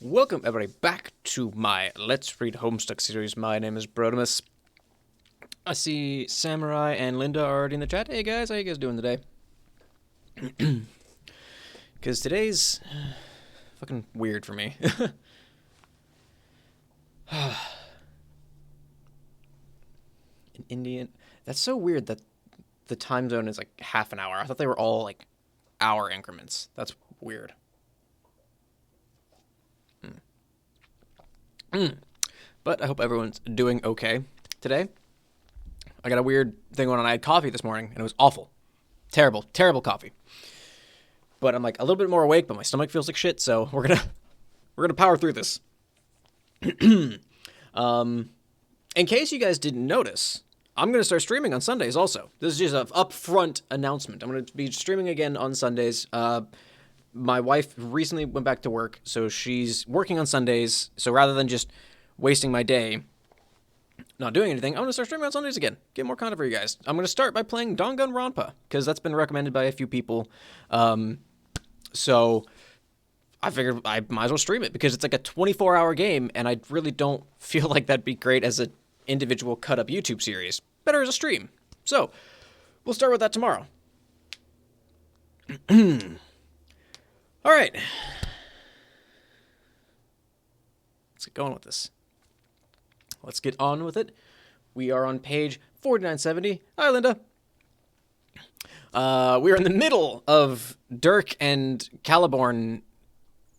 Welcome, everybody, back to my Let's Read Homestuck series. My name is Brodemus. I see Samurai and Linda are already in the chat. Hey, guys, how you guys doing today? Because today's fucking weird for me. An Indian... That's so weird that the time zone is like half an hour. I thought they were all like hour increments. That's weird. But I hope everyone's doing okay today. I got a weird thing going on. I had coffee this morning, and it was awful. Terrible, terrible coffee. But I'm like a little bit more awake, but my stomach feels like shit, so we're gonna power through this. In case you guys didn't notice, I'm gonna start streaming on Sundays also. This is just an upfront announcement. I'm gonna be streaming again on Sundays. My wife recently went back to work, so she's working on Sundays. So rather than just wasting my day not doing anything, I'm going to start streaming on Sundays again. Get more content for you guys. I'm going to start by playing Danganronpa, because that's been recommended by a few people. So I figured I might as well stream it, because it's like a 24-hour game, and I really don't feel like that'd be great as an individual cut-up YouTube series. Better as a stream. So we'll start with that tomorrow. All right. Let's get going with this. Let's get on with it. We are on page 4970. Hi, Linda. We're in the middle of Dirk and Caliborn.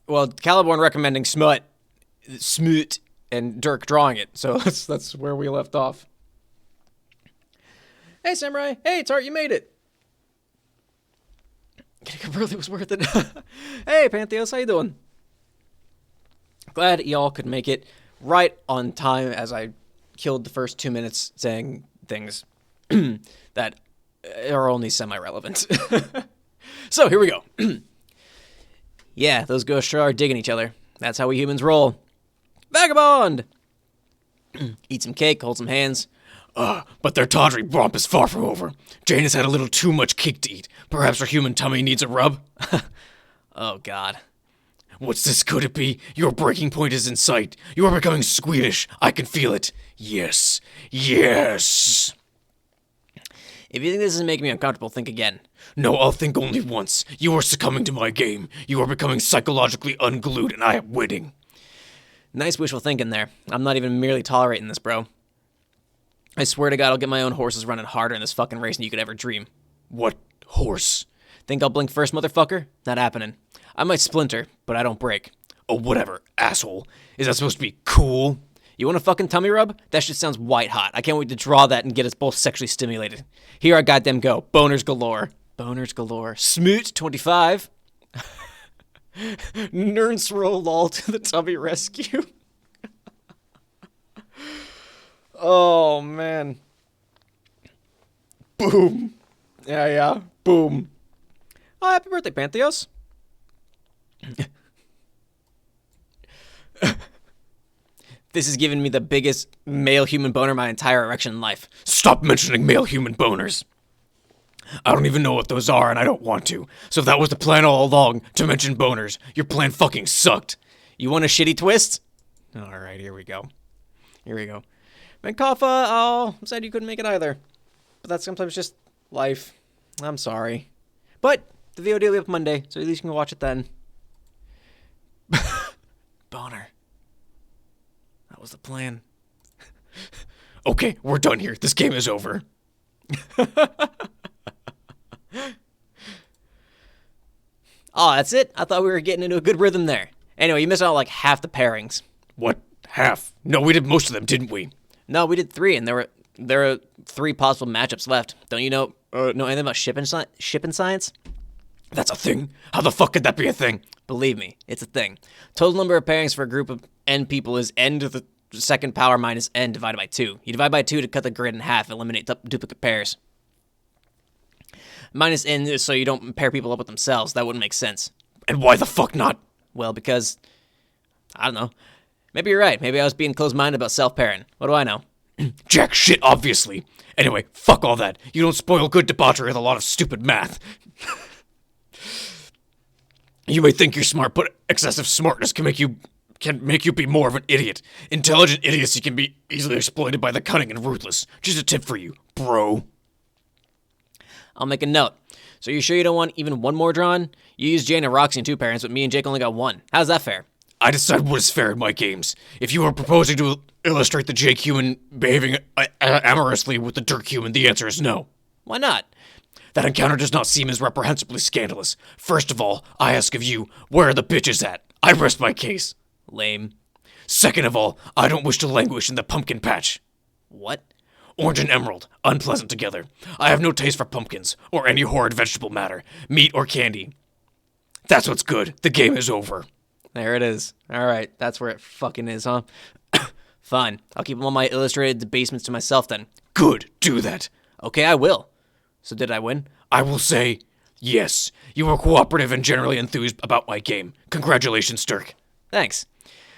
Well, Caliborn recommending Smoot, and Dirk drawing it. So that's where we left off. Hey, Samurai. Hey, Tart, you made it. It really was worth it. Hey, Pantheos, how you doing? Glad y'all could make it right on time as I killed the first 2 minutes saying things that are only semi-relevant. So, here we go. Yeah, those ghosts sure are digging each other. That's how we humans roll. Vagabond! Eat some cake, hold some hands. But their tawdry romp is far from over. Jane has had a little too much cake to eat. Perhaps her human tummy needs a rub? Oh, God. What's this? Could it be? Your breaking point is in sight. You are becoming squeamish. I can feel it. Yes. Yes. If you think this is making me uncomfortable, think again. No, I'll think only once. You are succumbing to my game. You are becoming psychologically unglued, and I am winning. Nice wishful thinking there. I'm not even merely tolerating this, bro. I swear to God, I'll get my own horses running harder in this fucking race than you could ever dream. What horse? Think I'll blink first, motherfucker? Not happening. I might splinter, but I don't break. Oh, whatever, asshole. Is that supposed to be cool? You want a fucking tummy rub? That shit sounds white hot. I can't wait to draw that and get us both sexually stimulated. Here I goddamn go. Boners galore. Boners galore. Smoot 25. Nern's roll lol to the tummy rescue. Oh, man. Boom. Yeah. Boom. Oh, happy birthday, Pantheos. This has given me the biggest male human boner my entire erection life. Stop mentioning male human boners. I don't even know what those are, and I don't want to. So if that was the plan all along, to mention boners, your plan fucking sucked. You want a shitty twist? All right, here we go. Mankafa, oh, I'm sad you couldn't make it either. But that's sometimes just life. I'm sorry. But the VOD will be up Monday, so at least you can watch it then. Boner. That was the plan. Okay, we're done here. This game is over. Oh, that's it? I thought we were getting into a good rhythm there. Anyway, you missed out like half the pairings. What? Half? No, we did most of them, didn't we? No, we did 3, and there are 3 possible matchups left. Don't you know anything about shipping science? That's a thing? How the fuck could that be a thing? Believe me, it's a thing. Total number of pairings for a group of n people is n to the second power minus n divided by 2. You divide by 2 to cut the grid in half, eliminate duplicate pairs. Minus n is so you don't pair people up with themselves. That wouldn't make sense. And why the fuck not? Well, because, I don't know. Maybe you're right. Maybe I was being closed-minded about self-pairing. What do I know? Jack shit, obviously. Anyway, fuck all that. You don't spoil good debauchery with a lot of stupid math. You may think you're smart, but excessive smartness can make you can make you be more of an idiot. Intelligent idiocy can be easily exploited by the cunning and ruthless. Just a tip for you, bro. I'll make a note. So you sure you don't want even one more drawn? You used Jane and Roxy and 2 parents, but me and Jake only got 1. How's that fair? I decide what is fair in my games. If you are proposing to illustrate the Jake human behaving amorously with the Dirk human, the answer is no. Why not? That encounter does not seem as reprehensibly scandalous. First of all, I ask of you, where are the bitches at? I rest my case. Lame. Second of all, I don't wish to languish in the pumpkin patch. What? Orange and emerald, unpleasant together. I have no taste for pumpkins, or any horrid vegetable matter, meat or candy. That's what's good. The game is over. There it is. Alright, that's where it fucking is, huh? Fine. I'll keep all my illustrated debasements to myself then. Good, do that. Okay, I will. So did I win? I will say, yes. You were cooperative and generally enthused about my game. Congratulations, Dirk. Thanks.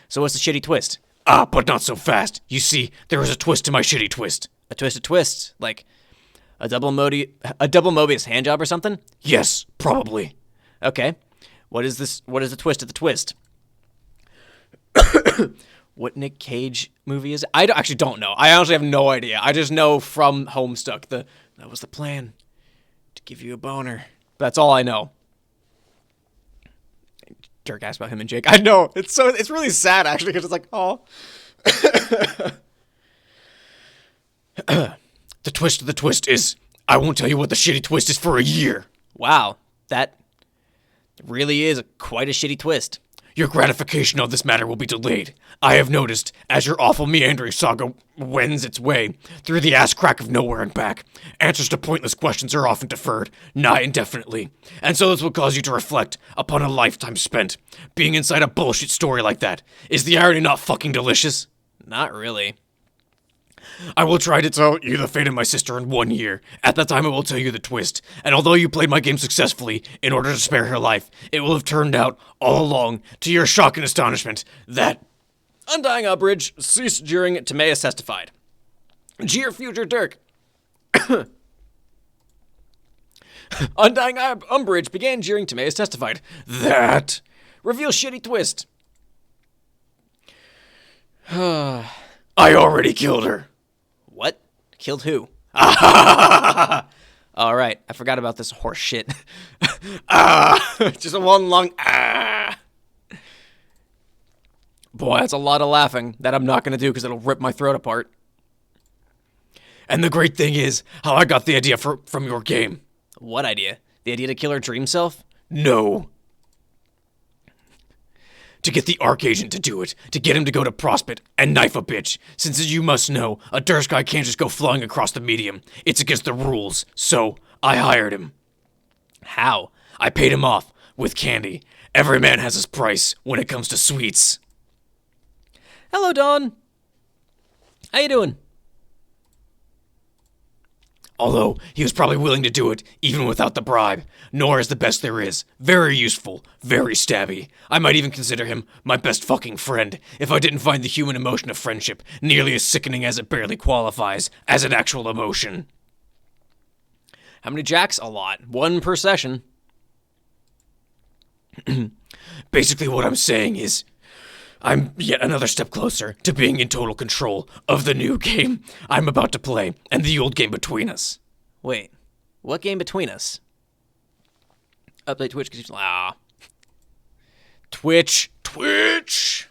So what's the shitty twist? Ah, but not so fast. You see, there is a twist to my shitty twist. A twisted twist? Like a double Mobius handjob or something? Yes, probably. Okay. What is this? What is the twist of the twist? What Nick Cage movie is it? I actually don't know. I honestly have no idea. I just know from Homestuck that was the plan. To give you a boner. That's all I know. Dirk asked about him and Jake. I know. It's really sad actually because it's like, oh. The twist of the twist is, I won't tell you what the shitty twist is for a year. Wow. That really is quite a shitty twist. Your gratification of this matter will be delayed. I have noticed, as your awful meandering saga wends its way through the ass crack of nowhere and back, answers to pointless questions are often deferred, nigh indefinitely. And so this will cause you to reflect upon a lifetime spent being inside a bullshit story like that. Is the irony not fucking delicious? Not really. I will try to tell you the fate of my sister in 1 year. At that time, I will tell you the twist. And although you played my game successfully in order to spare her life, it will have turned out, all along, to your shock and astonishment, that Undying Umbrage ceased during Timaeus testified. Jeer future Dirk. Undying Umbrage began jeering Timaeus testified. That Reveal shitty twist. I already killed her. What? Killed who? All right, I forgot about this horse shit. Just a one long Boy, that's a lot of laughing that I'm not going to do because it'll rip my throat apart. And the great thing is how I got the idea from your game. What idea? The idea to kill her dream self? No. To get the Archagent to do it. To get him to go to Prospect and knife a bitch. Since as you must know, a Dirk guy can't just go flying across the medium. It's against the rules. So, I hired him. How? I paid him off with candy. Every man has his price when it comes to sweets. Hello, Dawn. How you doing? Although, he was probably willing to do it, even without the bribe. Nor is the best there is. Very useful. Very stabby. I might even consider him my best fucking friend, if I didn't find the human emotion of friendship nearly as sickening as it barely qualifies as an actual emotion. How many jacks? A lot. 1 per session. Basically what I'm saying is, I'm yet another step closer to being in total control of the new game I'm about to play and the old game between us. Wait, what game between us? Update Twitch because Twitch.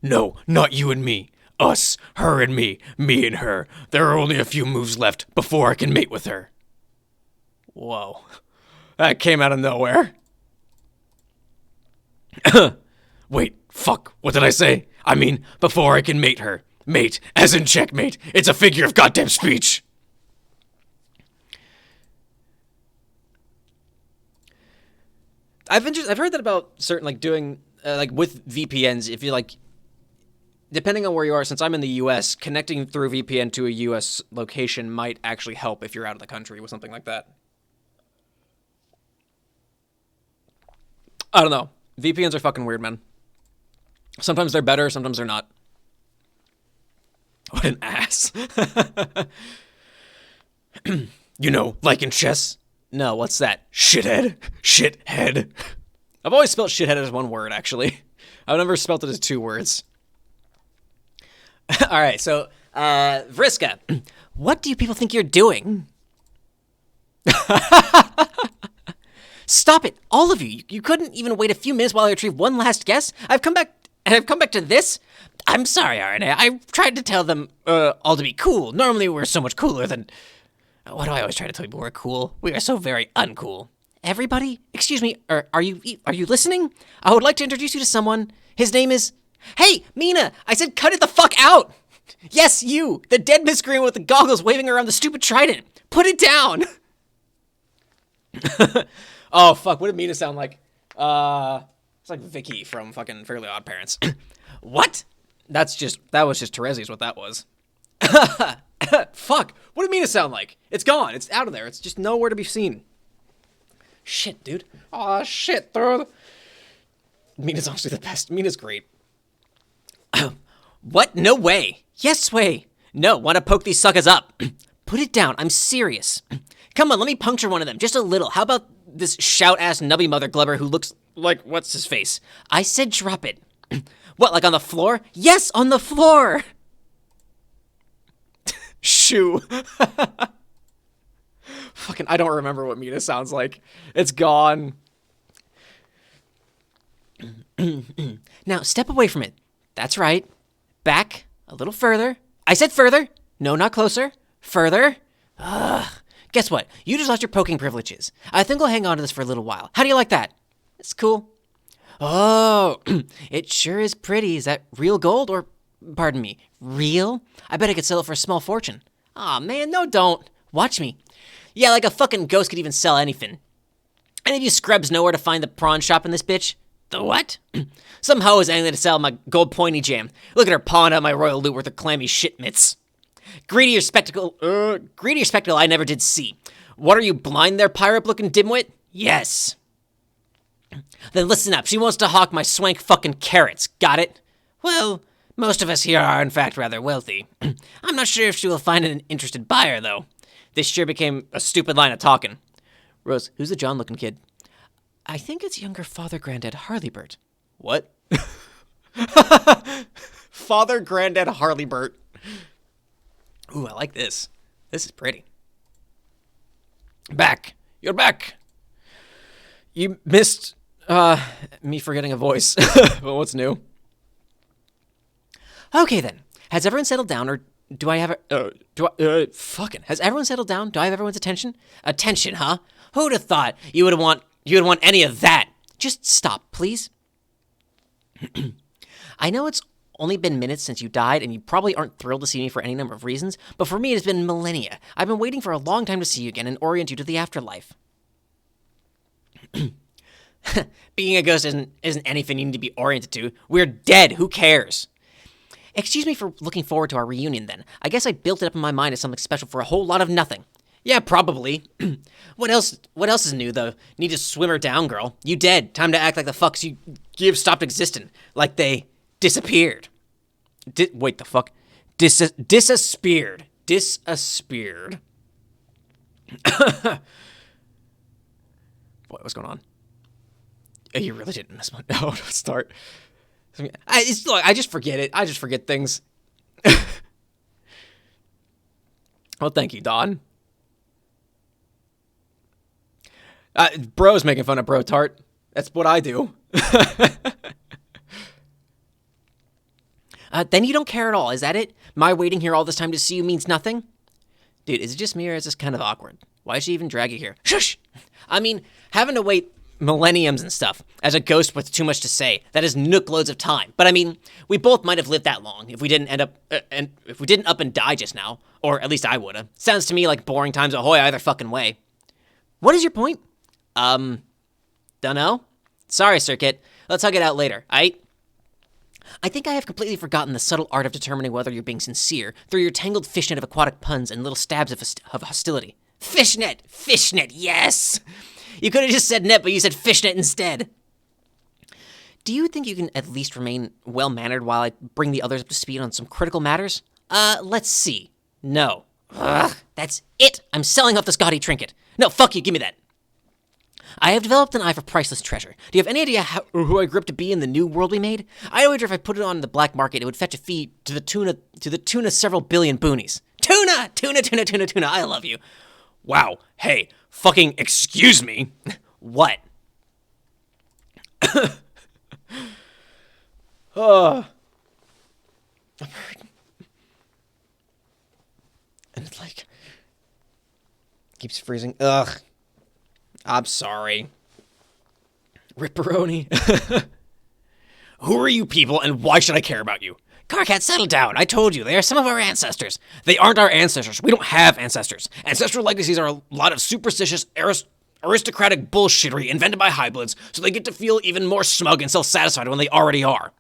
No, not you and me. Us, her and me and her. There are only a few moves left before I can mate with her. Whoa, that came out of nowhere. Wait, fuck, what did I say? I mean, before I can mate her. Mate, as in checkmate. It's a figure of goddamn speech. I've heard that about certain, like, doing, like, with VPNs, if you, like, depending on where you are, since I'm in the US, connecting through VPN to a US location might actually help if you're out of the country with something like that. I don't know. VPNs are fucking weird, man. Sometimes they're better, sometimes they're not. What an ass. You know, like in chess? No, what's that? Shithead. Shithead. I've always spelled shithead as one word, actually. I've never spelt it as 2 words. All right, so, Vriska, what do you people think you're doing? Stop it, all of you. You couldn't even wait a few minutes while I retrieve one last guess? I've come back to this? I'm sorry, RNA. I tried to tell them all to be cool. Normally we're so much cooler than... Why do I always try to tell people we're cool? We are so very uncool. Everybody? Excuse me, are you listening? I would like to introduce you to someone. His name is... Hey, Mina! I said cut it the fuck out! Yes, you! The dead miscreant with the goggles waving around the stupid trident! Put it down! Oh, fuck, what did Mina sound like? It's like Vicky from fucking Fairly Odd Parents. What? That was just Terezi's what that was. Fuck, what did Mina sound like? It's gone, it's out of there, it's just nowhere to be seen. Shit, dude. Aw, shit, Mina's honestly the best. Mina's great. What? No way. Yes way. No, want to poke these suckers up. Put it down, I'm serious. Come on, let me puncture one of them, just a little. How about this shout-ass nubby mother glubber who looks like, what's his face? I said drop it. What, like on the floor? Yes, on the floor! Shoo. Fucking, I don't remember what Mina sounds like. It's gone. Now, step away from it. That's right. Back, a little further. I said further. No, not closer. Further. Ugh. Guess what? You just lost your poking privileges. I think I'll hang on to this for a little while. How do you like that? It's cool. Oh, it sure is pretty. Is that real gold or, pardon me, real? I bet I could sell it for a small fortune. Aw, man, no don't. Watch me. Yeah, like a fucking ghost could even sell anything. Any of you scrubs know where to find the prawn shop in this bitch? The what? Some hoe is angling to sell my gold pointy jam. Look at her pawing out my royal loot worth of clammy shit mitts. Greedier spectacle I never did see. What are you, blind there, pirate-looking dimwit? Yes. Then listen up, she wants to hawk my swank fucking carrots, got it? Well, most of us here are in fact rather wealthy. I'm not sure if she will find an interested buyer, though. This sure became a stupid line of talking. Rose, who's the John-looking kid? I think it's younger father granddad Harleybert. What? Father granddad Harleybert. Ooh, I like this. This is pretty. Back. You're back. You missed me forgetting a voice. Well, what's new? Okay then. Has everyone settled down, or do I have has everyone settled down? Do I have everyone's attention? Attention, huh? Who'd have thought you would want any of that? Just stop, please. I know it's only been minutes since you died, and you probably aren't thrilled to see me for any number of reasons, but for me it has been millennia. I've been waiting for a long time to see you again and orient you to the afterlife. Being a ghost isn't anything you need to be oriented to. We're dead, who cares? Excuse me for looking forward to our reunion then. I guess I built it up in my mind as something special for a whole lot of nothing. Yeah, probably. What else is new, though? Need to swim her down, girl. You dead. Time to act like the fucks you've stopped existing. Like they disappeared. Wait, the fuck? Disappeared. Disappeared. What was going on? You really didn't miss one. No, don't start. I just forget it. I just forget things. Well, thank you, Don. Bro's making fun of Bro Tart. That's what I do. Then you don't care at all, is that it? My waiting here all this time to see you means nothing? Dude, is it just me or is this kind of awkward? Why did she even drag you here? Shush! I mean, having to wait millenniums and stuff as a ghost with too much to say, that is nook loads of time. But I mean, we both might have lived that long if we didn't if we didn't up and die just now. Or at least I would've. Sounds to me like boring times ahoy either fucking way. What is your point? Dunno. Sorry, Circuit. Let's hug it out later, aight? I think I have completely forgotten the subtle art of determining whether you're being sincere through your tangled fishnet of aquatic puns and little stabs of hostility. Fishnet! Fishnet, yes! You could have just said net, but you said fishnet instead. Do you think you can at least remain well-mannered while I bring the others up to speed on some critical matters? Let's see. No. Ugh, that's it! I'm selling off this gaudy trinket. No, fuck you, give me that. I have developed an eye for priceless treasure. Do you have any idea who I grew up to be in the new world we made? I wager if I put it on the black market, it would fetch a fee to the tune of several billion boonies. Tuna! Tuna, tuna, tuna, tuna. I love you. Wow. Hey, fucking excuse me. What? Oh. And it's like... keeps freezing. Ugh. I'm sorry. Ripperoni. Who are you people, and why should I care about you? Carcat, settle down. I told you, they are some of our ancestors. They aren't our ancestors. We don't have ancestors. Ancestral legacies are a lot of superstitious, aristocratic bullshittery invented by hybrids so they get to feel even more smug and self-satisfied when they already are.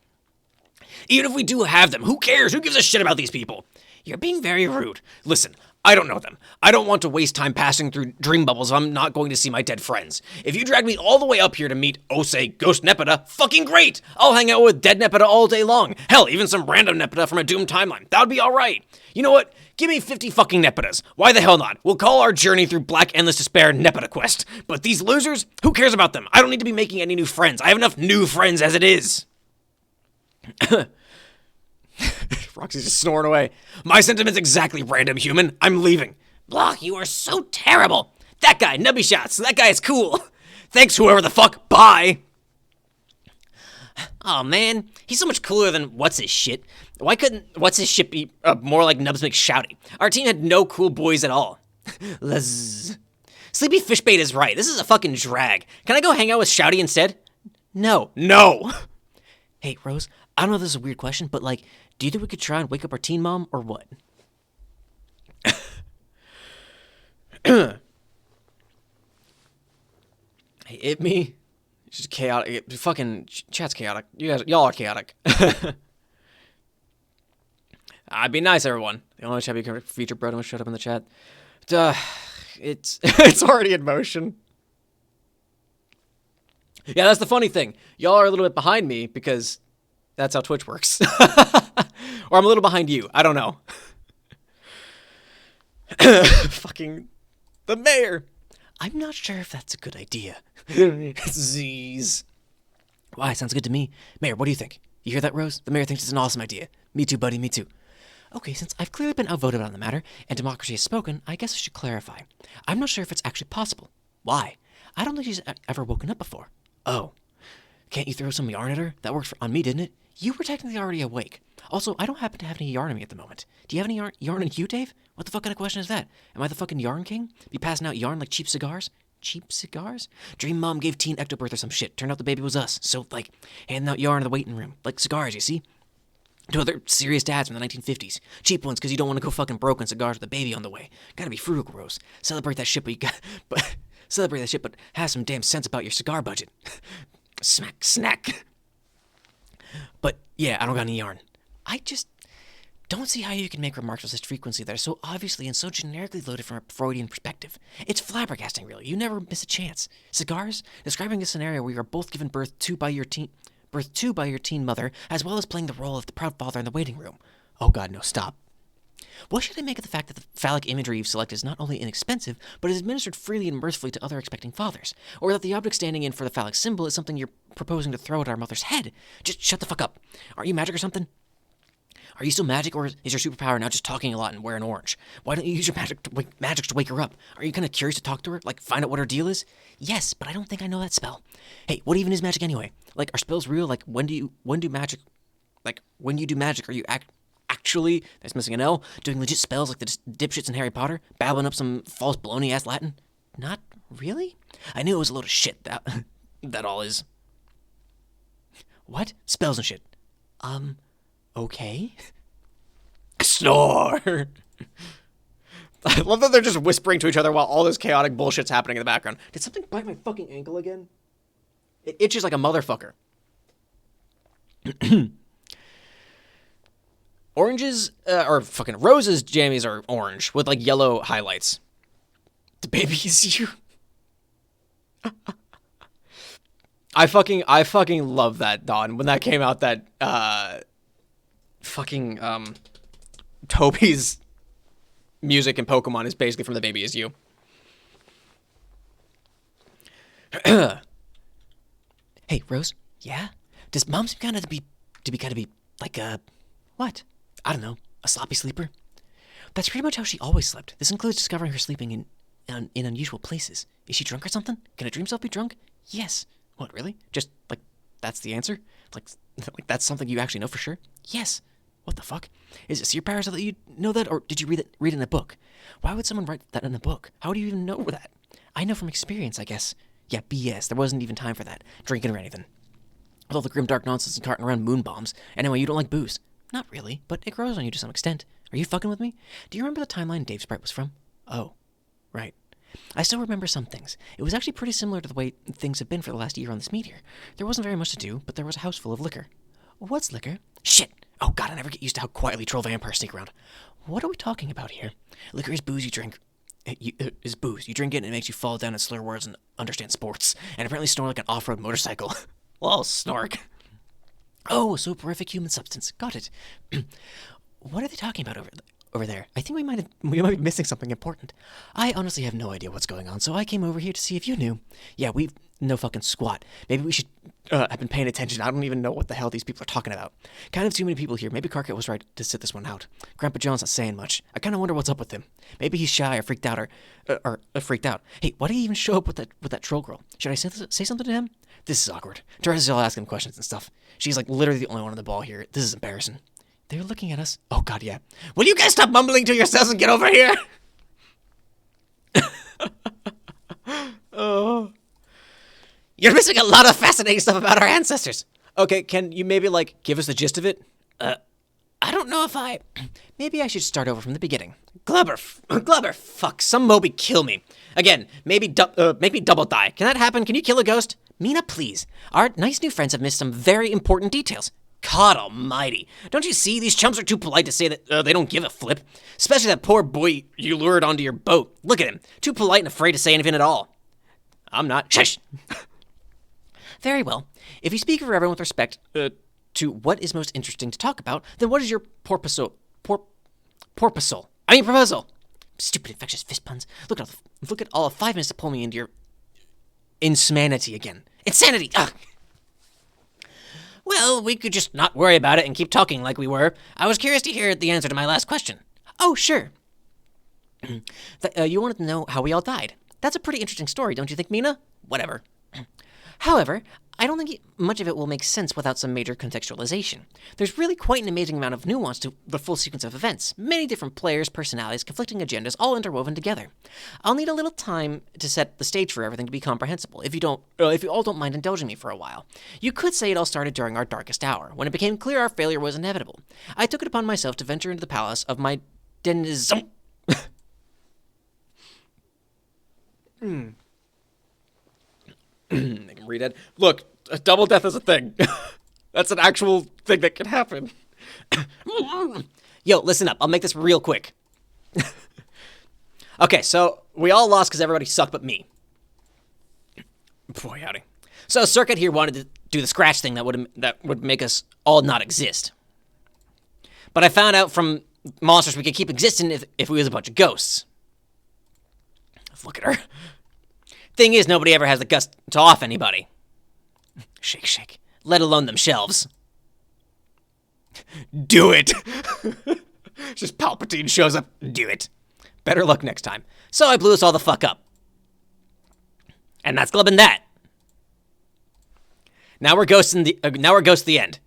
Even if we do have them, who cares? Who gives a shit about these people? You're being very rude. Listen, I don't know them. I don't want to waste time passing through dream bubbles if I'm not going to see my dead friends. If you drag me all the way up here to meet, oh say, Ghost Nepeta, fucking great! I'll hang out with dead Nepeta all day long. Hell, even some random Nepeta from a doomed timeline. That would be alright. You know what? Give me 50 fucking Nepetas. Why the hell not? We'll call our journey through Black Endless Despair Nepeta Quest. But these losers? Who cares about them? I don't need to be making any new friends. I have enough new friends as it is. Roxy's just snoring away. My sentiments exactly, random human. I'm leaving. Block, you are so terrible. That guy, Nubby Shots. That guy is cool. Thanks, whoever the fuck. Bye. Oh man, he's so much cooler than what's his shit. Why couldn't what's his shit be more like Nubs McShouty? Our team had no cool boys at all. Sleepy Fishbait is right. This is a fucking drag. Can I go hang out with Shouty instead? No. No. Hey, Rose, I don't know if this is a weird question, but like, do you think we could try and wake up our teen mom or what? Hey, it me. It's just chaotic. Fucking chat's chaotic. Y'all are chaotic. I'd be nice, everyone. The only chat you can feature Brodemus showed up in the chat. It's it's already in motion. Yeah, that's the funny thing. Y'all are a little bit behind me because that's how Twitch works. Or I'm a little behind you. I don't know. Fucking the mayor. I'm not sure if that's a good idea. Z's. Why? Sounds good to me. Mayor, what do you think? You hear that, Rose? The mayor thinks it's an awesome idea. Me too, buddy. Me too. Okay, since I've clearly been outvoted on the matter, and democracy has spoken, I guess I should clarify. I'm not sure if it's actually possible. Why? I don't think she's ever woken up before. Oh. Can't you throw some yarn at her? That worked on me, didn't it? You were technically already awake. Also, I don't happen to have any yarn on me at the moment. Do you have any yarn on you, Dave? What the fuck kind of question is that? Am I the fucking yarn king? Be passing out yarn like cheap cigars? Cheap cigars? Dream mom gave teen ectobirth or some shit. Turned out the baby was us. So, like, handing out yarn in the waiting room. Like cigars, you see? To other serious dads from the 1950s. Cheap ones because you don't want to go fucking broke on cigars with a baby on the way. Gotta be frugal, Rose. Celebrate that shit, but have some damn sense about your cigar budget. Snack. But, yeah, I don't got any yarn. I just don't see how you can make remarks with such frequency that are so obviously and so generically loaded from a Freudian perspective. It's flabbergasting, really. You never miss a chance. Cigars? Describing a scenario where you are both given birth to by your teen mother, as well as playing the role of the proud father in the waiting room. Oh god, no, stop. What should I make of the fact that the phallic imagery you've selected is not only inexpensive, but is administered freely and mercifully to other expecting fathers? Or that the object standing in for the phallic symbol is something you're proposing to throw at our mother's head? Just shut the fuck up. Aren't you magic or something? Are you still magic, or is your superpower now just talking a lot and wearing orange? Why don't you use your magic to wake her up? Are you kind of curious to talk to her? Like, find out what her deal is? Yes, but I don't think I know that spell. Hey, what even is magic anyway? Like, are spells real? Like, when you do magic, are you actually, that's missing an L, doing legit spells like the dipshits in Harry Potter? Babbling up some false baloney-ass Latin? Not really? I knew it was a load of shit, that all is. What? Spells and shit. Okay. Snore. I love that they're just whispering to each other while all this chaotic bullshit's happening in the background. Did something bite my fucking ankle again? It itches like a motherfucker. Oranges, or fucking Rose's jammies are orange with like yellow highlights. The baby is you. I fucking love that, Dawn. When that came out, that, Toby's music in Pokemon is basically from The Baby Is You. Hey, Rose. Yeah? Does Mom seem kind of to be like what? I don't know, a sloppy sleeper? That's pretty much how she always slept. This includes discovering her sleeping in unusual places. Is she drunk or something? Can a dream self be drunk? Yes. What, really? Just, like, that's the answer? Like that's something you actually know for sure? Yes. What the fuck? Is it your powers that you know that, or did you read it in a book? Why would someone write that in a book? How do you even know that? I know from experience, I guess. Yeah, BS. There wasn't even time for that. Drinking or anything. With all the grim dark nonsense and carting around moon bombs. Anyway, you don't like booze. Not really, but it grows on you to some extent. Are you fucking with me? Do you remember the timeline Dave Sprite was from? Oh, right. I still remember some things. It was actually pretty similar to the way things have been for the last year on this meteor. There wasn't very much to do, but there was a house full of liquor. What's liquor? Shit! Oh god, I never get used to how quietly troll vampires sneak around. What are we talking about here? Liquor is booze you drink. Is booze. You drink it and it makes you fall down and slur words and understand sports. And apparently snore like an off-road motorcycle. Well, snork. Oh, a soporific human substance. Got it. What are they talking about over there? I think we might be missing something important. I honestly have no idea what's going on, so I came over here to see if you knew. Yeah, we've no fucking squat. Maybe we should have been paying attention. I don't even know what the hell these people are talking about. Kind of too many people here. Maybe Carcat was right to sit this one out. Grandpa John's not saying much. I kind of wonder what's up with him. Maybe he's shy or freaked out or freaked out. Hey, why did he even show up with that troll girl? Should I say something to him? This is awkward. Teresa's all asking questions and stuff. She's like literally the only one on the ball here. This is embarrassing. They're looking at us. Oh, God, yeah. Will you guys stop mumbling to yourselves and get over here? Oh. You're missing a lot of fascinating stuff about our ancestors. Okay, can you maybe, give us the gist of it? I don't know if Maybe I should start over from the beginning. Glubber, fuck, some Moby kill me. Again, make me double die. Can that happen? Can you kill a ghost? Mina, please. Our nice new friends have missed some very important details. God almighty. Don't you see? These chumps are too polite to say that they don't give a flip. Especially that poor boy you lured onto your boat. Look at him. Too polite and afraid to say anything at all. I'm not. Shush. Very well. If you speak for everyone with respect to what is most interesting to talk about, then what is your proposal? Stupid infectious fist puns. Look at all of 5 minutes to pull me into your insanity again. Insanity! Ugh. Well, we could just not worry about it and keep talking like we were. I was curious to hear the answer to my last question. Oh, sure. You wanted to know how we all died. That's a pretty interesting story, don't you think, Mina? Whatever. However, I don't think much of it will make sense without some major contextualization. There's really quite an amazing amount of nuance to the full sequence of events. Many different players, personalities, conflicting agendas, all interwoven together. I'll need a little time to set the stage for everything to be comprehensible, if you all don't mind indulging me for a while. You could say it all started during our darkest hour, when it became clear our failure was inevitable. I took it upon myself to venture into the palace of my denizen. I can read it. Look, a double death is a thing. That's an actual thing that can happen. Yo, listen up. I'll make this real quick. Okay, so we all lost because everybody sucked but me. Boy, howdy. So Circuit here wanted to do the scratch thing that would make us all not exist. But I found out from monsters we could keep existing if we was a bunch of ghosts. Look at her. Thing is, nobody ever has the guts to off anybody. Shake, shake. Let alone themselves. Do it! Just Palpatine shows up. Do it. Better luck next time. So I blew us all the fuck up. And that's glubbing that. Now we're ghosting the end.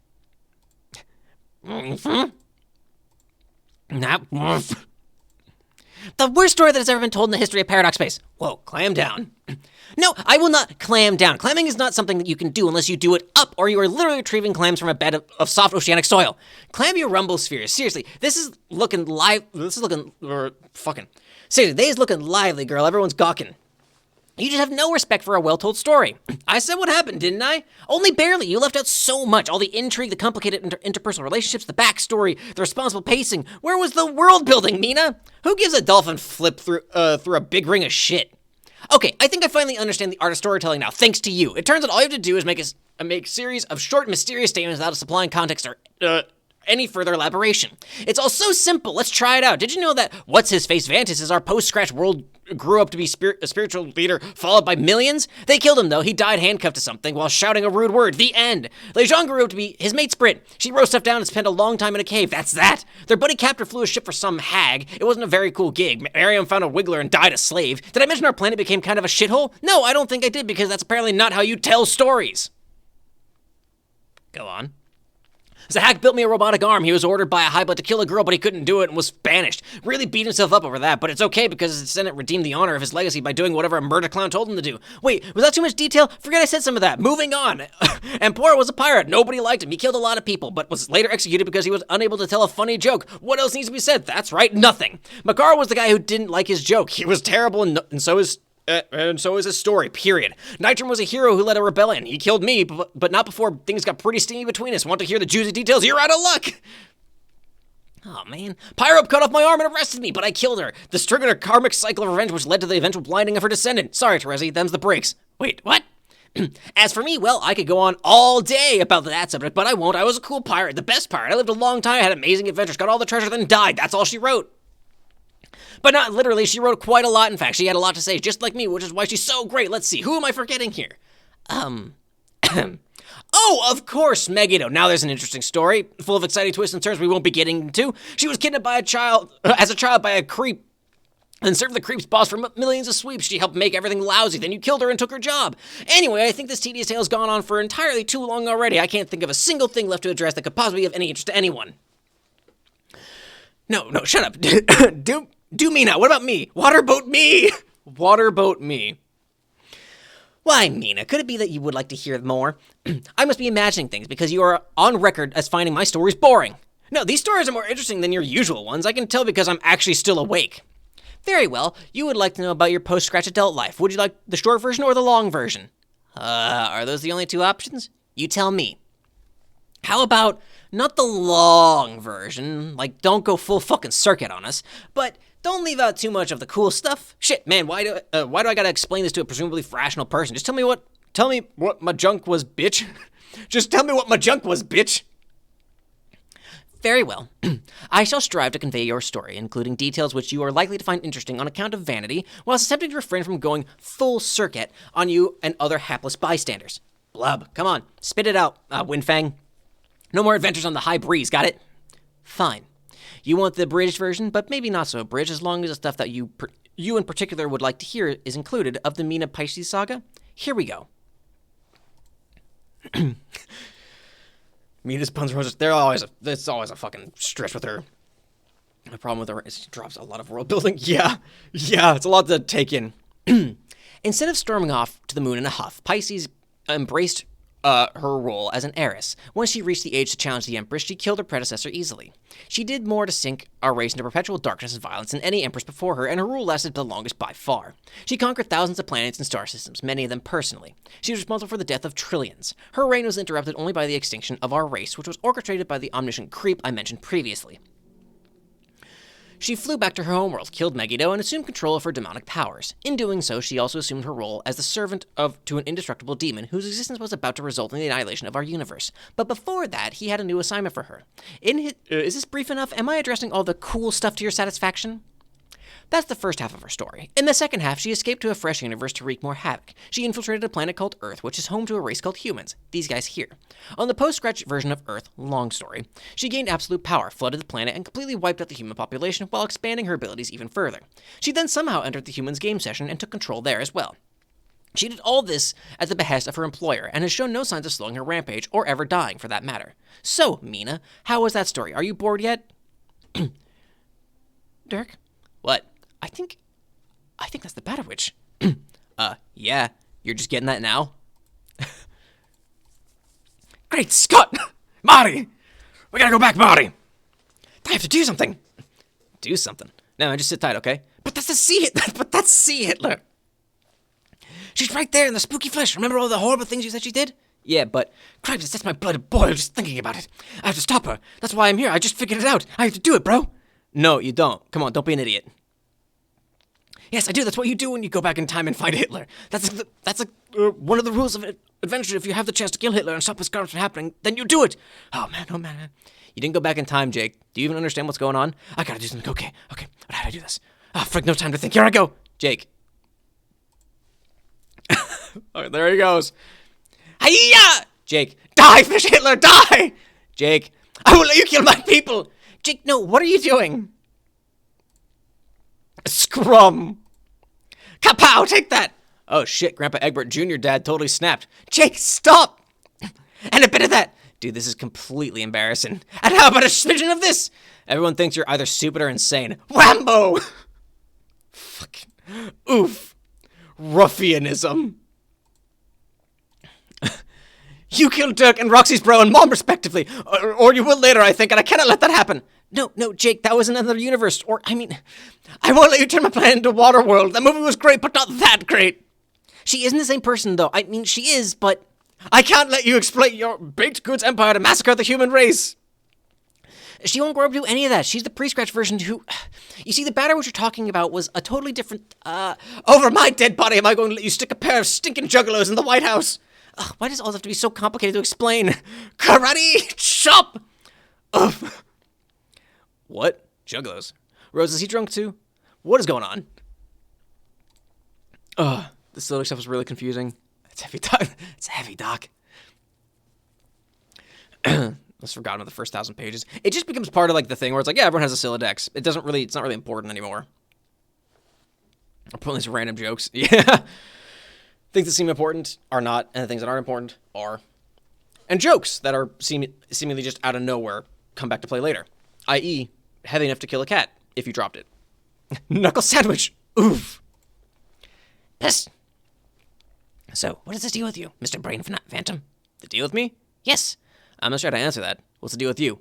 The worst story that has ever been told in the history of Paradox Space. Whoa, clam down. No, I will not clam down. Clamming is not something that you can do unless you do it up, or you are literally retrieving clams from a bed of soft oceanic soil. Clam your rumble spheres. Seriously, this is looking Seriously, they is looking lively, girl. Everyone's gawking. You just have no respect for a well-told story. I said what happened, didn't I? Only barely. You left out so much. All the intrigue, the complicated interpersonal relationships, the backstory, the responsible pacing. Where was the world building, Mina? Who gives a dolphin flip through a big ring of shit? Okay, I think I finally understand the art of storytelling now, thanks to you. It turns out all you have to do is make a series of short, mysterious statements without supplying context or any further elaboration. It's all so simple. Let's try it out. Did you know that What's-His-Face Vantis is our post-scratch world grew up to be a spiritual leader followed by millions? They killed him, though. He died handcuffed to something while shouting a rude word. The end. Lejean grew up to be his mate Sprit. She wrote stuff down and spent a long time in a cave. That's that. Their buddy captor flew a ship for some hag. It wasn't a very cool gig. Mariam found a wiggler and died a slave. Did I mention our planet became kind of a shithole? No, I don't think I did, because that's apparently not how you tell stories. Go on. The hack built me a robotic arm. He was ordered by a high blood to kill a girl, but he couldn't do it and was banished. Really beat himself up over that, but it's okay because his Senate redeemed the honor of his legacy by doing whatever a murder clown told him to do. Wait, was that too much detail? Forget I said some of that. Moving on. And Poirot was a pirate. Nobody liked him. He killed a lot of people, but was later executed because he was unable to tell a funny joke. What else needs to be said? That's right, nothing. Makar was the guy who didn't like his joke. He was terrible, and so is his story, period. Nitram was a hero who led a rebellion. He killed me, but not before things got pretty steamy between us. Want to hear the juicy details? You're out of luck! Oh, man. Pyrope cut off my arm and arrested me, but I killed her. This triggered a karmic cycle of revenge which led to the eventual blinding of her descendant. Sorry, Terezi, them's the breaks. Wait, what? As for me, well, I could go on all day about that subject, but I won't. I was a cool pirate, the best pirate. I lived a long time, had amazing adventures, got all the treasure, then died. That's all she wrote. But not literally, she wrote quite a lot, in fact. She had a lot to say, just like me, which is why she's so great. Let's see, who am I forgetting here? Oh, of course, Megiddo. Now there's an interesting story, full of exciting twists and turns we won't be getting into. She was kidnapped by as a child by a creep, and served the creep's boss for millions of sweeps. She helped make everything lousy, then you killed her and took her job. Anyway, I think this tedious tale has gone on for entirely too long already. I can't think of a single thing left to address that could possibly be of any interest to anyone. No, shut up. Do me now. What about me? Waterboat me. Waterboat me. Why, Mina, could it be that you would like to hear more? I must be imagining things because you are on record as finding my stories boring. No, these stories are more interesting than your usual ones. I can tell because I'm actually still awake. Very well. You would like to know about your post-scratch adult life. Would you like the short version or the long version? Are those the only two options? You tell me. How about not the long version, like don't go full fucking circuit on us, but don't leave out too much of the cool stuff. Shit, man, why do I gotta explain this to a presumably rational person? Just tell me what my junk was, bitch. Just tell me what my junk was, bitch. Very well. I shall strive to convey your story, including details which you are likely to find interesting on account of vanity, whilst attempting to refrain from going full circuit on you and other hapless bystanders. Blub, come on, spit it out, Windfang. No more adventures on the high breeze, got it? Fine. You want the abridged version, but maybe not so abridged, as long as the stuff that you in particular would like to hear is included of the Mina Pisces saga. Here we go. Mina's puns, it's always a fucking stretch with her. The problem with her is she drops a lot of world building. Yeah, it's a lot to take in. Instead of storming off to the moon in a huff, Pisces embraced her role as an heiress. Once she reached the age to challenge the Empress, she killed her predecessor easily. She did more to sink our race into perpetual darkness and violence than any Empress before her, and her rule lasted the longest by far. She conquered thousands of planets and star systems, many of them personally. She was responsible for the death of trillions. Her reign was interrupted only by the extinction of our race, which was orchestrated by the omniscient creep I mentioned previously. She flew back to her homeworld, killed Megiddo, and assumed control of her demonic powers. In doing so, she also assumed her role as the servant to an indestructible demon whose existence was about to result in the annihilation of our universe. But before that, he had a new assignment for her. Is this brief enough? Am I addressing all the cool stuff to your satisfaction? That's the first half of her story. In the second half, she escaped to a fresh universe to wreak more havoc. She infiltrated a planet called Earth, which is home to a race called humans, these guys here. On the post-scratch version of Earth, long story, she gained absolute power, flooded the planet, and completely wiped out the human population while expanding her abilities even further. She then somehow entered the humans' game session and took control there as well. She did all this at the behest of her employer, and has shown no signs of slowing her rampage, or ever dying for that matter. So, Mina, how was that story? Are you bored yet? Dirk? What? I think that's the Battle Witch. Yeah, you're just getting that now? Great Scott! Marty! We gotta go back, Marty! I have to do something! Do something? No, just sit tight, okay? But that's Sea Hitler! She's right there in the spooky flesh. Remember all the horrible things you said she did? Yeah, but cripes, it sets my blood boil just thinking about it. I have to stop her. That's why I'm here. I just figured it out. I have to do it, bro. No, you don't. Come on, don't be an idiot. Yes, I do. That's what you do when you go back in time and find Hitler. That's one of the rules of adventure. If you have the chance to kill Hitler and stop his crimes from happening, then you do it. Oh man. You didn't go back in time, Jake. Do you even understand what's going on? I gotta do something. Okay. How do I do this? Oh, frick, no time to think. Here I go. Jake. Oh, there he goes. Hiya! Jake. Die, fish Hitler, die! Jake. I will let you kill my people. Jake, no, what are you doing? Scrum. Kapow, take that. Oh shit, Grandpa Egbert Jr. Dad totally snapped. Jake, stop! And a bit of that. Dude, this is completely embarrassing. And how about a smidgen of this? Everyone thinks you're either stupid or insane. Whambo! Fucking oof. Ruffianism. You killed Dirk and Roxy's bro and mom, respectively. Or you will later, I think, and I cannot let that happen. No, Jake, that was another universe. I won't let you turn my planet into Waterworld. That movie was great, but not that great. She isn't the same person, though. I mean, she is, but I can't let you exploit your baked goods empire to massacre the human race. She won't grow up to do any of that. She's the pre-scratch version who... You see, the batter which you're talking about was a totally different... Over my dead body am I going to let you stick a pair of stinking juggalos in the White House? Ugh, why does all this have to be so complicated to explain? Karate chop! Ugh. What? Juggalos? Rose, is he drunk too? What is going on? Ugh, this other stuff is really confusing. It's heavy, Doc. It's heavy, Doc. Let's forgotten about the first 1,000 pages. It just becomes part of like the thing where it's like, yeah, everyone has a Siladex. It's not really important anymore. I'm putting these random jokes. Yeah. Things that seem important are not, and the things that aren't important are. And jokes that are seemingly just out of nowhere come back to play later. I.e., heavy enough to kill a cat if you dropped it. Knuckle sandwich. Oof. Piss. So, what is the deal with you, Mr. Brain Phantom? The deal with me? Yes. I'm not sure how to answer that. What's the deal with you?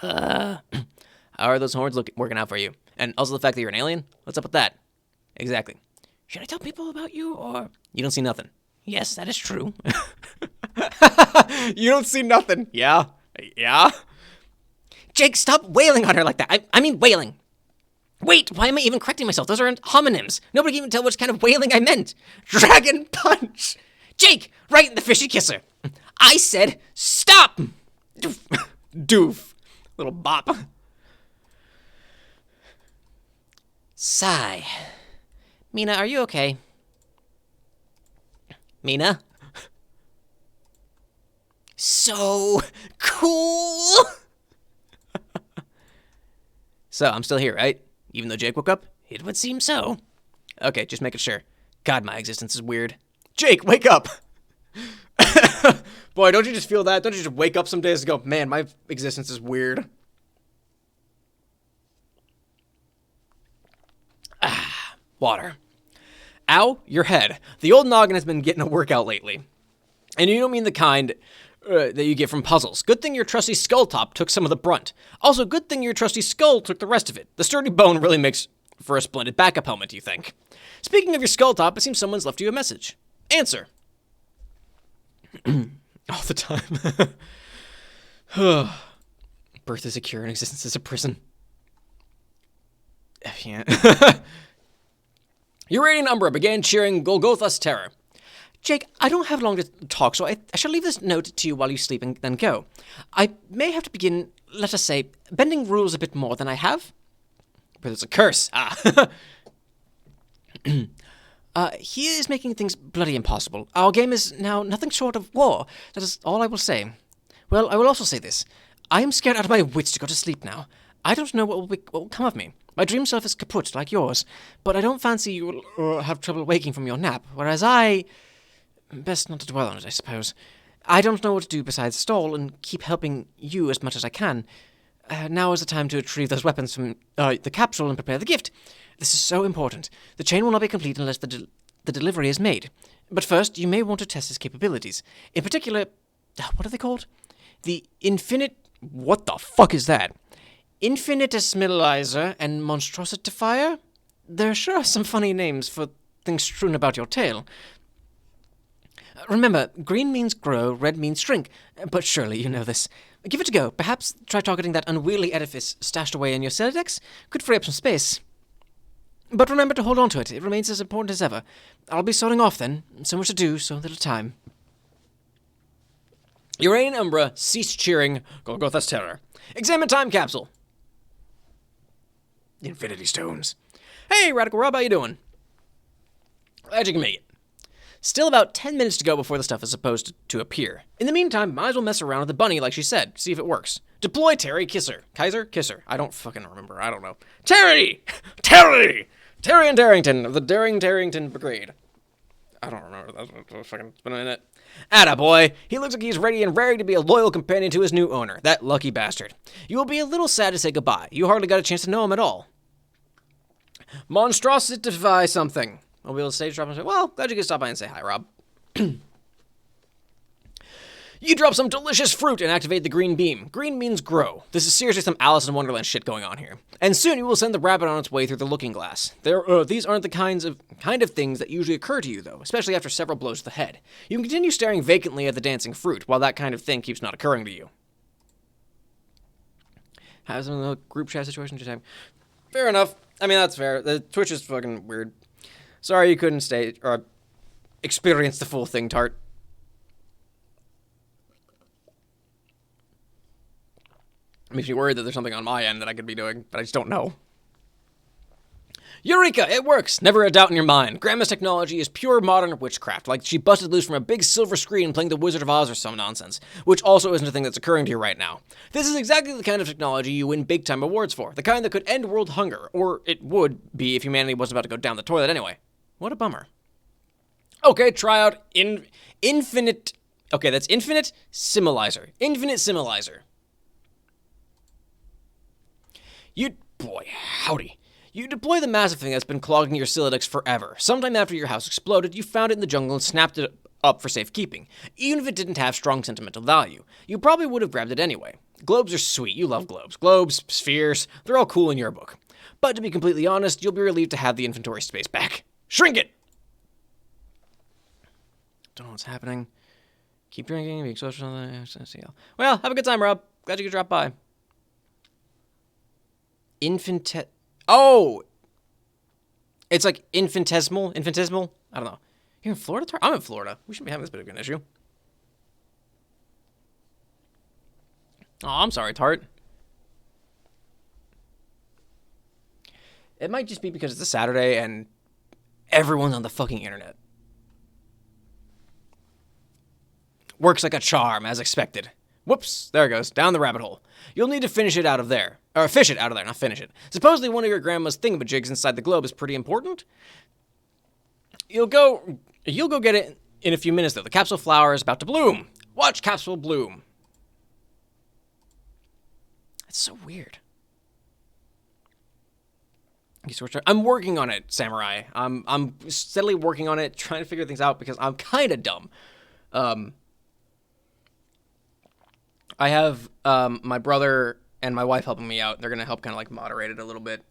How are those horns working out for you? And also the fact that you're an alien? What's up with that? Exactly. Should I tell people about you, or... You don't see nothing. Yes, that is true. You don't see nothing. Yeah. Jake, stop wailing on her like that. I mean wailing. Wait, why am I even correcting myself? Those aren't homonyms. Nobody can even tell which kind of wailing I meant. Dragon punch. Jake, right in the fishy kisser. I said stop. Doof. Little bop. Sigh. Mina, are you okay? Mina? So cool! So, I'm still here, right? Even though Jake woke up? It would seem so. Okay, just making sure. God, my existence is weird. Jake, wake up! Boy, don't you just feel that? Don't you just wake up some days and go, man, my existence is weird? Ah, water. Ow, your head. The old noggin has been getting a workout lately. And you don't mean the kind that you get from puzzles. Good thing your trusty skull top took some of the brunt. Also, good thing your trusty skull took the rest of it. The sturdy bone really makes for a splendid backup helmet, do you think? Speaking of your skull top, it seems someone's left you a message. Answer. All the time. Birth is a cure and existence is a prison. Yeah. Your radiant Umbra began cheering Golgotha's terror. Jake, I don't have long to talk, so I shall leave this note to you while you sleep and then go. I may have to begin, let us say, bending rules a bit more than I have. But it's a curse. Ah. He is making things bloody impossible. Our game is now nothing short of war. That is all I will say. Well, I will also say this. I am scared out of my wits to go to sleep now. I don't know what will come of me. My dream self is kaput, like yours, but I don't fancy you will have trouble waking from your nap, whereas I... Best not to dwell on it, I suppose. I don't know what to do besides stall and keep helping you as much as I can. Now is the time to retrieve those weapons from the capsule and prepare the gift. This is so important. The chain will not be complete unless the delivery is made. But first, you may want to test its capabilities. In particular, what are they called? The infinite... What the fuck is that? Infinitesimalizer and monstrosifier? There sure are some funny names for things strewn about your tail. Remember, green means grow, red means shrink. But surely you know this. Give it a go. Perhaps try targeting that unwieldy edifice stashed away in your Siladex. Could free up some space. But remember to hold on to it. It remains as important as ever. I'll be starting off then. So much to do, so little time. Urain and Umbra cease cheering Golgotha's terror. Examine time capsule. Infinity Stones. Hey, Radical Rob, how you doing? Glad you can make it. Still about 10 minutes to go before the stuff is supposed to appear. In the meantime, might as well mess around with the bunny like she said. See if it works. Deploy Terry Kisser. Kaiser? Kisser. I don't fucking remember. I don't know. Terry! Terry! Terry and Darrington of the Daring Darrington Brigade. I don't remember. That's fucking... It's been a minute. Attaboy. He looks like he's ready and raring to be a loyal companion to his new owner. That lucky bastard. You will be a little sad to say goodbye. You hardly got a chance to know him at all. Monstrosify something. I'll be able to stage drop and say, well, glad you could stop by and say hi, Rob. You drop some delicious fruit and activate the green beam. Green means grow. This is seriously some Alice in Wonderland shit going on here. And soon you will send the rabbit on its way through the looking glass. These aren't the kind of things that usually occur to you, though, especially after several blows to the head. You can continue staring vacantly at the dancing fruit, while that kind of thing keeps not occurring to you. How's the group chat situation? Fair enough. I mean, that's fair. The Twitch is fucking weird. Sorry you couldn't stay or experience the full thing, Tart. Makes me worried that there's something on my end that I could be doing, but I just don't know. Eureka! It works! Never a doubt in your mind. Grandma's technology is pure modern witchcraft, like she busted loose from a big silver screen playing The Wizard of Oz or some nonsense, which also isn't a thing that's occurring to you right now. This is exactly the kind of technology you win big-time awards for, the kind that could end world hunger, or it would be if humanity wasn't about to go down the toilet anyway. What a bummer. Okay, try out infinite... Okay, that's infinite similizer. Infinite similizer. Boy, howdy. You deploy the massive thing that's been clogging your Silodex forever. Sometime after your house exploded, you found it in the jungle and snapped it up for safekeeping. Even if it didn't have strong sentimental value, you probably would have grabbed it anyway. Globes are sweet. You love globes. Globes, spheres, they're all cool in your book. But to be completely honest, you'll be relieved to have the inventory space back. Shrink it! Don't know what's happening. Keep drinking, being social. Well, have a good time, Rob. Glad you could drop by. Oh! It's like infinitesimal? I don't know. You're in Florida, Tart? I'm in Florida. We shouldn't be having this big of an issue. Oh, I'm sorry, Tart. It might just be because it's a Saturday and everyone's on the fucking internet. Works like a charm, as expected. Whoops, there it goes, down the rabbit hole. You'll need to finish it out of there. Or fish it out of there, not finish it. Supposedly one of your grandma's thingamajigs inside the globe is pretty important. You'll go get it in a few minutes, though. The capsule flower is about to bloom. Watch capsule bloom. That's so weird. I'm working on it, Samurai. I'm steadily working on it, trying to figure things out because I'm kind of dumb. I have my brother and my wife helping me out. They're gonna help kind of like moderate it a little bit,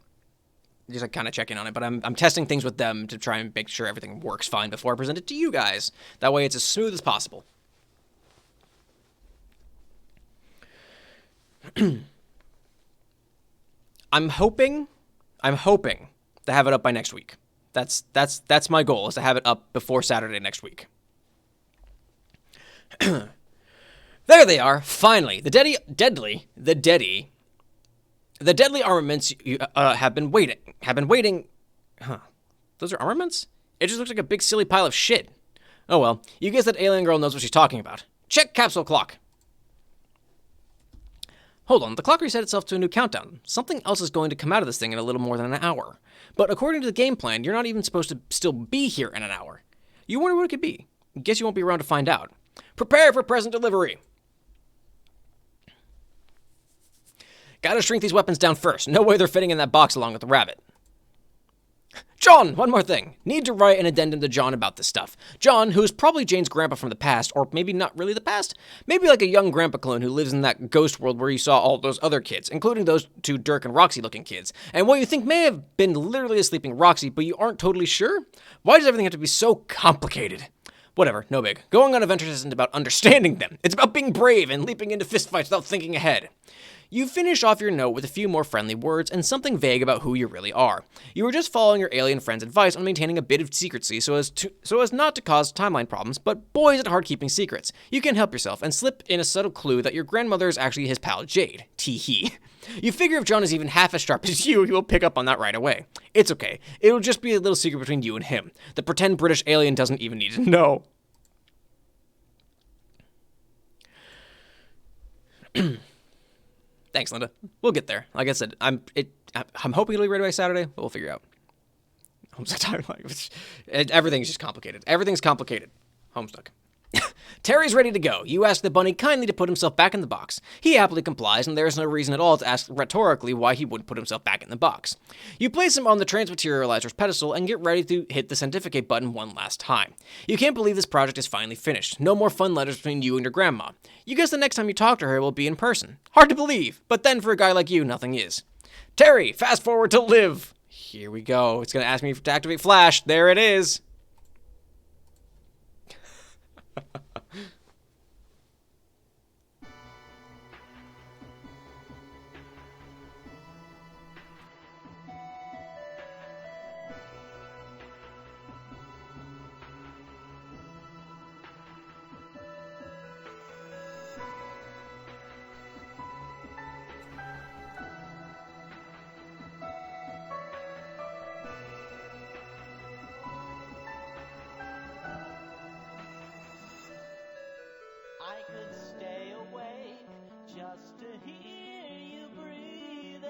just like kind of check in on it. But I'm testing things with them to try and make sure everything works fine before I present it to you guys. That way, it's as smooth as possible. I'm hoping to have it up by next week. That's my goal, is to have it up before Saturday next week. There they are, finally. The deadly armaments have been waiting. Huh? Those are armaments? It just looks like a big silly pile of shit. Oh well, you guess that alien girl knows what she's talking about. Check capsule clock. Hold on, the clock reset itself to a new countdown. Something else is going to come out of this thing in a little more than an hour. But according to the game plan, you're not even supposed to still be here in an hour. You wonder what it could be. Guess you won't be around to find out. Prepare for present delivery. Gotta shrink these weapons down first. No way they're fitting in that box along with the rabbit. John, one more thing. Need to write an addendum to John about this stuff. John, who is probably Jane's grandpa from the past, or maybe not really the past. Maybe like a young grandpa clone who lives in that ghost world where you saw all those other kids, including those two Dirk and Roxy looking kids. And what you think may have been literally a sleeping Roxy, but you aren't totally sure? Why does everything have to be so complicated? Whatever, no big. Going on adventures isn't about understanding them. It's about being brave and leaping into fistfights without thinking ahead. You finish off your note with a few more friendly words and something vague about who you really are. You were just following your alien friend's advice on maintaining a bit of secrecy so as not to cause timeline problems, but boy is it hard keeping secrets. You can't help yourself and slip in a subtle clue that your grandmother is actually his pal Jade. Tee-hee. You figure if John is even half as sharp as you, he will pick up on that right away. It's okay. It'll just be a little secret between you and him. The pretend British alien doesn't even need to know. Thanks, Linda. We'll get there. Like I said, I'm hoping it'll be ready by Saturday, but we'll figure it out. Homestuck timeline. Everything's just complicated. Everything's complicated. Homestuck. Terry's ready to go. You ask the bunny kindly to put himself back in the box. He happily complies, and there is no reason at all to ask rhetorically why he wouldn't put himself back in the box. You place him on the transmaterializer's pedestal and get ready to hit the Scientificate button one last time. You can't believe this project is finally finished. No more fun letters between you and your grandma. You guess the next time you talk to her will be in person. Hard to believe, but then for a guy like you, nothing is. Terry, fast forward to live. Here we go. It's going to ask me to activate Flash. There it is. I could stay awake just to hear you breathing.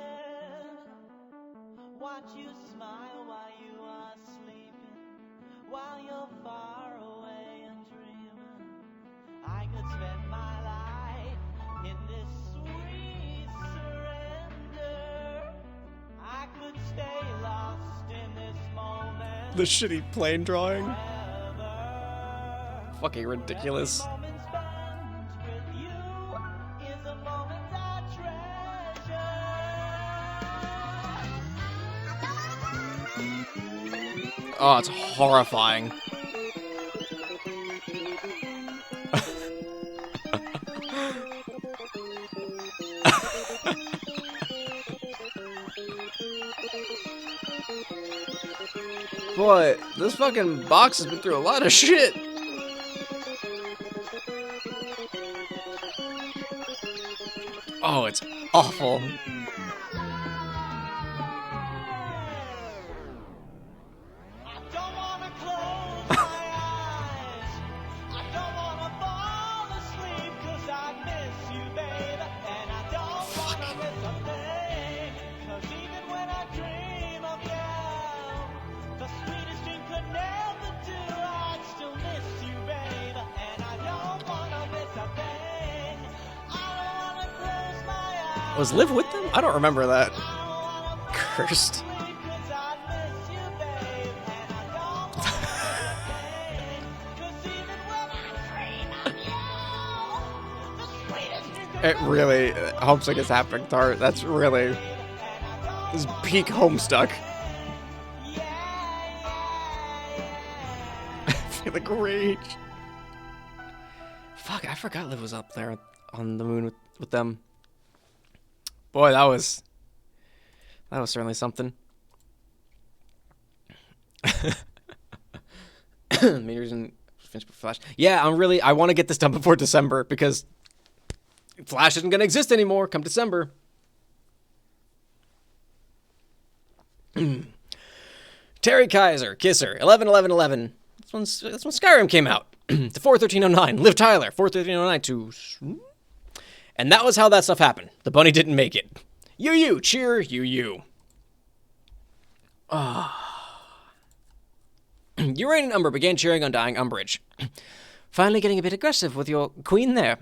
Watch you smile while you are sleeping, while you're far away and dreaming. I could spend my life in this sweet surrender. I could stay lost in this moment. The shitty plane drawing. Fucking ridiculous. Oh, it's horrifying. Boy, this fucking box has been through a lot of shit. Oh, it's awful. Was Liv with them? I don't remember that. Cursed. It really, Homestuck is happening, Tart. That's really, this is peak Homestuck. I feel like rage. Fuck, I forgot Liv was up there on the moon with them. Boy, that was certainly something. Main reason finish Flash. Yeah, I want to get this done before December because Flash isn't going to exist anymore come December. Terry Kaiser, Kisser, 11/11/11. That's when Skyrim came out. To 4/13/09. Liv Tyler, 4/13/09 to... And that was how that stuff happened. The bunny didn't make it. You, cheer, you. Urain and Umber began cheering Undying Umbrage. Finally getting a bit aggressive with your queen there.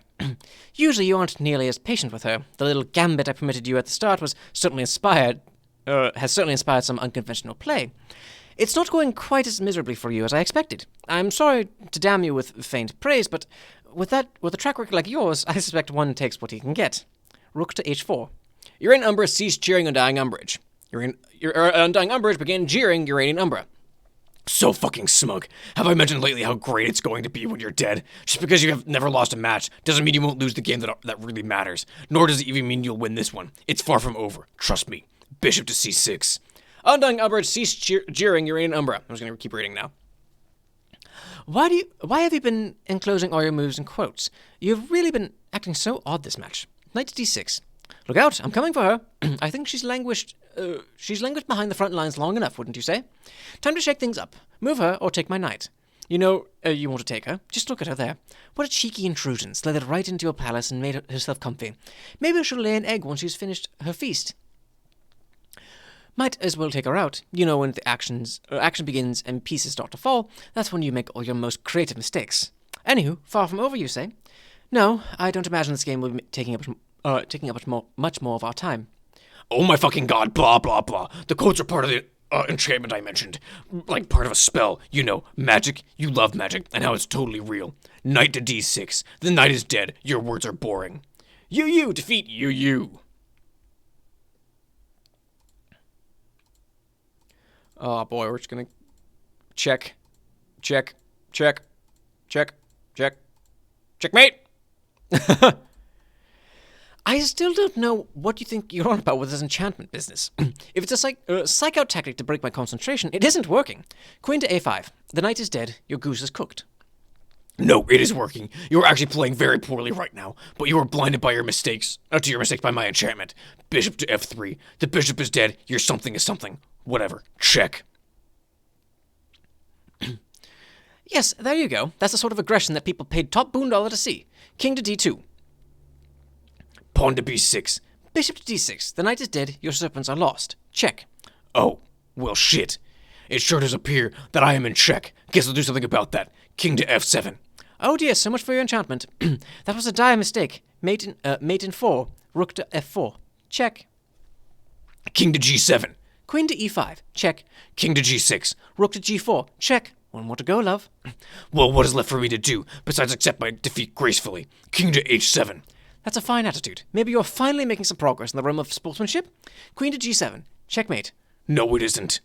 Usually you aren't nearly as patient with her. The little gambit I permitted you at the start has certainly inspired some unconventional play. It's not going quite as miserably for you as I expected. I'm sorry to damn you with faint praise, but with a track record like yours, I suspect one takes what he can get. Rook to h4. Urain Umbra ceased cheering Undying Umbrage. Undying Umbrage began jeering Uranian Umbra. So fucking smug. Have I mentioned lately how great it's going to be when you're dead? Just because you have never lost a match doesn't mean you won't lose the game that really matters. Nor does it even mean you'll win this one. It's far from over. Trust me. Bishop to c6. Undying Umbra, cease jeering Uranian Umbra. I'm just going to keep reading now. Why have you been enclosing all your moves in quotes? You've really been acting so odd this match. Knight to d6. Look out, I'm coming for her. I think she's languished behind the front lines long enough, wouldn't you say? Time to shake things up. Move her or take my knight. You know, you want to take her? Just look at her there. What a cheeky intrusion, slithered right into your palace and made herself comfy. Maybe she'll lay an egg once she's finished her feast. Might as well take her out. You know, when the action begins and pieces start to fall, that's when you make all your most creative mistakes. Anywho, far from over, you say? No, I don't imagine this game will be taking up much more of our time. Oh my fucking god, blah blah blah. The quotes are part of the enchantment I mentioned. Like part of a spell. You know, magic, you love magic, and how it's totally real. Knight to d6. The knight is dead. Your words are boring. You defeat you. Oh boy, we're just gonna check. Checkmate! I still don't know what you think you're on about with this enchantment business. If it's a psych-out tactic to break my concentration, it isn't working. Queen to a5. The knight is dead. Your goose is cooked. No, it is working. You're actually playing very poorly right now, but you are blinded by your mistakes. To your mistakes by my enchantment. Bishop to f3. The bishop is dead. Your something is something. Whatever. Check. Yes, there you go. That's the sort of aggression that people paid top boondollar to see. King to d2. Pawn to b6. Bishop to d6. The knight is dead. Your serpents are lost. Check. Oh, well shit. It sure does appear that I am in check. Guess I'll do something about that. King to f7. Oh dear, so much for your enchantment. That was a dire mistake. Mate in 4. Rook to f4. Check. King to g7. Queen to e5. Check. King to g6. Rook to g4. Check. One more to go, love. Well, what is left for me to do besides accept my defeat gracefully? King to h7. That's a fine attitude. Maybe you're finally making some progress in the realm of sportsmanship. Queen to g7. Checkmate. No, it isn't.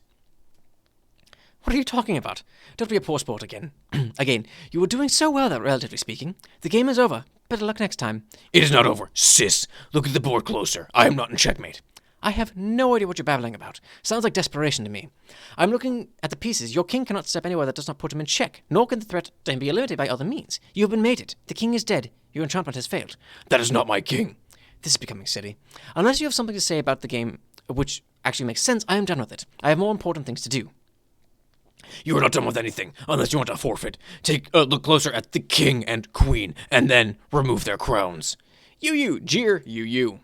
What are you talking about? Don't be a poor sport again. Again, you were doing so well, relatively speaking. The game is over. Better luck next time. It is not over. Sis, look at the board closer. I am not in checkmate. I have no idea what you're babbling about. Sounds like desperation to me. I'm looking at the pieces. Your king cannot step anywhere that does not put him in check, nor can the threat then be eliminated by other means. You have been mated. The king is dead. Your enchantment has failed. That is not my king. This is becoming silly. Unless you have something to say about the game which actually makes sense, I am done with it. I have more important things to do. You are not done with anything, unless you want to forfeit. Take a look closer at the king and queen, and then remove their crowns. Jeer, you.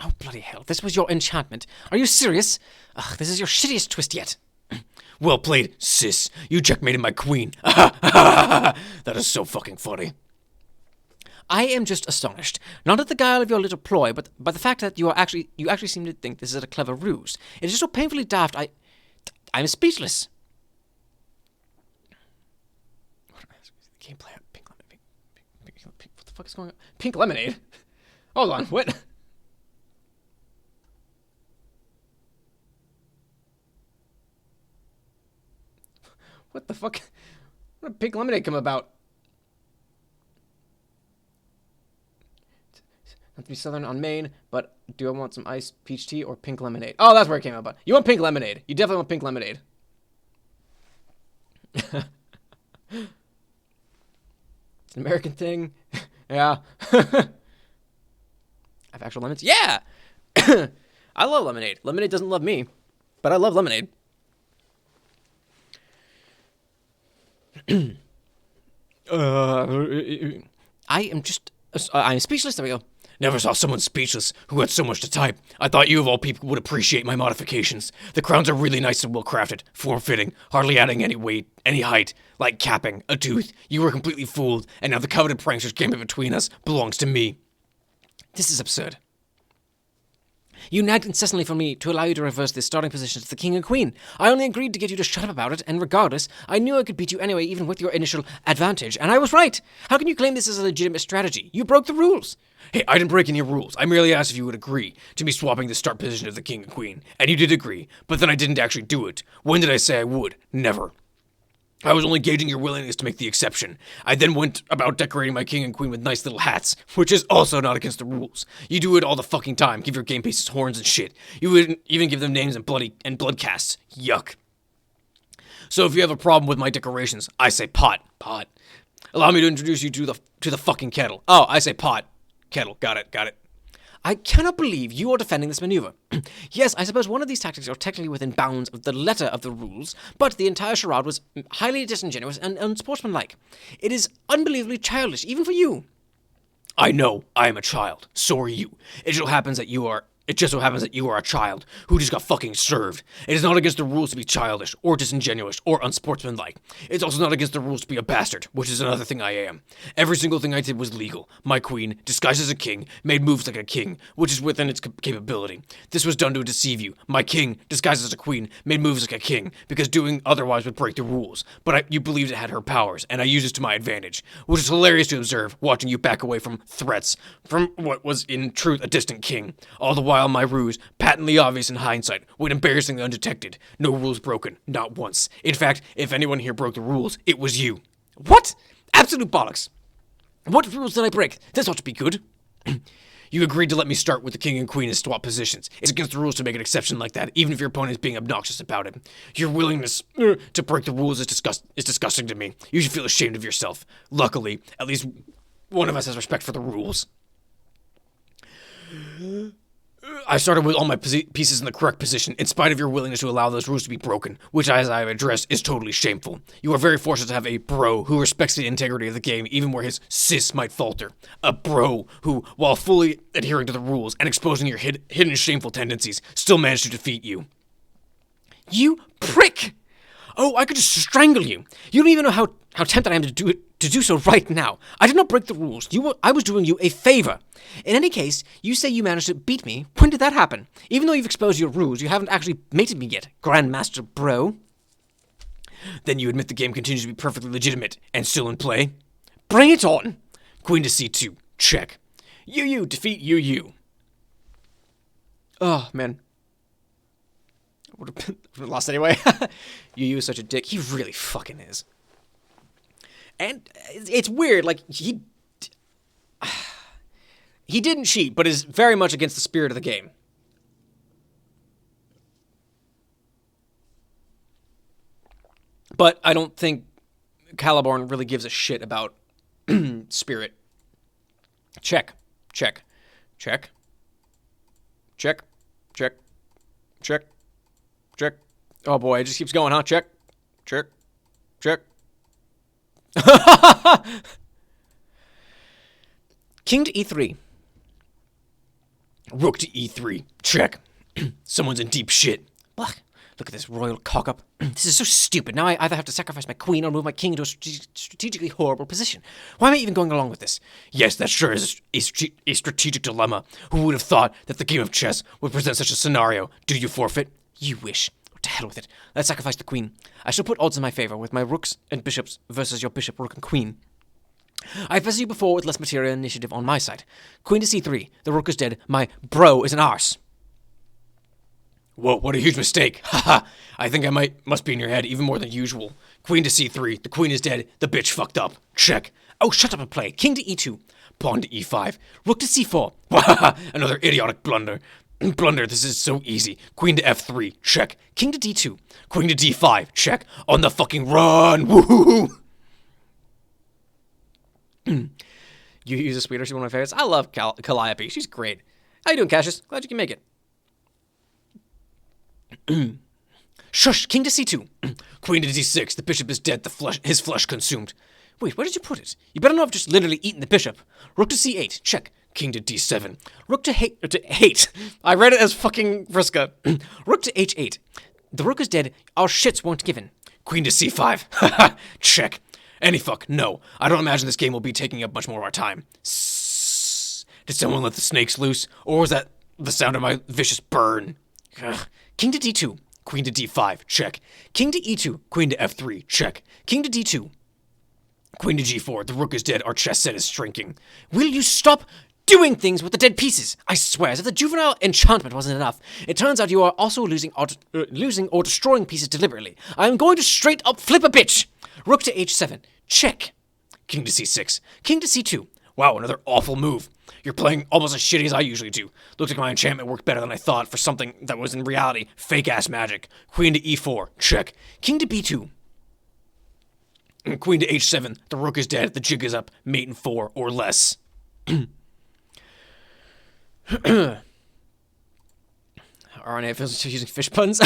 Oh, bloody hell. This was your enchantment. Are you serious? Ugh, this is your shittiest twist yet. Well played, sis. You checkmated my queen. That is so fucking funny. I am just astonished. Not at the guile of your little ploy, but by the fact that you actually seem to think this is a clever ruse. It is just so painfully daft, I'm speechless. Gameplay. Pink lemonade. What the fuck is going on? Pink lemonade? Hold on, what? What the fuck? What did pink lemonade come about? Not to be southern on Maine, but do I want some iced peach tea or pink lemonade? Oh, that's where it came about. You want pink lemonade. You definitely want pink lemonade. It's an American thing. Yeah. I have actual lemons. Yeah! I love lemonade. Lemonade doesn't love me, but I love lemonade. I'm speechless. There we go. Never saw someone speechless who had so much to type. I thought you of all people would appreciate my modifications. The crowns are really nice and well crafted, form-fitting, hardly adding any weight, any height, like capping, a tooth. You were completely fooled, and now the coveted pranksters came in between us belongs to me. This is absurd. You nagged incessantly for me to allow you to reverse the starting positions to the king and queen. I only agreed to get you to shut up about it, and regardless, I knew I could beat you anyway, even with your initial advantage, and I was right. How can you claim this as a legitimate strategy? You broke the rules. Hey, I didn't break any rules. I merely asked if you would agree to me swapping the start position of the king and queen. And you did agree, but then I didn't actually do it. When did I say I would? Never. I was only gauging your willingness to make the exception. I then went about decorating my king and queen with nice little hats, which is also not against the rules. You do it all the fucking time, give your game pieces horns and shit. You would even give them names and blood casts. Yuck. So if you have a problem with my decorations, I say pot. Pot. Allow me to introduce you to the fucking kettle. Oh, I say pot. Kettle. Got it. I cannot believe you are defending this maneuver. Yes, I suppose one of these tactics are technically within bounds of the letter of the rules, but the entire charade was highly disingenuous and unsportsmanlike. It is unbelievably childish, even for you. I know. I am a child. So are you. It just so happens that you are a child who just got fucking served. It is not against the rules to be childish, or disingenuous, or unsportsmanlike. It's also not against the rules to be a bastard, which is another thing I am. Every single thing I did was legal. My queen, disguised as a king, made moves like a king, which is within its capability. This was done to deceive you. My king, disguised as a queen, made moves like a king, because doing otherwise would break the rules. But you believed it had her powers, and I used it to my advantage, which is hilarious to observe, watching you back away from threats, from what was in truth a distant king. All the while my ruse, patently obvious in hindsight, went embarrassingly undetected. No rules broken, not once. In fact, if anyone here broke the rules, it was you. What? Absolute bollocks. What rules did I break? This ought to be good. You agreed to let me start with the king and queen and swap positions. It's against the rules to make an exception like that, even if your opponent is being obnoxious about it. Your willingness to break the rules is disgusting to me. You should feel ashamed of yourself. Luckily, at least one of us has respect for the rules. I started with all my pieces in the correct position, in spite of your willingness to allow those rules to be broken, which, as I have addressed, is totally shameful. You are very fortunate to have a bro who respects the integrity of the game, even where his sis might falter. A bro who, while fully adhering to the rules and exposing your hidden shameful tendencies, still managed to defeat you. You prick! Oh, I could just strangle you. You don't even know how tempted I am to do so right now. I did not break the rules. I was doing you a favor. In any case, you say you managed to beat me. When did that happen? Even though you've exposed your rules, you haven't actually mated me yet, Grandmaster Bro. Then you admit the game continues to be perfectly legitimate and still in play? Bring it on. Queen to c2. Check. You defeat you. Oh, man. Would have lost anyway. Yu is such a dick. He really fucking is. And it's weird, like, he didn't cheat, but is very much against the spirit of the game. But I don't think Caliborn really gives a shit about spirit. Check. Oh boy, it just keeps going, huh? Check. King to e3. Rook to e3. Check. Someone's in deep shit. Ugh, look at this royal cock-up. This is so stupid. Now I either have to sacrifice my queen or move my king into a strategically horrible position. Why am I even going along with this? Yes, that sure is a strategic dilemma. Who would have thought that the game of chess would present such a scenario? Do you forfeit? You wish. To hell with it. Let's sacrifice the queen. I shall put odds in my favor with my rooks and bishops versus your bishop, rook, and queen. I've visited you before with less material initiative on my side. Queen to c3. The rook is dead. My bro is an arse. Whoa, what a huge mistake. Haha. I think I must be in your head even more than usual. Queen to c3. The queen is dead. The bitch fucked up. Check. Oh, shut up and play. King to e2. Pawn to e5. Rook to c4. Wahaha. Another idiotic blunder. Blunder, this is so easy. Queen to f3, check. King to d2. Queen to d5, check. On the fucking run, woohoo! You use a sweeter, she's one of my favorites. I love Calliope, she's great. How you doing, Cassius? Glad you can make it. Shush, king to c2. Queen to d6, the bishop is dead, his flesh consumed. Wait, where did you put it? You better not have just literally eaten the bishop. Rook to c8, check. King to d7. Rook to hate. I read it as fucking Vriska. Rook to h8. The rook is dead. Our shits weren't given. Queen to c5. Haha. Check. Any fuck. No. I don't imagine this game will be taking up much more of our time. Did someone let the snakes loose? Or was that the sound of my vicious burn. Ugh. King to d2, queen to d5, check. King to e2, queen to f3, check. King to d2, queen to g4, the rook is dead, our chess set is shrinking. Will you stop doing things with the dead pieces? I swear, as if the juvenile enchantment wasn't enough, it turns out you are also losing or destroying pieces deliberately. I am going to straight up flip a bitch. Rook to h7, check. King to c6, king to c2. Wow, another awful move. You're playing almost as shitty as I usually do. Looks like my enchantment worked better than I thought for something that was in reality fake-ass magic. Queen to e4, check. King to b2. Queen to h7, the rook is dead, the jig is up, mate in 4 or less. RNA feels using fish puns.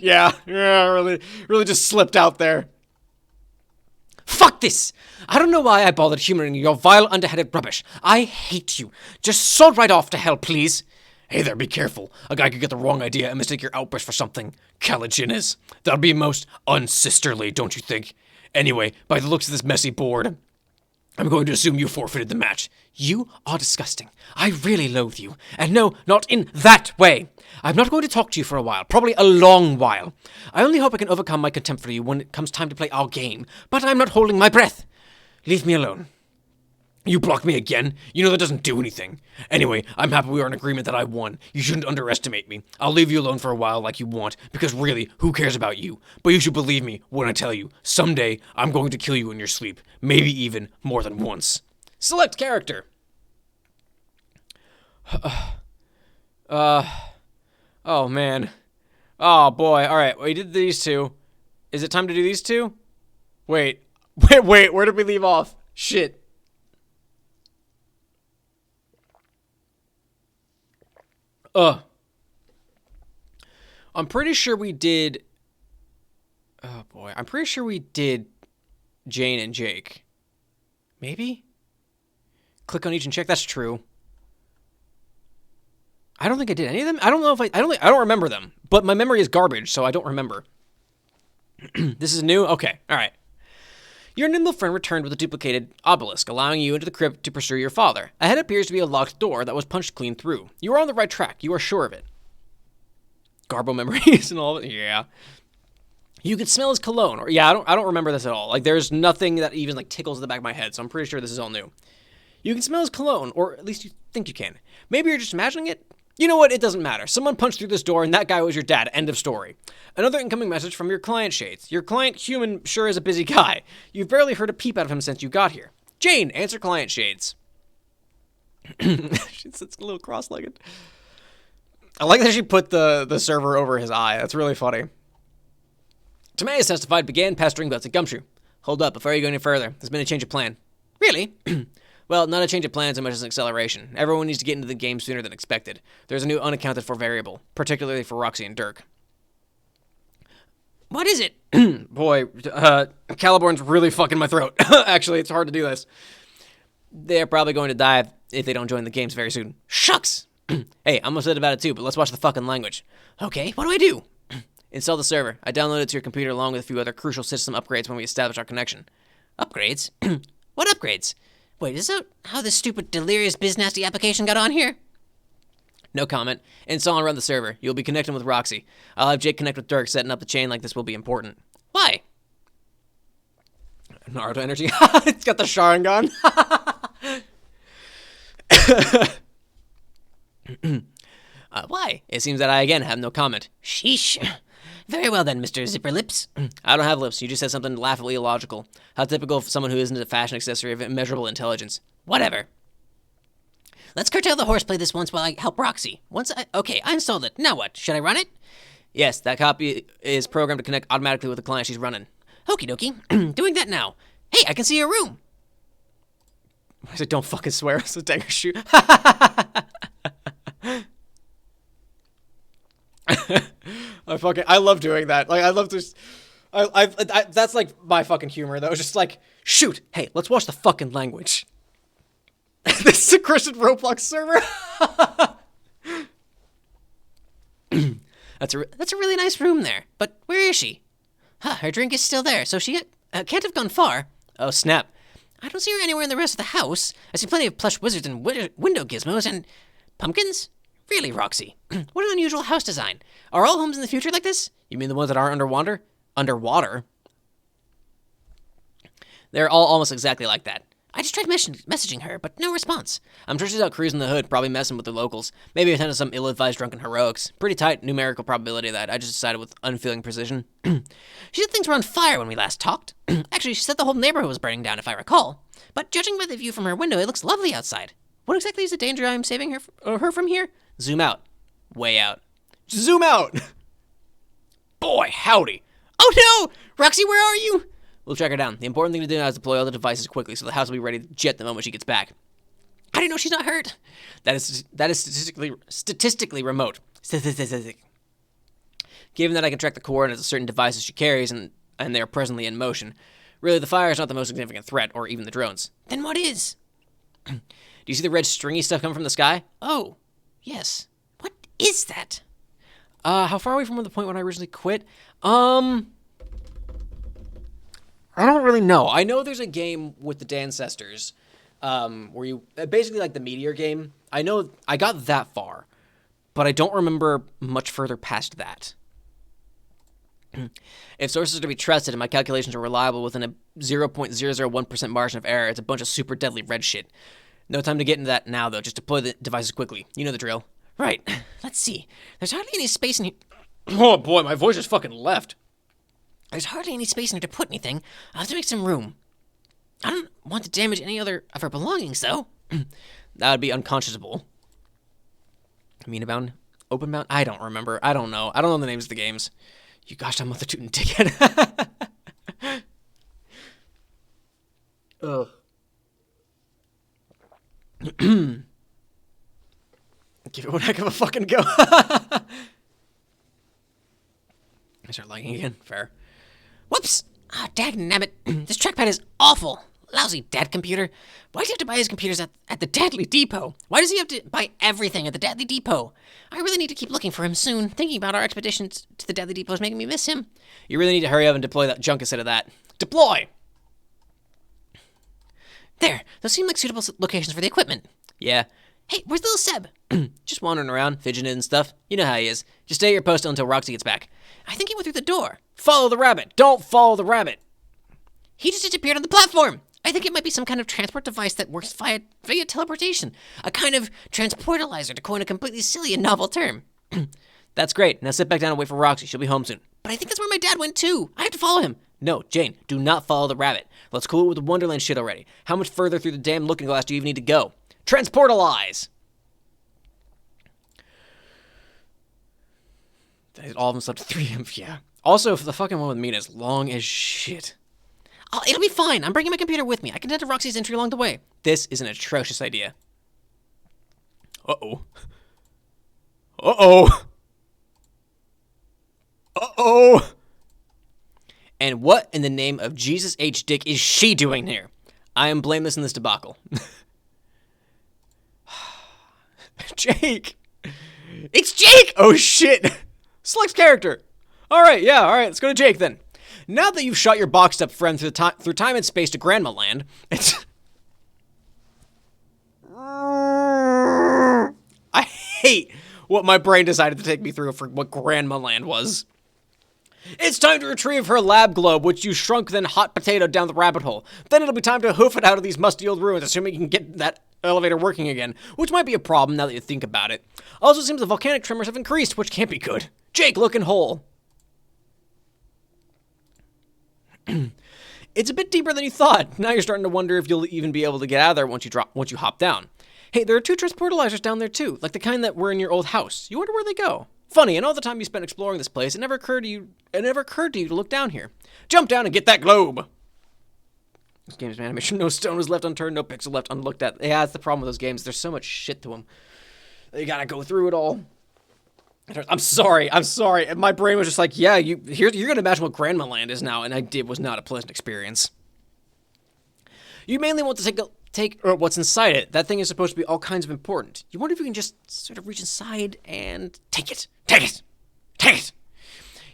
Yeah, really just slipped out there. Fuck this! I don't know why I bothered humoring your vile, underhanded rubbish. I hate you. Just sod right off to hell, please. Hey there, be careful. A guy could get the wrong idea and mistake your outburst for something caliginous. That'd be most unsisterly, don't you think? Anyway, by the looks of this messy board, I'm going to assume you forfeited the match. You are disgusting. I really loathe you. And no, not in that way. I'm not going to talk to you for a while, probably a long while. I only hope I can overcome my contempt for you when it comes time to play our game, but I'm not holding my breath. Leave me alone. You blocked me again? You know that doesn't do anything. Anyway, I'm happy we are in agreement that I won. You shouldn't underestimate me. I'll leave you alone for a while like you want, because really, who cares about you? But you should believe me when I tell you, someday I'm going to kill you in your sleep. Maybe even more than once. Select character. Oh, man. Oh, boy. All right, we did these two. Is it time to do these two? Wait, where did we leave off? Shit. I'm pretty sure we did... Oh, boy. I'm pretty sure we did Jane and Jake. Maybe? Click on each and check. That's true. I don't think I did any of them. I don't know if I don't remember them. But my memory is garbage, so I don't remember. This is new? Okay. All right. Your nimble friend returned with a duplicated obelisk, allowing you into the crypt to pursue your father. Ahead appears to be a locked door that was punched clean through. You are on the right track. You are sure of it. Garbo memories and all of it. Yeah. You can smell his cologne. Or yeah, I don't remember this at all. Like, there's nothing that even like tickles the back of my head, so I'm pretty sure this is all new. You can smell his cologne, or at least you think you can. Maybe you're just imagining it. You know what? It doesn't matter. Someone punched through this door, and that guy was your dad. End of story. Another incoming message from your client, Shades. Your client, Human, sure is a busy guy. You've barely heard a peep out of him since you got here. Jane, answer client, Shades. She sits a little cross-legged. I like that she put the server over his eye. That's really funny. Timaeus testified, began pestering Betsy Gumshoe. Hold up, before you go any further, there's been a change of plan. Really? Well, not a change of plan so much as an acceleration. Everyone needs to get into the game sooner than expected. There's a new unaccounted for variable, particularly for Roxy and Dirk. What is it? Boy, Caliborn's really fucking my throat. Actually, it's hard to do this. They're probably going to die if they don't join the games very soon. Shucks! Hey, I'm upset about it too, but let's watch the fucking language. Okay, what do I do? Install the server. I downloaded it to your computer along with a few other crucial system upgrades when we established our connection. Upgrades? What upgrades? Wait, is that how this stupid, delirious, biz-nasty application got on here? No comment. Install and run the server. You'll be connecting with Roxy. I'll have Jake connect with Dirk. Setting up the chain like this will be important. Why? Naruto energy. It's got the Sharingan. Why? It seems that I again have no comment. Sheesh. Very well then, Mr. Zipper Lips. I don't have lips. You just said something laughably illogical. How typical of someone who isn't a fashion accessory of immeasurable intelligence. Whatever. Let's curtail the horseplay this once while I help Roxy. Okay, I installed it. Now what? Should I run it? Yes, that copy is programmed to connect automatically with the client she's running. Okie dokie. Doing that now. Hey, I can see your room. I said, don't fucking swear. It's a dagger shoot. I love doing that. Like, I love to. That's like my fucking humor. That was just like, shoot. Hey, let's watch the fucking language. This is a Christian Roblox server. That's a really nice room there. But where is she? Huh, her drink is still there, so she can't have gone far. Oh, snap. I don't see her anywhere in the rest of the house. I see plenty of plush wizards and window gizmos and... Pumpkins? Really, Roxy? What an unusual house design. Are all homes in the future like this? You mean the ones that aren't underwater? Underwater? They're all almost exactly like that. I just tried messaging her, but no response. I'm sure she's out cruising the hood, probably messing with the locals. Maybe attending some ill-advised drunken heroics. Pretty tight numerical probability of that. I just decided with unfeeling precision. She said things were on fire when we last talked. Actually, she said the whole neighborhood was burning down, if I recall. But judging by the view from her window, it looks lovely outside. What exactly is the danger I am saving her from here? Zoom out. Way out. Zoom out! Boy, howdy. Oh no! Roxy, where are you? We'll track her down. The important thing to do now is deploy all the devices quickly so the house will be ready to jet the moment she gets back. I didn't know she's not hurt. That is statistically remote. Statistic. Given that I can track the coordinates of certain devices she carries and they are presently in motion, really the fire is not the most significant threat, or even the drones. Then what is? Do you see the red stringy stuff coming from the sky? Oh, yes. What is that? How far away from the point when I originally quit? I don't really know. I know there's a game with the Dancestors, where you basically like the meteor game. I know I got that far, but I don't remember much further past that. If sources are to be trusted and my calculations are reliable within a 0.001% margin of error, it's a bunch of super deadly red shit. No time to get into that now, though. Just deploy the devices quickly. You know the drill. Right. Let's see. There's hardly any space in here. Oh boy, my voice just fucking left. There's hardly any space in here to put anything. I'll have to make some room. I don't want to damage any other of her belongings, though. That would be unconscionable. Mean-bound? Open-bound? I don't remember. I don't know. I don't know the names of the games. You gosh darn mother tootin' dickhead. Ugh. Give it one heck of a fucking go. I start lagging again. Fair. Whoops! Ah, dagnabbit. This trackpad is awful. Lousy dad computer. Why does he have to buy his computers at the Deadly Depot? Why does he have to buy everything at the Deadly Depot? I really need to keep looking for him soon. Thinking about our expeditions to the Deadly Depot is making me miss him. You really need to hurry up and deploy that junk instead of that. Deploy! There. Those seem like suitable locations for the equipment. Yeah. Hey, where's little Seb? Just wandering around, fidgeting and stuff. You know how he is. Just stay at your post until Roxy gets back. I think he went through the door. Follow the rabbit. Don't follow the rabbit. He just disappeared on the platform. I think it might be some kind of transport device that works via teleportation. A kind of transportalizer, to coin a completely silly and novel term. That's great. Now sit back down and wait for Roxy. She'll be home soon. But I think that's where my dad went too. I have to follow him. No, Jane, do not follow the rabbit. Let's cool it with the Wonderland shit already. How much further through the damn looking glass do you even need to go? Transportalize! All of them slept 3 imps, yeah. Also, if the fucking one with me is long as shit. Oh, it'll be fine. I'm bringing my computer with me. I can tend to Roxy's entry along the way. This is an atrocious idea. Uh-oh. Uh-oh. Uh-oh. And what in the name of Jesus H. Dick is she doing here? I am blameless in this debacle. Jake! It's Jake! Oh, shit! Select character. All right, let's go to Jake then. Now that you've shot your boxed up friend through time and space to Grandma Land, it's... I hate what my brain decided to take me through for what Grandma Land was. It's time to retrieve her lab globe, which you shrunk then hot potato down the rabbit hole. Then it'll be time to hoof it out of these musty old ruins, assuming you can get that elevator working again, which might be a problem now that you think about it. Also seems the volcanic tremors have increased, which can't be good. Jake, looking whole. It's a bit deeper than you thought. Now you're starting to wonder if you'll even be able to get out of there once you hop down. Hey, there are 2 transportalizers down there too, like the kind that were in your old house. You wonder where they go. Funny, in all the time you spent exploring this place, it never occurred to you to look down here. Jump down and get that globe. This game's animation, no stone was left unturned, no pixel left unlooked at. Yeah, that's the problem with those games. There's so much shit to them. You gotta go through it all. I'm sorry. My brain was just like, yeah, you're gonna imagine what Grandma Land is now, and was not a pleasant experience. You mainly want to take what's inside it. That thing is supposed to be all kinds of important. You wonder if you can just sort of reach inside and take it.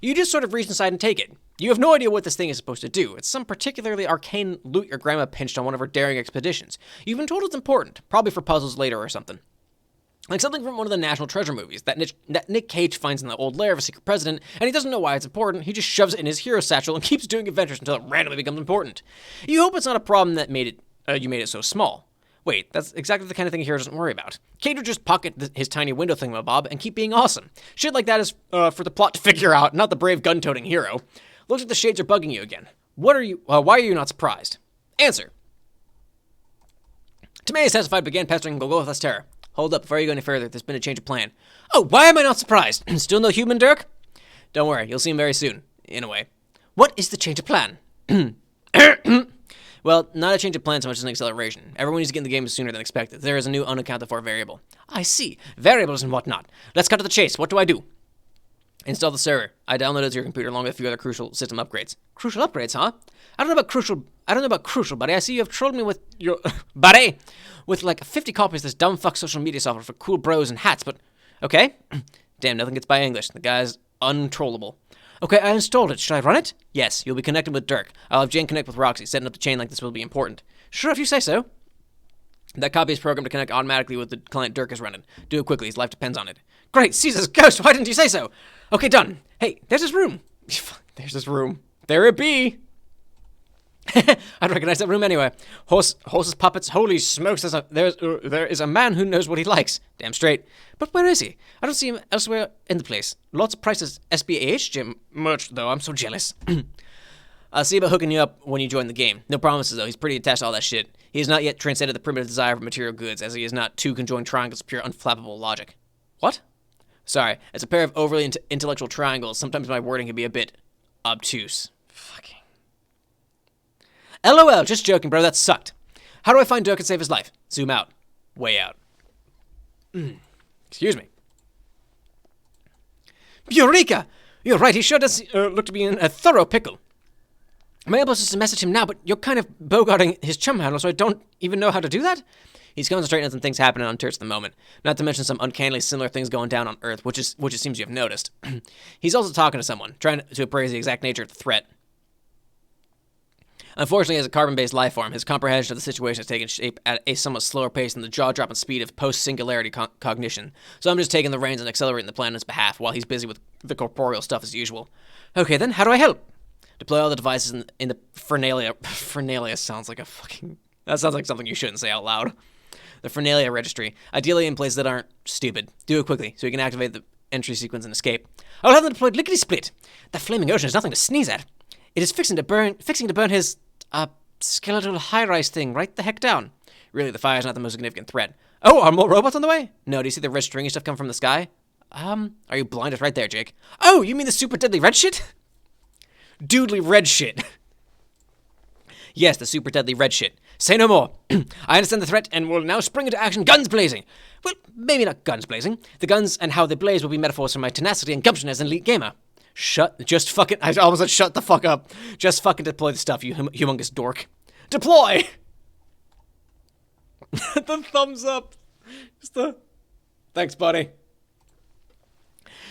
You just sort of reach inside and take it. You have no idea what this thing is supposed to do. It's some particularly arcane loot your grandma pinched on one of her daring expeditions. You've been told it's important, probably for puzzles later or something. Like something from one of the National Treasure movies that Nick Cage finds in the old lair of a secret president, and he doesn't know why it's important. He just shoves it in his hero satchel and keeps doing adventures until it randomly becomes important. You hope it's not a problem that you made it so small. Wait, that's exactly the kind of thing a hero doesn't worry about. Cage would just pocket his tiny window thingamabob and keep being awesome. Shit like that is for the plot to figure out, not the brave gun-toting hero. Looks like the shades are bugging you again. Why are you not surprised? Answer. Timaeus testified began pestering Golgotha's terror. Hold up, before you go any further, there's been a change of plan. Oh, why am I not surprised? Still no human, Dirk? Don't worry, you'll see him very soon, in a way. What is the change of plan? Well, not a change of plan so much as an acceleration. Everyone needs to get in the game sooner than expected. There is a new unaccounted for variable. I see. Variables and whatnot. Let's cut to the chase. What do I do? Install the server. I downloaded it to your computer along with a few other crucial system upgrades. Crucial upgrades, huh? I don't know about crucial, buddy. I see you have trolled me with your buddy with like 50 copies of this dumb fuck social media software for cool bros and hats, but okay. Damn, nothing gets by English. The guy's untrollable. Okay, I installed it. Should I run it? Yes, you'll be connected with Dirk. I'll have Jane connect with Roxy. Setting up the chain like this will be important. Sure, if you say so. That copy is programmed to connect automatically with the client Dirk is running. Do it quickly. His life depends on it. Great, Caesar's ghost. Why didn't you say so? Okay, done. Hey, there's his room. There's his room. There it be. I'd recognize that room anyway. Horses, puppets. Holy smokes! There is a man who knows what he likes. Damn straight. But where is he? I don't see him elsewhere in the place. Lots of prices. SBAH gym merch though. I'm so jealous. I'll see about hooking you up when you join the game. No promises though. He's pretty attached to all that shit. He has not yet transcended the primitive desire for material goods, as he is not two conjoined triangles of pure unflappable logic. What? Sorry. As a pair of overly intellectual triangles, sometimes my wording can be a bit obtuse. Fucking. LOL, just joking, bro. That sucked. How do I find Dirk and save his life? Zoom out. Way out. Excuse me. Eureka! You're right, he sure does look to be in a thorough pickle. My impulse is to message him now, but you're kind of bogarting his chum handle, so I don't even know how to do that? He's concentrating on some things happening on Turks at the moment, not to mention some uncannily similar things going down on Earth, which it seems you have noticed. He's also talking to someone, trying to appraise the exact nature of the threat. Unfortunately, as a carbon-based life form, his comprehension of the situation has taken shape at a somewhat slower pace than the jaw-dropping speed of post-singularity cognition. So I'm just taking the reins and accelerating the plan on his behalf while he's busy with the corporeal stuff as usual. Okay then, how do I help? Deploy all the devices in the Fernalia. Fernalia sounds like a fucking... That sounds like something you shouldn't say out loud. The Fernalia registry, ideally in places that aren't stupid. Do it quickly so you can activate the entry sequence and escape. I'll have them deployed lickety-split. That flaming ocean is nothing to sneeze at. It is fixing to burn his skeletal high-rise thing right the heck down. Really, the fire's not the most significant threat. Oh, are more robots on the way? No, do you see the red stringy stuff come from the sky? Are you blind? It's right there, Jake. Oh, you mean the super deadly red shit? Doodly red shit. Yes, the super deadly red shit. Say no more. I understand the threat and will now spring into action, guns blazing. Well, maybe not guns blazing. The guns and how they blaze will be metaphors for my tenacity and gumption as an elite gamer. I almost said shut the fuck up. Just fucking deploy the stuff, you humongous dork. Deploy! The thumbs up. Thanks, buddy.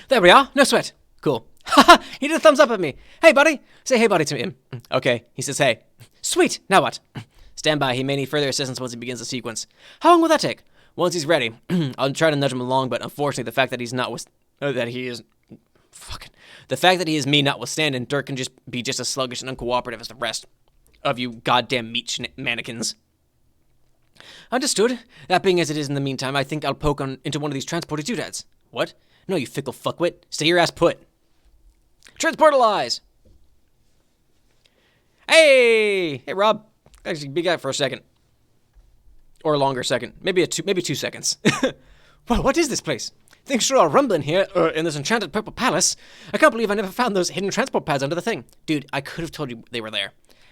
There we are. No sweat. Cool. Haha, he did a thumbs up at me. Hey, buddy. Say hey, buddy to him. Okay, he says hey. Sweet. Now what? Stand by. He may need further assistance once he begins the sequence. How long will that take? Once he's ready. I'll try to nudge him along, but unfortunately the fact that the fact that he is me notwithstanding, Dirk can just be just as sluggish and uncooperative as the rest of you goddamn meat mannequins. Understood. That being as it is in the meantime, I think I'll poke into one of these transporter doodads. What? No, you fickle fuckwit. Stay your ass put. Transportalize! Hey, Rob. Actually, be guy for a second. Or a longer second. Maybe 2 seconds. Well, what is this place? Things sure are rumbling here, in this enchanted purple palace. I can't believe I never found those hidden transport pads under the thing. Dude, I could have told you they were there.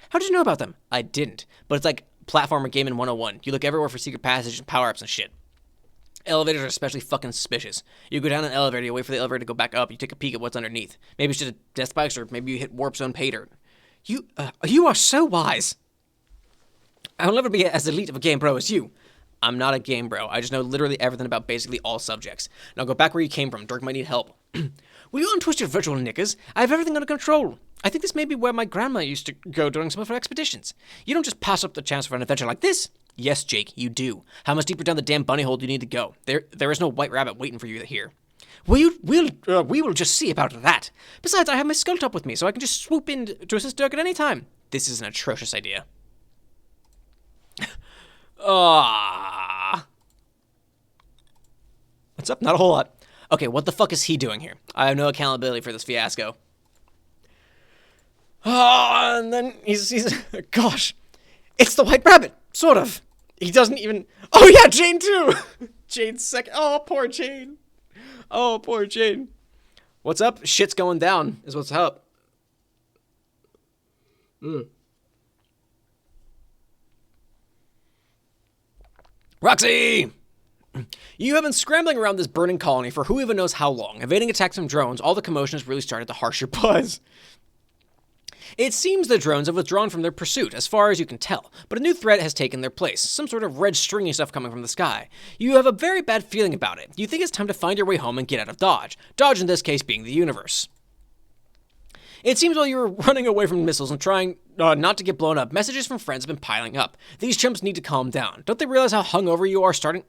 How did you know about them? I didn't. But it's like platformer gaming 101. You look everywhere for secret passages and power-ups and shit. Elevators are especially fucking suspicious. You go down an elevator, you wait for the elevator to go back up, you take a peek at what's underneath. Maybe it's just a death spikes, or maybe you hit warp zone pay dirt. You are so wise. I'll never be as elite of a game bro as you. I'm not a game bro. I just know literally everything about basically all subjects. Now go back where you came from. Dirk might need help. Will you untwist your virtual knickers? I have everything under control. I think this may be where my grandma used to go during some of her expeditions. You don't just pass up the chance for an adventure like this. Yes, Jake, you do. How much deeper down the damn bunny hole do you need to go? There is no white rabbit waiting for you here. We will just see about that. Besides, I have my skull top with me, so I can just swoop in to assist Dirk at any time. This is an atrocious idea. What's up? Not a whole lot. Okay, what the fuck is he doing here? I have no accountability for this fiasco. And then he's gosh, it's the white rabbit, sort of. He doesn't even. Oh yeah, Jane too. Jane's second. Oh, poor Jane. Oh, poor Jane. What's up? Shit's going down. Is what's up. Roxy! You have been scrambling around this burning colony for who even knows how long, evading attacks from drones. All the commotion has really started to harsh your buzz. It seems the drones have withdrawn from their pursuit, as far as you can tell, but a new threat has taken their place, some sort of red stringy stuff coming from the sky. You have a very bad feeling about it. You think it's time to find your way home and get out of Dodge. Dodge in this case being the universe. It seems while you were running away from missiles and trying not to get blown up, messages from friends have been piling up. These chumps need to calm down. Don't they realize how hungover you are starting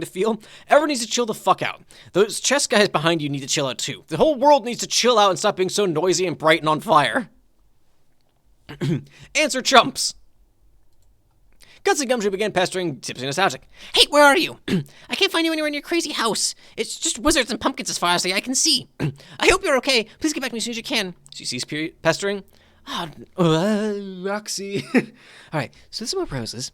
to feel? Everyone needs to chill the fuck out. Those chess guys behind you need to chill out too. The whole world needs to chill out and stop being so noisy and bright and on fire. Answer, chumps. Guts and Gumshoe began pestering Tipsy Nostalgic. Hey, where are you? I can't find you anywhere in your crazy house. It's just wizards and pumpkins as far as the eye can see. I hope you're okay. Please get back to me as soon as you can. She ceased pestering. Roxy. All right, so this is my roses.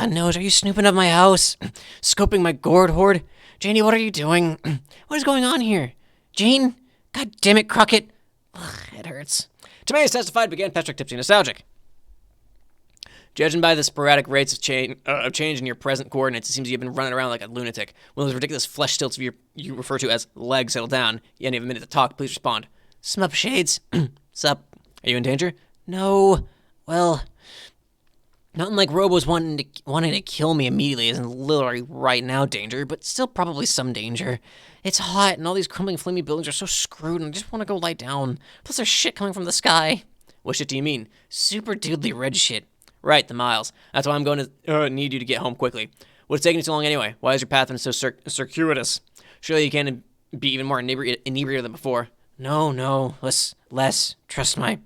Nose, are you snooping up my house? Scoping my gourd hoard? Janie, what are you doing? What is going on here? Jane? God damn it, Crockett. Ugh, it hurts. Timaeus testified, began pestering Tipsy Nostalgic. Judging by the sporadic rates of change in your present coordinates, it seems you've been running around like a lunatic. When those ridiculous flesh stilts you refer to as legs settle down, you only have a minute to talk. Please respond. Smup shades. Sup? Are you in danger? No. Well, nothing like Robo's wanting to kill me immediately isn't literally right now danger, but still probably some danger. It's hot, and all these crumbling, flamey buildings are so screwed, and I just want to go lie down. Plus, there's shit coming from the sky. What shit do you mean? Super doodly red shit. Right, the miles. That's why I'm going to need you to get home quickly. What's taking you so long anyway? Why is your path been so circuitous? Surely you can't be even more inebriated than before. No, less. Trust me.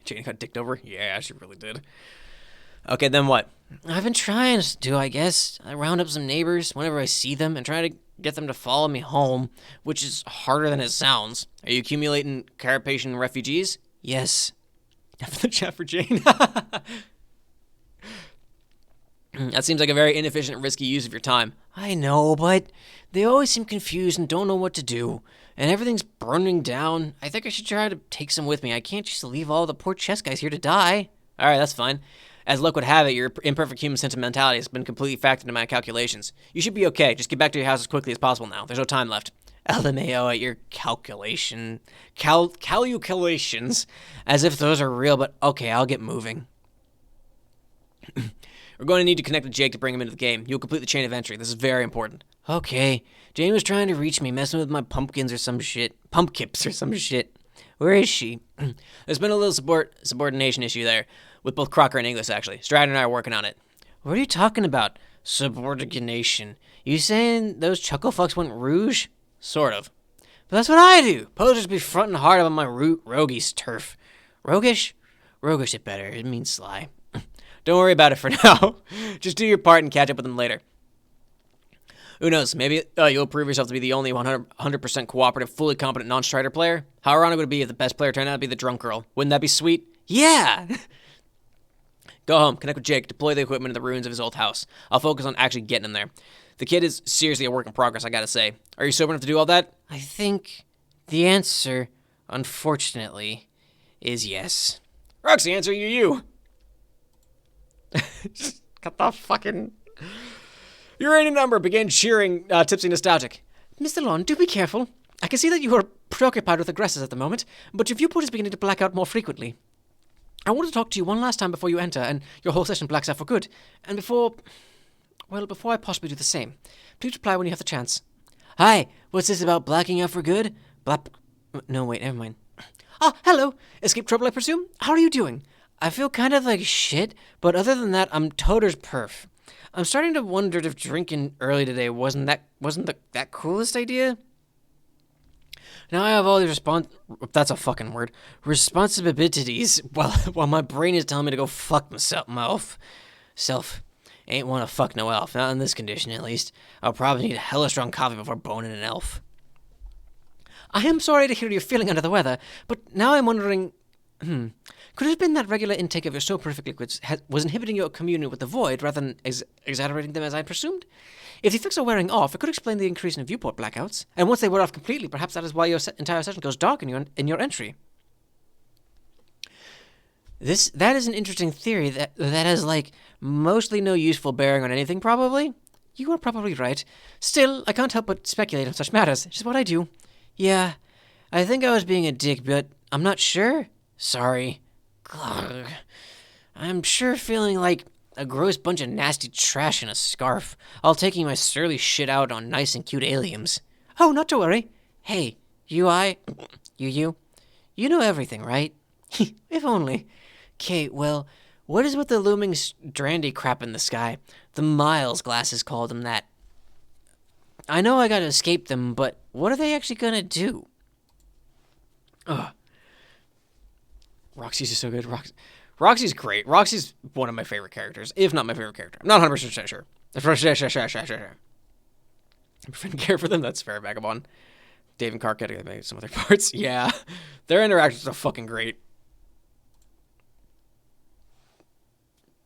Jane got dicked over? Yeah, she really did. Okay, then what? I've been trying to, I guess. I round up some neighbors whenever I see them and try to get them to follow me home, which is harder than it sounds. Are you accumulating Carapacian refugees? Yes. After the chat for Jane. That seems like a very inefficient, risky use of your time. I know, but they always seem confused and don't know what to do. And everything's burning down. I think I should try to take some with me. I can't just leave all the poor chess guys here to die. All right, that's fine. As luck would have it, your imperfect human sentimentality has been completely factored into my calculations. You should be okay. Just get back to your house as quickly as possible now. There's no time left. LMAO at your calculations. As if those are real, but okay, I'll get moving. We're going to need to connect with Jake to bring him into the game. You'll complete the chain of entry. This is very important. Okay. Jane was trying to reach me, messing with my pumpkins or some shit. Pumpkips or some shit. Where is she? There's been a little subordination issue there. With both Crocker and Inglis, actually. Strider and I are working on it. What are you talking about? Subordination. You saying those chuckle fucks went rouge? Sort of. But that's what I do. Posers be fronting hard on my roguies turf. Roguish? Roguish it better. It means sly. Don't worry about it for now. Just do your part and catch up with them later. Who knows? Maybe you'll prove yourself to be the only 100% cooperative, fully competent non-strider player. How ironic would it be if the best player turned out to be the drunk girl? Wouldn't that be sweet? Yeah! Go home, connect with Jake, deploy the equipment in the ruins of his old house. I'll focus on actually getting him there. The kid is seriously a work in progress, I gotta say. Are you sober enough to do all that? I think the answer, unfortunately, is yes. Roxy, answer you. Just got the fucking... Uranium number began cheering Tipsy Nostalgic. Mr. Lon, do be careful. I can see that you are preoccupied with aggressors at the moment, but your viewport is beginning to black out more frequently. I want to talk to you one last time before you enter, and your whole session blacks out for good. And before I possibly do the same. Please reply when you have the chance. Hi, what's this about blacking out for good? No, wait, never mind. Ah, hello. Escape trouble, I presume? How are you doing? I feel kind of like shit, but other than that, I'm toter's perf. I'm starting to wonder if drinking early today wasn't that coolest idea. Now I have all these that's a fucking word. Responsibilities while my brain is telling me to go fuck myself. Self. Ain't wanna fuck no elf, not in this condition at least. I'll probably need hella strong coffee before boning an elf. I am sorry to hear you're feeling under the weather, but now I'm wondering, could it have been that regular intake of your soporific liquids was inhibiting your communion with the void rather than exaggerating them as I presumed? If the effects are wearing off, it could explain the increase in viewport blackouts, and once they wear off completely, perhaps that is why your entire session goes dark in your entry. That is an interesting theory that has, like, mostly no useful bearing on anything, probably. You are probably right. Still, I can't help but speculate on such matters. It's just what I do. Yeah, I think I was being a dick, but I'm not sure. Sorry. Glug. I'm sure feeling like a gross bunch of nasty trash in a scarf, all taking my surly shit out on nice and cute aliens. Oh, not to worry. Hey, you know everything, right? If only. Okay, well, what is with the looming strandy crap in the sky? The Miles glasses called them that. I know I gotta escape them, but what are they actually gonna do? Ugh. Roxy's is so good. Roxy's great. Roxy's one of my favorite characters, if not my favorite character. I'm not 100% sure. Befriend care for them? That's fair, Vagabond. Dave and Clark getting maybe some other parts. Yeah. Their interactions are fucking great.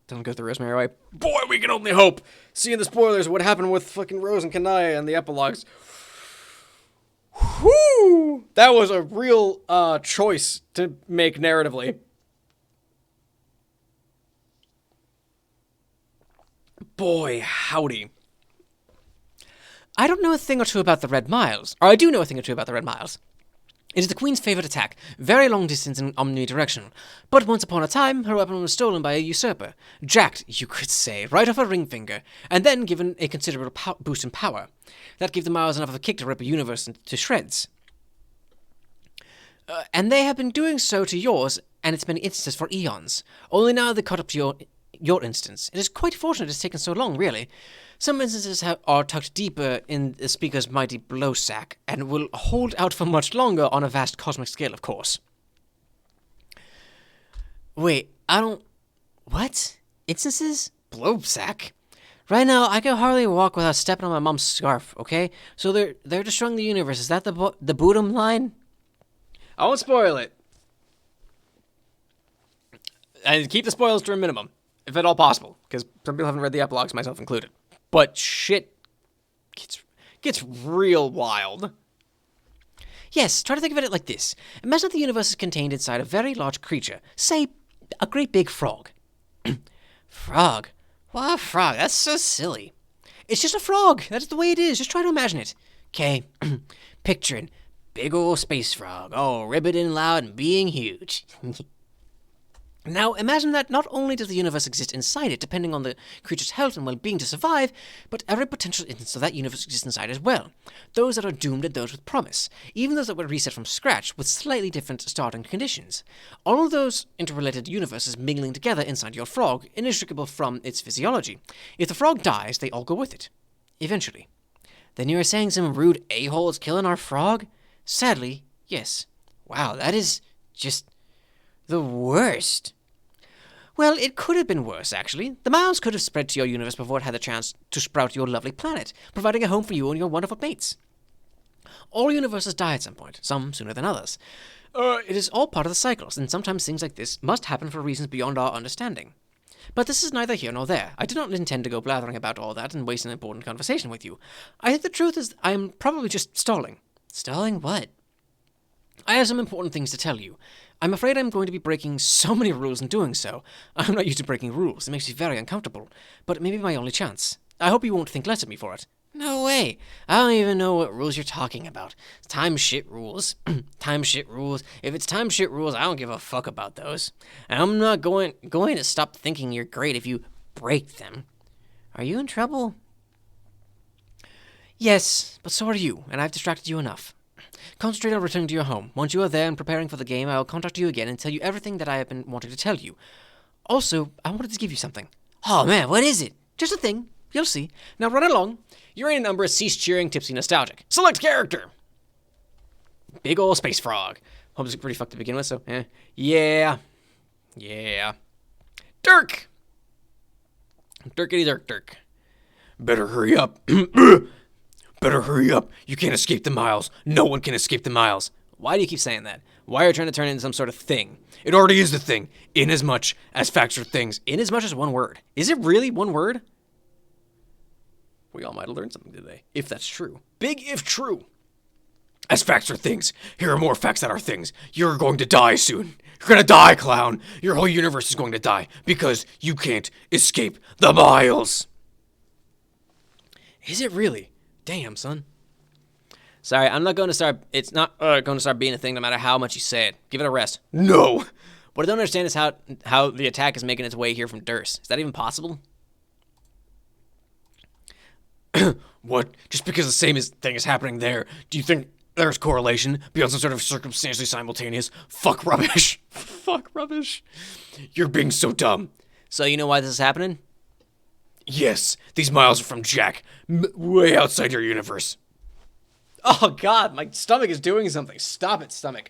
Don't go the Rosemary way. Boy, we can only hope. Seeing the spoilers, what happened with fucking Rose and Kanaya and the epilogues. Whoo! That was a real choice to make narratively. Boy, howdy. I don't know a thing or two about the Red Miles. Or I do know a thing or two about the Red Miles. It is the Queen's favorite attack, very long distance and omnidirectional. But once upon a time, her weapon was stolen by a usurper, jacked, you could say, right off her ring finger, and then given a considerable boost in power. That gave the Miles enough of a kick to rip a universe to shreds. And they have been doing so to yours, and its many instances for eons. Only now they caught up to your instance. It is quite fortunate it's taken so long, really. Some instances are tucked deeper in the speaker's mighty blow sack, and will hold out for much longer on a vast cosmic scale, of course. Wait, what? Instances? Blow sack? Right now, I can hardly walk without stepping on my mom's scarf, okay? So they're destroying the universe. Is that the bottom line? I won't spoil it. And keep the spoilers to a minimum, if at all possible, because some people haven't read the epilogues, myself included. But shit gets real wild. Yes, try to think of it like this. Imagine that the universe is contained inside a very large creature. Say, a great big frog. Frog? Why a frog? That's so silly. It's just a frog. That's the way it is. Just try to imagine it. Okay, picturing big old space frog, all ribbed and loud and being huge. Now, imagine that not only does the universe exist inside it, depending on the creature's health and well-being to survive, but every potential instance of that universe exists inside as well. Those that are doomed and those with promise, even those that were reset from scratch with slightly different starting conditions. All of those interrelated universes mingling together inside your frog, inextricable from its physiology. If the frog dies, they all go with it. Eventually. Then you are saying some rude a-hole is killing our frog? Sadly, yes. Wow, that is just the worst. Well, it could have been worse, actually. The Miles could have spread to your universe before it had the chance to sprout your lovely planet, providing a home for you and your wonderful mates. All universes die at some point, some sooner than others. It is all part of the cycles, and sometimes things like this must happen for reasons beyond our understanding. But this is neither here nor there. I did not intend to go blathering about all that and waste an important conversation with you. I think the truth is I am probably just stalling. Stalling what? I have some important things to tell you. I'm afraid I'm going to be breaking so many rules in doing so. I'm not used to breaking rules. It makes me very uncomfortable. But it may be my only chance. I hope you won't think less of me for it. No way. I don't even know what rules you're talking about. Time shit rules. Time shit rules. If it's time shit rules, I don't give a fuck about those. And I'm not going to stop thinking you're great if you break them. Are you in trouble? Yes, but so are you, and I've distracted you enough. Concentrate on returning to your home. Once you are there and preparing for the game, I will contact you again and tell you everything that I have been wanting to tell you. Also, I wanted to give you something. Oh man, what is it? Just a thing. You'll see. Now run along. Your any number is cease cheering, tipsy, nostalgic. Select character. Big ol' space frog. Home's pretty fucked to begin with, so yeah. Dirk. Dirkity Dirk. Better hurry up. Better hurry up. You can't escape the miles. No one can escape the miles. Why do you keep saying that? Why are you trying to turn it into some sort of thing? It already is the thing. Inasmuch as facts are things. Inasmuch as one word. Is it really one word? We all might have learned something today, if that's true. Big if true. As facts are things. Here are more facts that are things. You're going to die soon. You're gonna die, clown. Your whole universe is going to die because you can't escape the miles. Is it really? Damn, son. Sorry, I'm not going to start... It's not going to start being a thing no matter how much you say it. Give it a rest. No. What I don't understand is how the attack is making its way here from Durst. Is that even possible? What? Just because the same thing is happening there, do you think there's correlation beyond some sort of circumstantially simultaneous? Fuck rubbish. Fuck rubbish. You're being so dumb. So you know why this is happening? Yes, these miles are from Jack, way outside your universe. Oh god, my stomach is doing something. Stop it, stomach.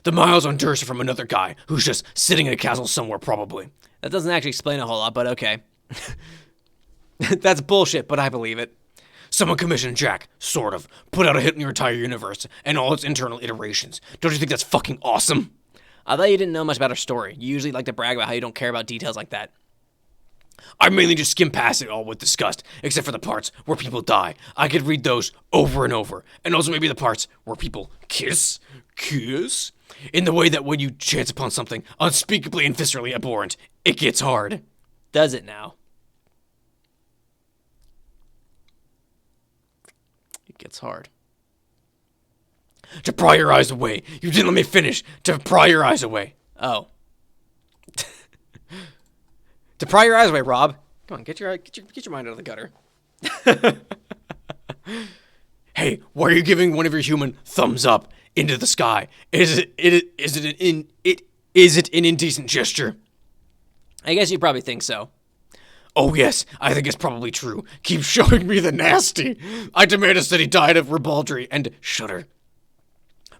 The miles on Durst are from another guy who's just sitting in a castle somewhere, probably. That doesn't actually explain a whole lot, but okay. That's bullshit, but I believe it. Someone commissioned Jack, sort of, put out a hit in your entire universe and all its internal iterations. Don't you think that's fucking awesome? I thought you didn't know much about her story. You usually like to brag about how you don't care about details like that. I mainly just skim past it all with disgust, except for the parts where people die. I could read those over and over, and also maybe the parts where people kiss, in the way that when you chance upon something unspeakably and viscerally abhorrent, it gets hard. Does it now? It gets hard. To pry your eyes away. You didn't let me finish. To pry your eyes away. Oh. To pry your eyes away, Rob. Come on, get your mind out of the gutter. Hey, why are you giving one of your human thumbs up into the sky? Is it an indecent gesture? I guess you probably think so. Oh yes, I think it's probably true. Keep showing me the nasty. I demand a steady diet of ribaldry and shudder.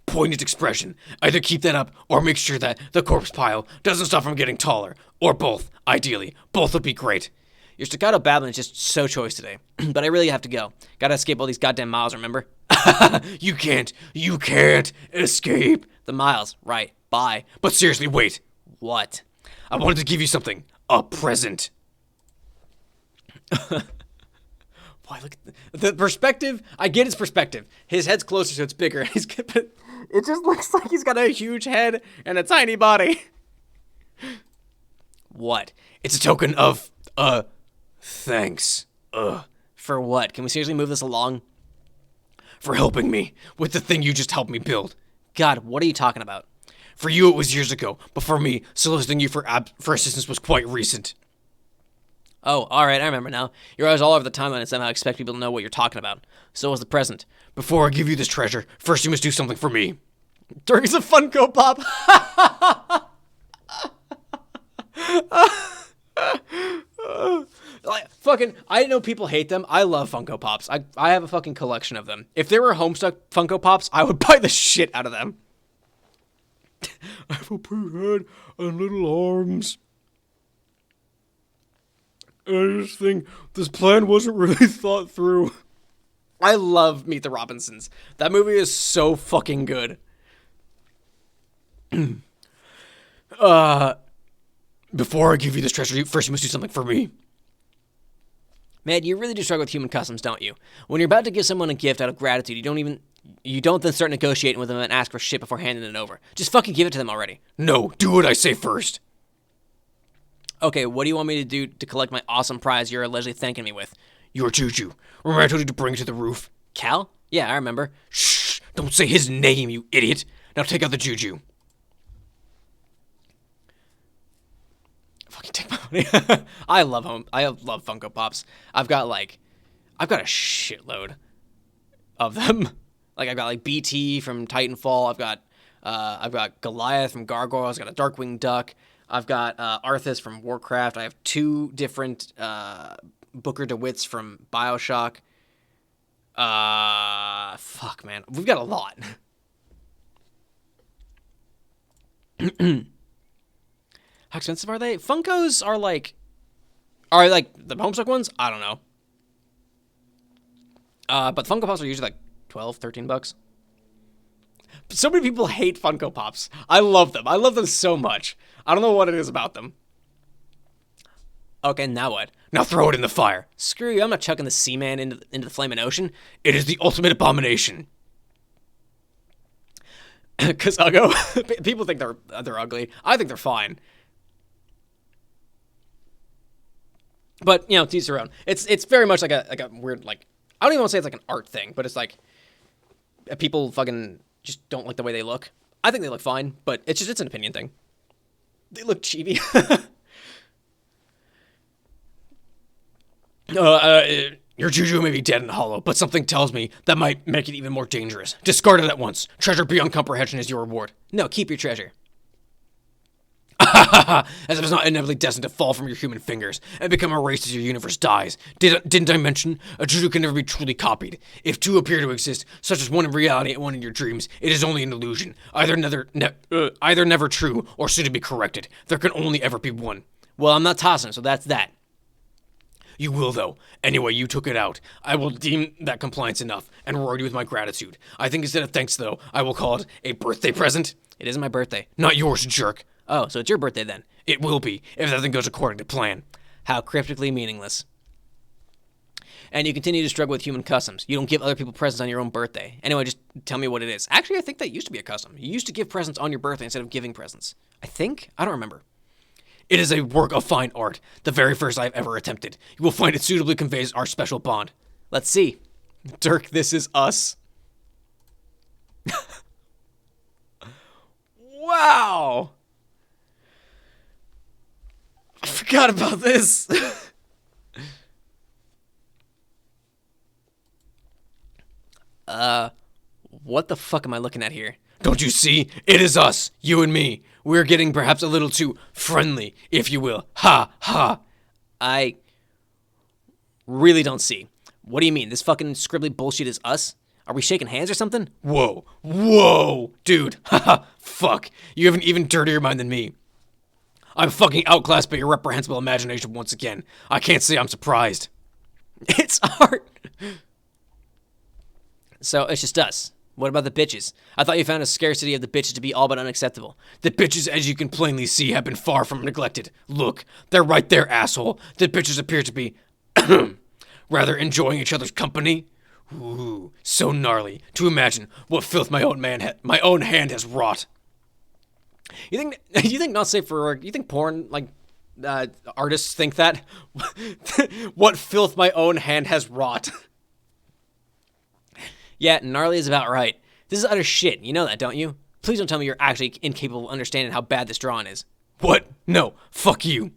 Poignant expression. Either keep that up or make sure that the corpse pile doesn't stop from getting taller. Or both, ideally. Both would be great. Your staccato babbling is just so choice today. But I really have to go. Gotta escape all these goddamn miles, remember? You can't escape the miles, right. Bye. But seriously, wait. What? I wanted to give you something. A present. Why, look at the perspective. I get his perspective. His head's closer, so it's bigger. It just looks like he's got a huge head and a tiny body. What? It's a token of, thanks. For what? Can we seriously move this along? For helping me with the thing you just helped me build. God, what are you talking about? For you, it was years ago, but for me, soliciting you for assistance was quite recent. Oh, alright, I remember now. You're always all over the timeline and somehow expect people to know what you're talking about. So was the present. Before I give you this treasure, first you must do something for me. Dirk is a Funko Pop. Fucking, I know people hate them. I love Funko Pops. I have a fucking collection of them. If there were Homestuck Funko Pops, I would buy the shit out of them. I have a big head and little arms. I just think this plan wasn't really thought through. I love Meet the Robinsons. That movie is so fucking good. Before I give you this treasure, first you must do something for me. Man, you really do struggle with human customs, don't you? When you're about to give someone a gift out of gratitude, you don't then start negotiating with them and ask for shit before handing it over. Just fucking give it to them already. No, do what I say first. Okay, what do you want me to do to collect my awesome prize you're allegedly thanking me with? Your juju. Remember I told you to bring it to the roof? Cal? Yeah, I remember. Shh! Don't say his name, you idiot. Now take out the juju. Fucking take my money. I love Funko Pops. I've got a shitload of them. Like I've got like BT from Titanfall. I've got Goliath from Gargoyles. I've got a Darkwing Duck. I've got Arthas from Warcraft. I have 2 different Booker DeWitts from BioShock. Fuck, man. We've got a lot. How expensive are they? Funkos are like the Homestuck ones? I don't know. But Funko Pops are usually like $12, $13. So many people hate Funko Pops. I love them. I love them so much. I don't know what it is about them. Okay, now what? Now throw it in the fire. Screw you. I'm not chucking the Seaman into the flaming ocean. It is the ultimate abomination. Because Uggo. People think they're ugly. I think they're fine. But, to each their own. It's very much like a weird, like, I don't even want to say it's like an art thing, but it's like people fucking just don't like the way they look. I think they look fine, but it's an opinion thing. They look chibi. Your juju may be dead and hollow, but something tells me that might make it even more dangerous. Discard it at once. Treasure beyond comprehension is your reward. No, keep your treasure. As if it's not inevitably destined to fall from your human fingers and become erased as your universe dies. Didn't I mention? A juju can never be truly copied. If 2 appear to exist, such as one in reality and one in your dreams, it is only an illusion. Either never true or soon to be corrected. There can only ever be one. Well, I'm not tossing, so that's that. You will, though. Anyway, you took it out. I will deem that compliance enough and reward you with my gratitude. I think instead of thanks, though, I will call it a birthday present. It isn't my birthday. Not yours, jerk. Oh, so it's your birthday then. It will be, if everything goes according to plan. How cryptically meaningless. And you continue to struggle with human customs. You don't give other people presents on your own birthday. Anyway, just tell me what it is. Actually, I think that used to be a custom. You used to give presents on your birthday instead of giving presents. I think? I don't remember. It is a work of fine art, the very first I've ever attempted. You will find it suitably conveys our special bond. Let's see. Dirk, this is us. Wow. I forgot about this. What the fuck am I looking at here? Don't you see? It is us, you and me. We're getting perhaps a little too friendly, if you will. Ha, ha. I really don't see. What do you mean? This fucking scribbly bullshit is us? Are we shaking hands or something? Whoa, dude. Haha, fuck. You have an even dirtier mind than me. I'm fucking outclassed by your reprehensible imagination once again. I can't say I'm surprised. It's art. So it's just us. What about the bitches? I thought you found a scarcity of the bitches to be all but unacceptable. The bitches, as you can plainly see, have been far from neglected. Look, they're right there, asshole. The bitches appear to be, rather enjoying each other's company. Ooh, so gnarly to imagine what filth my own hand has wrought. You think not safe for work? You think porn artists think that? What filth my own hand has wrought. Yeah, gnarly is about right. This is utter shit. You know that, don't you? Please don't tell me you're actually incapable of understanding how bad this drawing is. What? No, fuck you.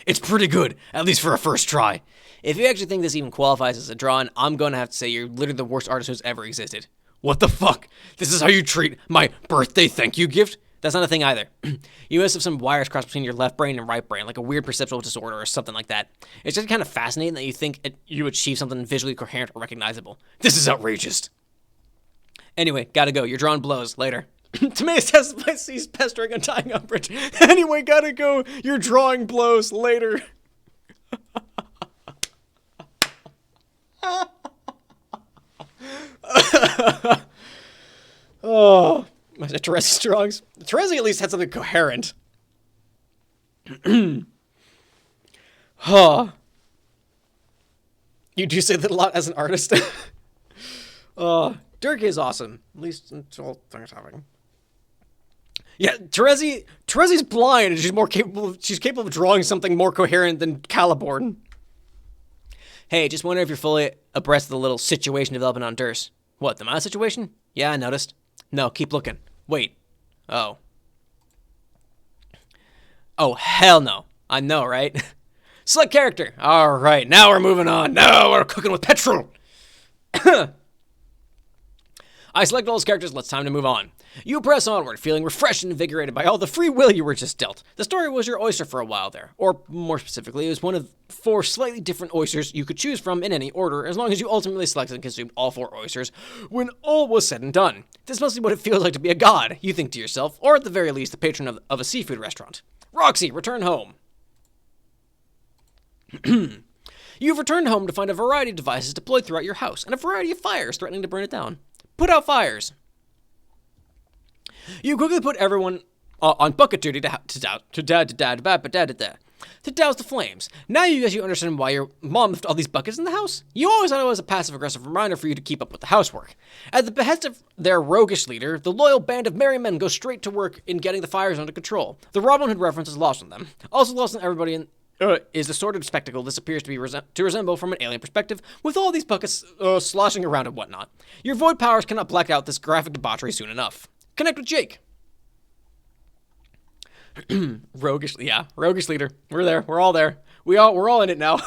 It's pretty good, at least for a first try. If you actually think this even qualifies as a drawing, I'm going to have to say you're literally the worst artist who's ever existed. What the fuck? This is how you treat my birthday thank you gift? That's not a thing either. You must have some wires crossed between your left brain and right brain, like a weird perceptual disorder or something like that. It's just kind of fascinating that you think you achieve something visually coherent or recognizable. This is outrageous. Anyway, gotta go. Your drawing blows. Later. Tomatoes tested by C's pestering untying umbrage. Anyway, gotta go. Your drawing blows. Later. Oh, Teresa's drawings. Teresa at least had something coherent. Oh, you do say that a lot as an artist. Dirk is awesome, at least until things happen. Yeah, Teresa's blind, and she's capable of drawing something more coherent than Caliborn. Hey, just wonder if you're fully abreast of the little situation developing on Dirce. What, the mouse situation? Yeah, I noticed. No, keep looking. Wait. Oh. Oh, hell no. I know, right? Select character. All right, now we're moving on. Now we're cooking with petrol. I select all those characters, it's time to move on. You press onward, feeling refreshed and invigorated by all the free will you were just dealt. The story was your oyster for a while there, or more specifically, it was one of 4 slightly different oysters you could choose from in any order, as long as you ultimately selected and consumed all 4 oysters when all was said and done. This must be what it feels like to be a god, you think to yourself, or at the very least, the patron of a seafood restaurant. Roxy, return home. You've returned home to find a variety of devices deployed throughout your house, and a variety of fires threatening to burn it down. Put out fires. You quickly put everyone on bucket duty to douse the flames. Now you guys understand why your mom left all these buckets in the house. You always thought it was a passive-aggressive reminder for you to keep up with the housework. At the behest of their roguish leader, the loyal band of merry men go straight to work in getting the fires under control. The Robin Hood reference is lost on them. Also lost on everybody is the sordid spectacle this appears to be resemble from an alien perspective, with all these buckets sloshing around and whatnot. Your void powers cannot black out this graphic debauchery soon enough. Connect with Jake. Roguish leader. We're there. We're all there. We're all in it now.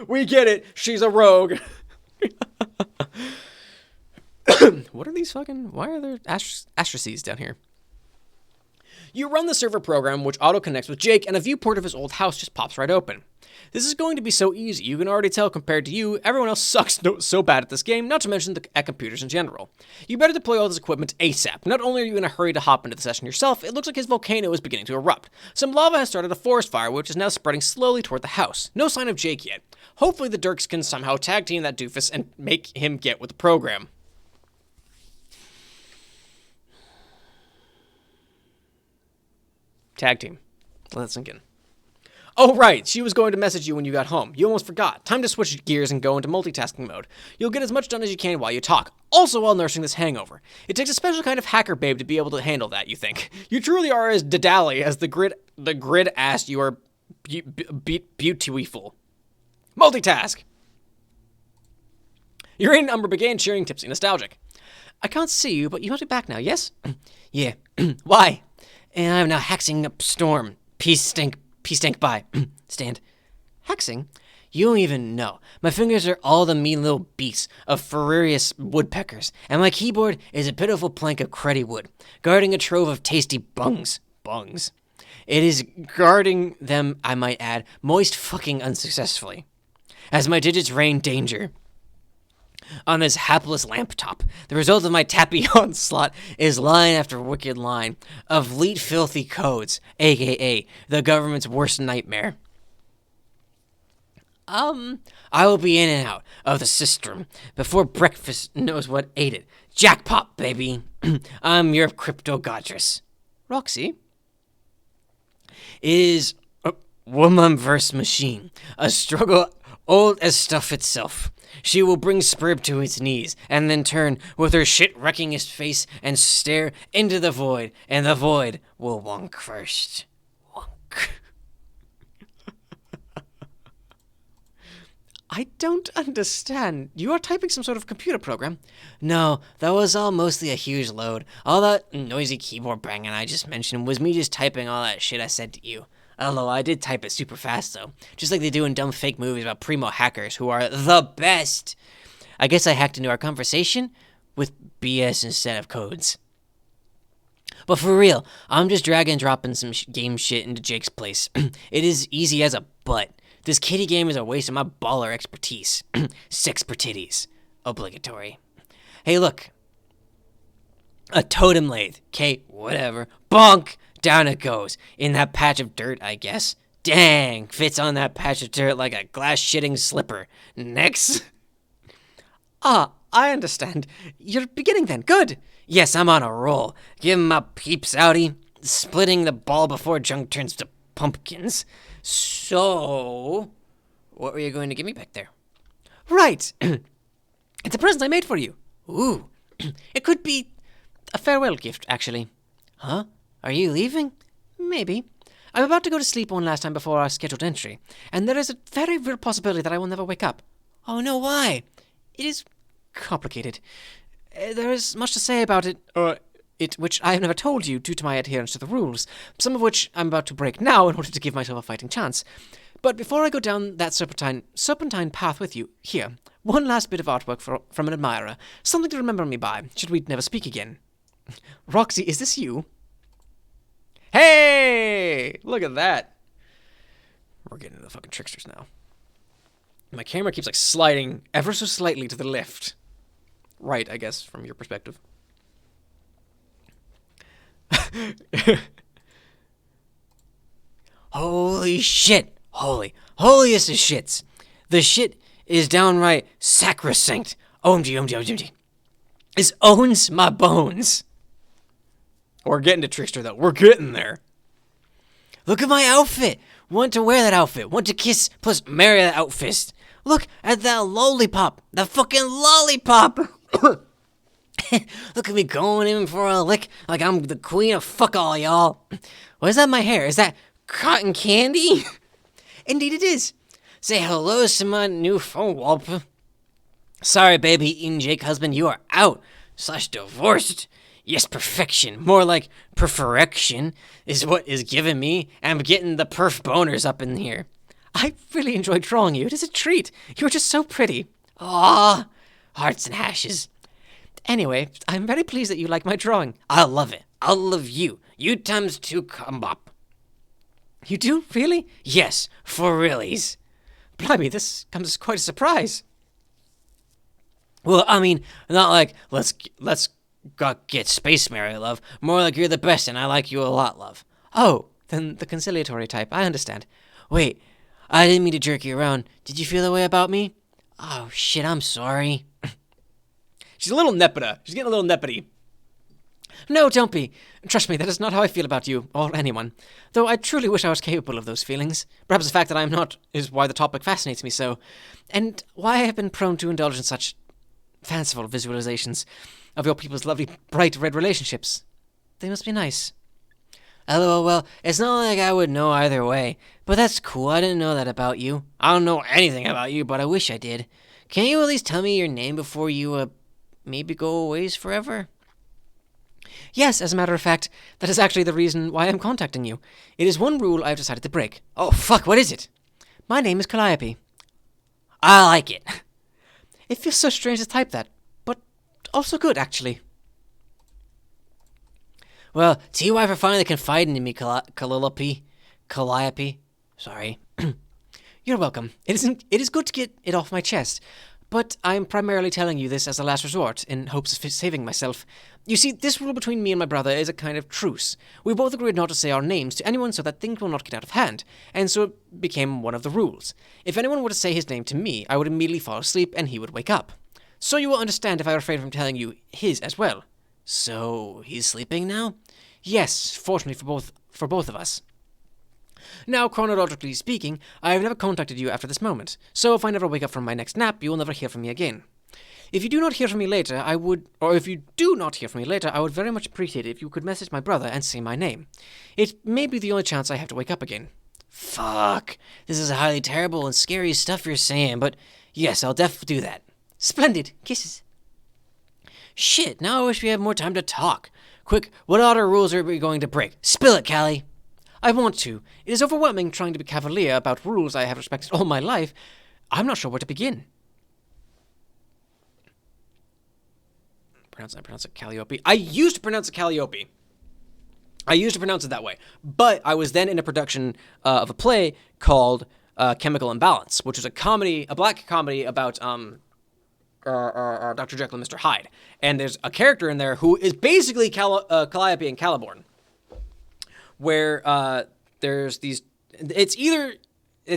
We get it. She's a rogue. What are these fucking? Why are there asterisks down here? You run the server program, which auto-connects with Jake, and a viewport of his old house just pops right open. This is going to be so easy. You can already tell compared to you, everyone else sucks so bad at this game, not to mention at computers in general. You better deploy all this equipment ASAP. Not only are you in a hurry to hop into the session yourself, it looks like his volcano is beginning to erupt. Some lava has started a forest fire, which is now spreading slowly toward the house. No sign of Jake yet. Hopefully the Dirks can somehow tag team that doofus and make him get with the program. Tag team. Let that sink in. Oh, right. She was going to message you when you got home. You almost forgot. Time to switch gears and go into multitasking mode. You'll get as much done as you can while you talk, also while nursing this hangover. It takes a special kind of hacker babe to be able to handle that, you think. You truly are as dadally as the grid asked you are beautiful. Multitask. Irene and Umber began cheering, tipsy, nostalgic. I can't see you, but you must be back now, yes? Yeah. Why? And I'm now hexing up storm. Peace stank by. Stand. Hexing? You don't even know. My fingers are all the mean little beasts of furious woodpeckers, and my keyboard is a pitiful plank of cruddy wood, guarding a trove of tasty bungs. Bungs. It is guarding them, I might add, moist fucking unsuccessfully. As my digits rain danger on this hapless lamp top. The result of my tappy onslaught is line after wicked line of leet filthy codes, aka the government's worst nightmare. I will be in and out of the system before breakfast knows what ate it. Jackpot, baby. I'm your crypto goddess. Roxy is a woman versus machine, a struggle old as stuff itself. She will bring Sburb to its knees, and then turn with her shit-wrecking his face and stare into the void, and the void will wonk first. Wonk. I don't understand. You are typing some sort of computer program? No, that was all mostly a huge load. All that noisy keyboard banging I just mentioned was me just typing all that shit I said to you. Although I did type it super fast, though. Just like they do in dumb fake movies about primo hackers who are the best. I guess I hacked into our conversation with BS instead of codes. But for real, I'm just drag and dropping some game shit into Jake's place. It is easy as a butt. This kitty game is a waste of my baller expertise. Sex per titties. Obligatory. Hey, look. A totem lathe. Okay, whatever. Bonk! Down it goes. In that patch of dirt, I guess. Dang, fits on that patch of dirt like a glass-shitting slipper. Next. Ah, I understand. You're beginning then. Good. Yes, I'm on a roll. Give 'em a peeps, outie. Splitting the ball before junk turns to pumpkins. So, what were you going to give me back there? Right. It's a present I made for you. Ooh. It could be a farewell gift, actually. Huh? Are you leaving? Maybe. I'm about to go to sleep one last time before our scheduled entry, and there is a very real possibility that I will never wake up. Oh no, why? It is complicated. There is much to say about it, which I have never told you due to my adherence to the rules, some of which I'm about to break now in order to give myself a fighting chance. But before I go down that serpentine path with you, here, One last bit of artwork from an admirer. Something to remember me by, should we never speak again. Roxy, is this you? Hey! Look at that. We're getting into the fucking tricksters now. My camera keeps, like, sliding ever so slightly to the left. Right, I guess, from your perspective. Holy shit! Holiest of shits! The shit is downright sacrosanct. OMG. This owns my bones. We're getting to trickster, though. We're getting there. Look at my outfit. Want to wear that outfit. Want to kiss plus marry that outfit. Look at that lollipop. That fucking lollipop. Look at me going in for a lick like I'm the queen of fuck all, y'all. What is that in my hair? Is that cotton candy? Indeed it is. Say hello to my new phone wallpaper. Sorry, baby, eating Jake husband, you are out. / divorced. Yes, perfection. More like perfection is what is giving me. I'm getting the perf boners up in here. I really enjoyed drawing you. It is a treat. You are just so pretty. Aw, hearts and hashes. Anyway, I'm very pleased that you like my drawing. I love it. I love you. You times 2 come up. You do? Really? Yes, for realies. Blimey, this comes as quite a surprise. Well, I mean, not like, let's get space married, love. More like you're the best and I like you a lot, love. Oh, then the conciliatory type. I understand. Wait, I didn't mean to jerk you around. Did you feel that way about me? Oh, shit, I'm sorry. She's a little nepeta. She's getting a little neppety. No, don't be. Trust me, that is not how I feel about you, or anyone. Though I truly wish I was capable of those feelings. Perhaps the fact that I am not is why the topic fascinates me so, and why I have been prone to indulge in such fanciful visualizations of your people's lovely, bright red relationships. They must be nice. LOL, well, it's not like I would know either way, but that's cool. I didn't know that about you. I don't know anything about you, but I wish I did. Can you at least tell me your name before you, maybe go a ways forever? Yes, as a matter of fact, that is actually the reason why I'm contacting you. It is one rule I've decided to break. Oh, fuck, what is it? My name is Calliope. I like it. It feels so strange to type that, but also good, actually. Well, to you for finally confiding in me, Calliope. Sorry. You're welcome. It is good to get it off my chest, but I'm primarily telling you this as a last resort, in hopes of saving myself. You see, this rule between me and my brother is a kind of truce. We both agreed not to say our names to anyone so that things will not get out of hand, and so it became one of the rules. If anyone were to say his name to me, I would immediately fall asleep and he would wake up. So you will understand if I refrain from telling you his as well. So, he's sleeping now? Yes, fortunately for both of us. Now, chronologically speaking, I have never contacted you after this moment, so if I never wake up from my next nap, you will never hear from me again. If you do not hear from me later, I would very much appreciate it if you could message my brother and say my name. It may be the only chance I have to wake up again. Fuck, this is highly terrible and scary stuff you're saying, but yes, I'll definitely do that. Splendid, kisses. Shit, now I wish we had more time to talk. Quick, what other rules are we going to break? Spill it, Callie. I want to. It is overwhelming trying to be cavalier about rules I have respected all my life. I'm not sure where to begin. I pronounce it Calliope. I used to pronounce it Calliope. I used to pronounce it that way. But I was then in a production of a play called Chemical Imbalance, which was a black comedy about Dr. Jekyll and Mr. Hyde. And there's a character in there who is basically Calliope and Caliborn, where there's these... It's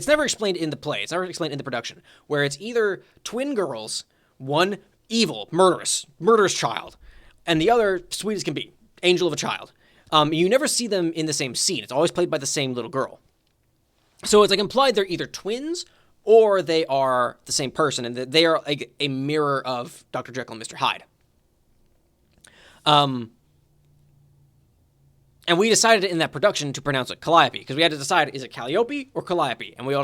never explained in the play. It's never explained in the production, where it's either twin girls, one evil, murderous child, and the other sweet as can be, angel of a child. You never see them in the same scene. It's always played by the same little girl. So it's like implied they're either twins or they are the same person, and that they are like a mirror of Dr. Jekyll and Mr. Hyde. And we decided in that production to pronounce it Calliope, because we had to decide, is it Calliope or Calliope? And they all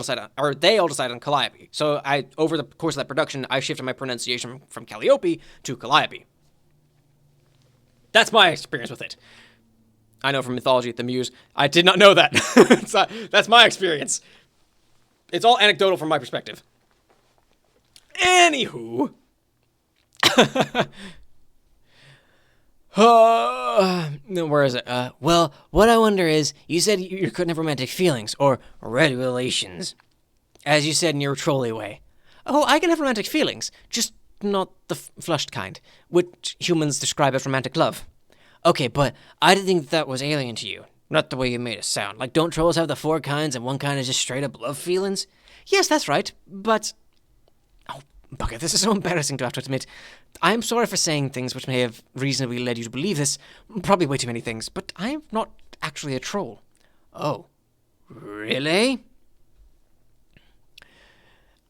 decided on Calliope. So over the course of that production, I shifted my pronunciation from Calliope to Calliope. That's my experience with it. I know from Mythology at the Muse. I did not know that. That's my experience. It's all anecdotal from my perspective. Anywho. Where is it? Well, what I wonder is, you said you couldn't have romantic feelings, or relations, as you said in your trolley way. Oh, I can have romantic feelings, just not the flushed kind, which humans describe as romantic love. Okay, but I didn't think that was alien to you. Not the way you made it sound. Like, don't trolls have the 4 kinds and one kind is just straight up love feelings? Yes, that's right, but... Oh, bugger, this is so embarrassing to have to admit. I'm sorry for saying things which may have reasonably led you to believe this. Probably way too many things, but I'm not actually a troll. Oh, really?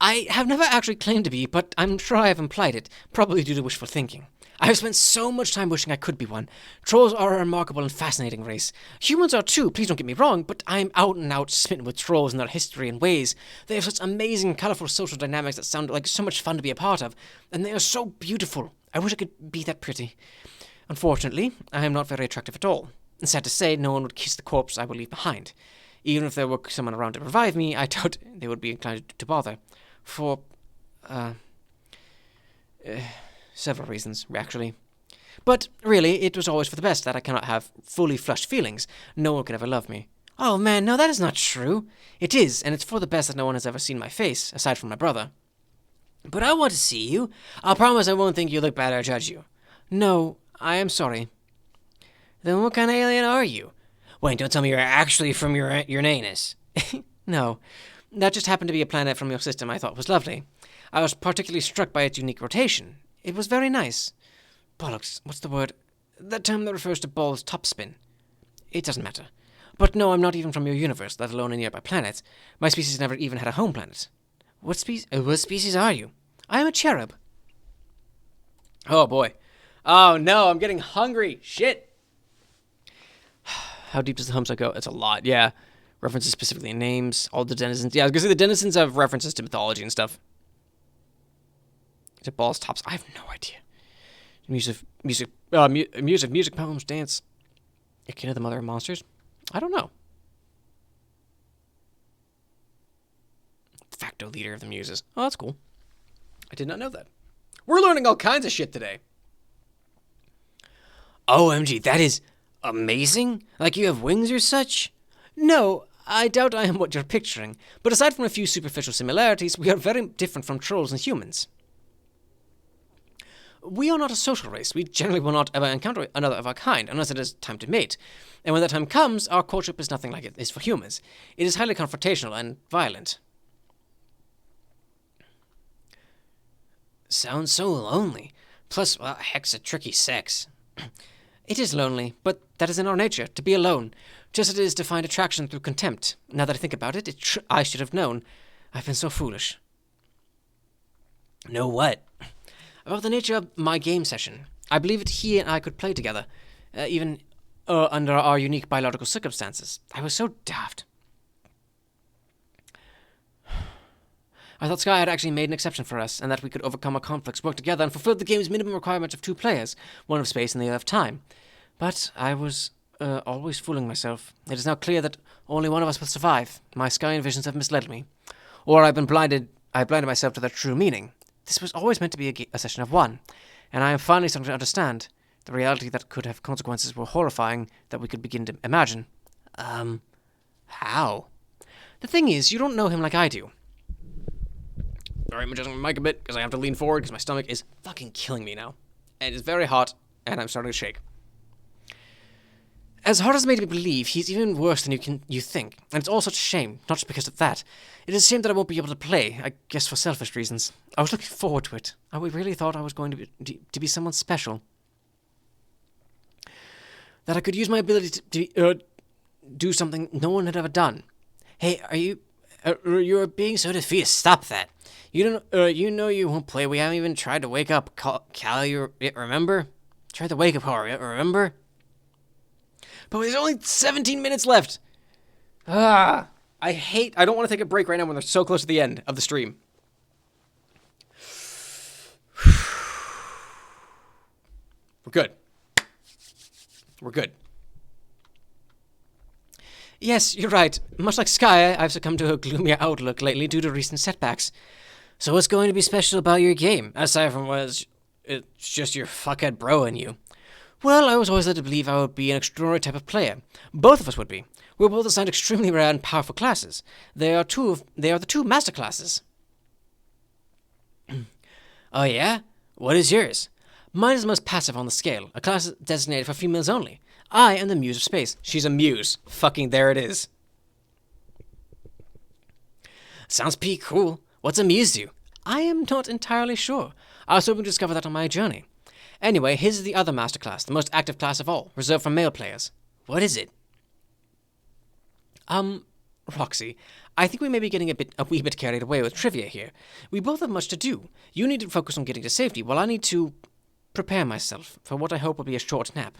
I have never actually claimed to be, but I'm sure I have implied it, probably due to wishful thinking. I have spent so much time wishing I could be one. Trolls are a remarkable and fascinating race. Humans are too, please don't get me wrong, but I'm out and out smitten with trolls and their history and ways. They have such amazing, colourful social dynamics that sound like so much fun to be a part of, and they are so beautiful. I wish I could be that pretty. Unfortunately, I am not very attractive at all. And sad to say, no one would kiss the corpse I will leave behind. Even if there were someone around to revive me, I doubt they would be inclined to bother. For, several reasons, actually. But, really, it was always for the best that I cannot have fully flushed feelings. No one could ever love me. Oh, man, no, that is not true. It is, and it's for the best that no one has ever seen my face, aside from my brother. But I want to see you. I'll promise I won't think you look bad or judge you. No, I am sorry. Then what kind of alien are you? Wait, don't tell me you're actually from Uranus. No, that just happened to be a planet from your system I thought was lovely. I was particularly struck by its unique rotation. It was very nice. Bollocks, what's the word? That term that refers to ball's topspin. It doesn't matter. But no, I'm not even from your universe, let alone a nearby planet. My species never even had a home planet. What species are you? I am a cherub. Oh, boy. Oh, no, I'm getting hungry. Shit. How deep does the Homestuck go? It's a lot, yeah. References specifically names, all the denizens. Yeah, I was going to say the denizens have references to mythology and stuff. Is it balls, tops? I have no idea. Music, poems, dance. Akin to the mother of monsters? I don't know. De facto leader of the muses. Oh, that's cool. I did not know that. We're learning all kinds of shit today. OMG, that is amazing? Like you have wings or such? No, I doubt I am what you're picturing. But aside from a few superficial similarities, we are very different from trolls and humans. We are not a social race. We generally will not ever encounter another of our kind, unless it is time to mate. And when that time comes, our courtship is nothing like it is for humans. It is highly confrontational and violent. Sounds so lonely. Plus, well, heck's a tricky sex. It is lonely, but that is in our nature, to be alone. Just as it is to find attraction through contempt. Now that I think about it, I should have known. I've been so foolish. Know what? About the nature of my game session. I believe that he and I could play together, even under our unique biological circumstances. I was so daft. I thought Sky had actually made an exception for us, and that we could overcome our conflicts, work together, and fulfill the game's minimum requirement of 2 players, one of space and the other of time. But I was always fooling myself. It is now clear that only one of us will survive. My Sky visions have misled me. Or I blinded myself to their true meaning. This was always meant to be a session of 1, and I am finally starting to understand. The reality that could have consequences were horrifying that we could begin to imagine. How? The thing is, you don't know him like I do. Sorry, I'm adjusting my mic a bit because I have to lean forward because my stomach is fucking killing me now. And it's very hot, and I'm starting to shake. As hard as it made me believe, he's even worse than you think, and it's all such a shame, not just because of that. It is a shame that I won't be able to play, I guess for selfish reasons. I was looking forward to it. I really thought I was going to be someone special. That I could use my ability to do something no one had ever done. Hey, you're being so defeated. Stop that. You know you won't play. We haven't even tried to wake up Callie, remember? Tried the wake up call, remember? But there's only 17 minutes left. I don't want to take a break right now when they're so close to the end of the stream. We're good. We're good. Yes, you're right. Much like Sky, I've succumbed to a gloomier outlook lately due to recent setbacks. So what's going to be special about your game, aside from it's just your fuckhead bro and you? Well, I was always led to believe I would be an extraordinary type of player. Both of us would be. We're both assigned extremely rare and powerful classes. They are the two master classes. Oh yeah? What is yours? Mine is the most passive on the scale, a class designated for females only. I am the Muse of Space. She's a muse. Fucking there it is. Sounds pretty cool. What's a muse do? I am not entirely sure. I was hoping to discover that on my journey. Anyway, his is the other master class, the most active class of all, reserved for male players. What is it? Roxy, I think we may be getting a wee bit carried away with trivia here. We both have much to do. You need to focus on getting to safety, while I need to prepare myself for what I hope will be a short nap.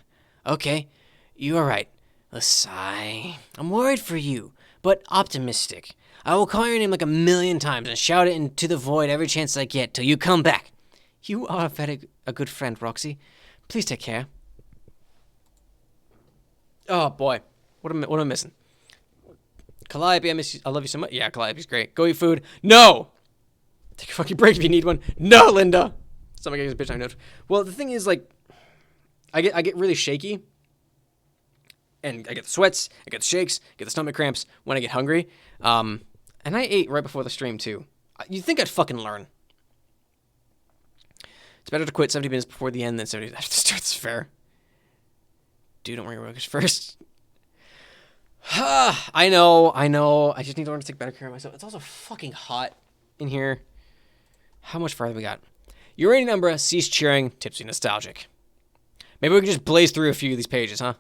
Okay, you are right. A sigh. I'm worried for you, but optimistic. I will call your name like 1,000,000 times and shout it into the void every chance I get till you come back. You are a good friend, Roxy. Please take care. Oh boy, what am I missing? Calliope, I miss you. I love you so much. Yeah, Calliope's great. Go eat food. No! Take a fucking break if you need one. No, Linda! Somebody gets a bitch I note. Well, the thing is, like, I get really shaky. And I get the sweats, I get the shakes, I get the stomach cramps when I get hungry. And I ate right before the stream, too. You'd think I'd fucking learn. It's better to quit 70 minutes before the end than 70 minutes after the start. That's fair. Dude, don't worry, Rokish first. I know. I just need to learn to take better care of myself. It's also fucking hot in here. How much farther we got? Uranian Umbra, cease cheering, tipsy nostalgic. Maybe we can just blaze through a few of these pages, huh?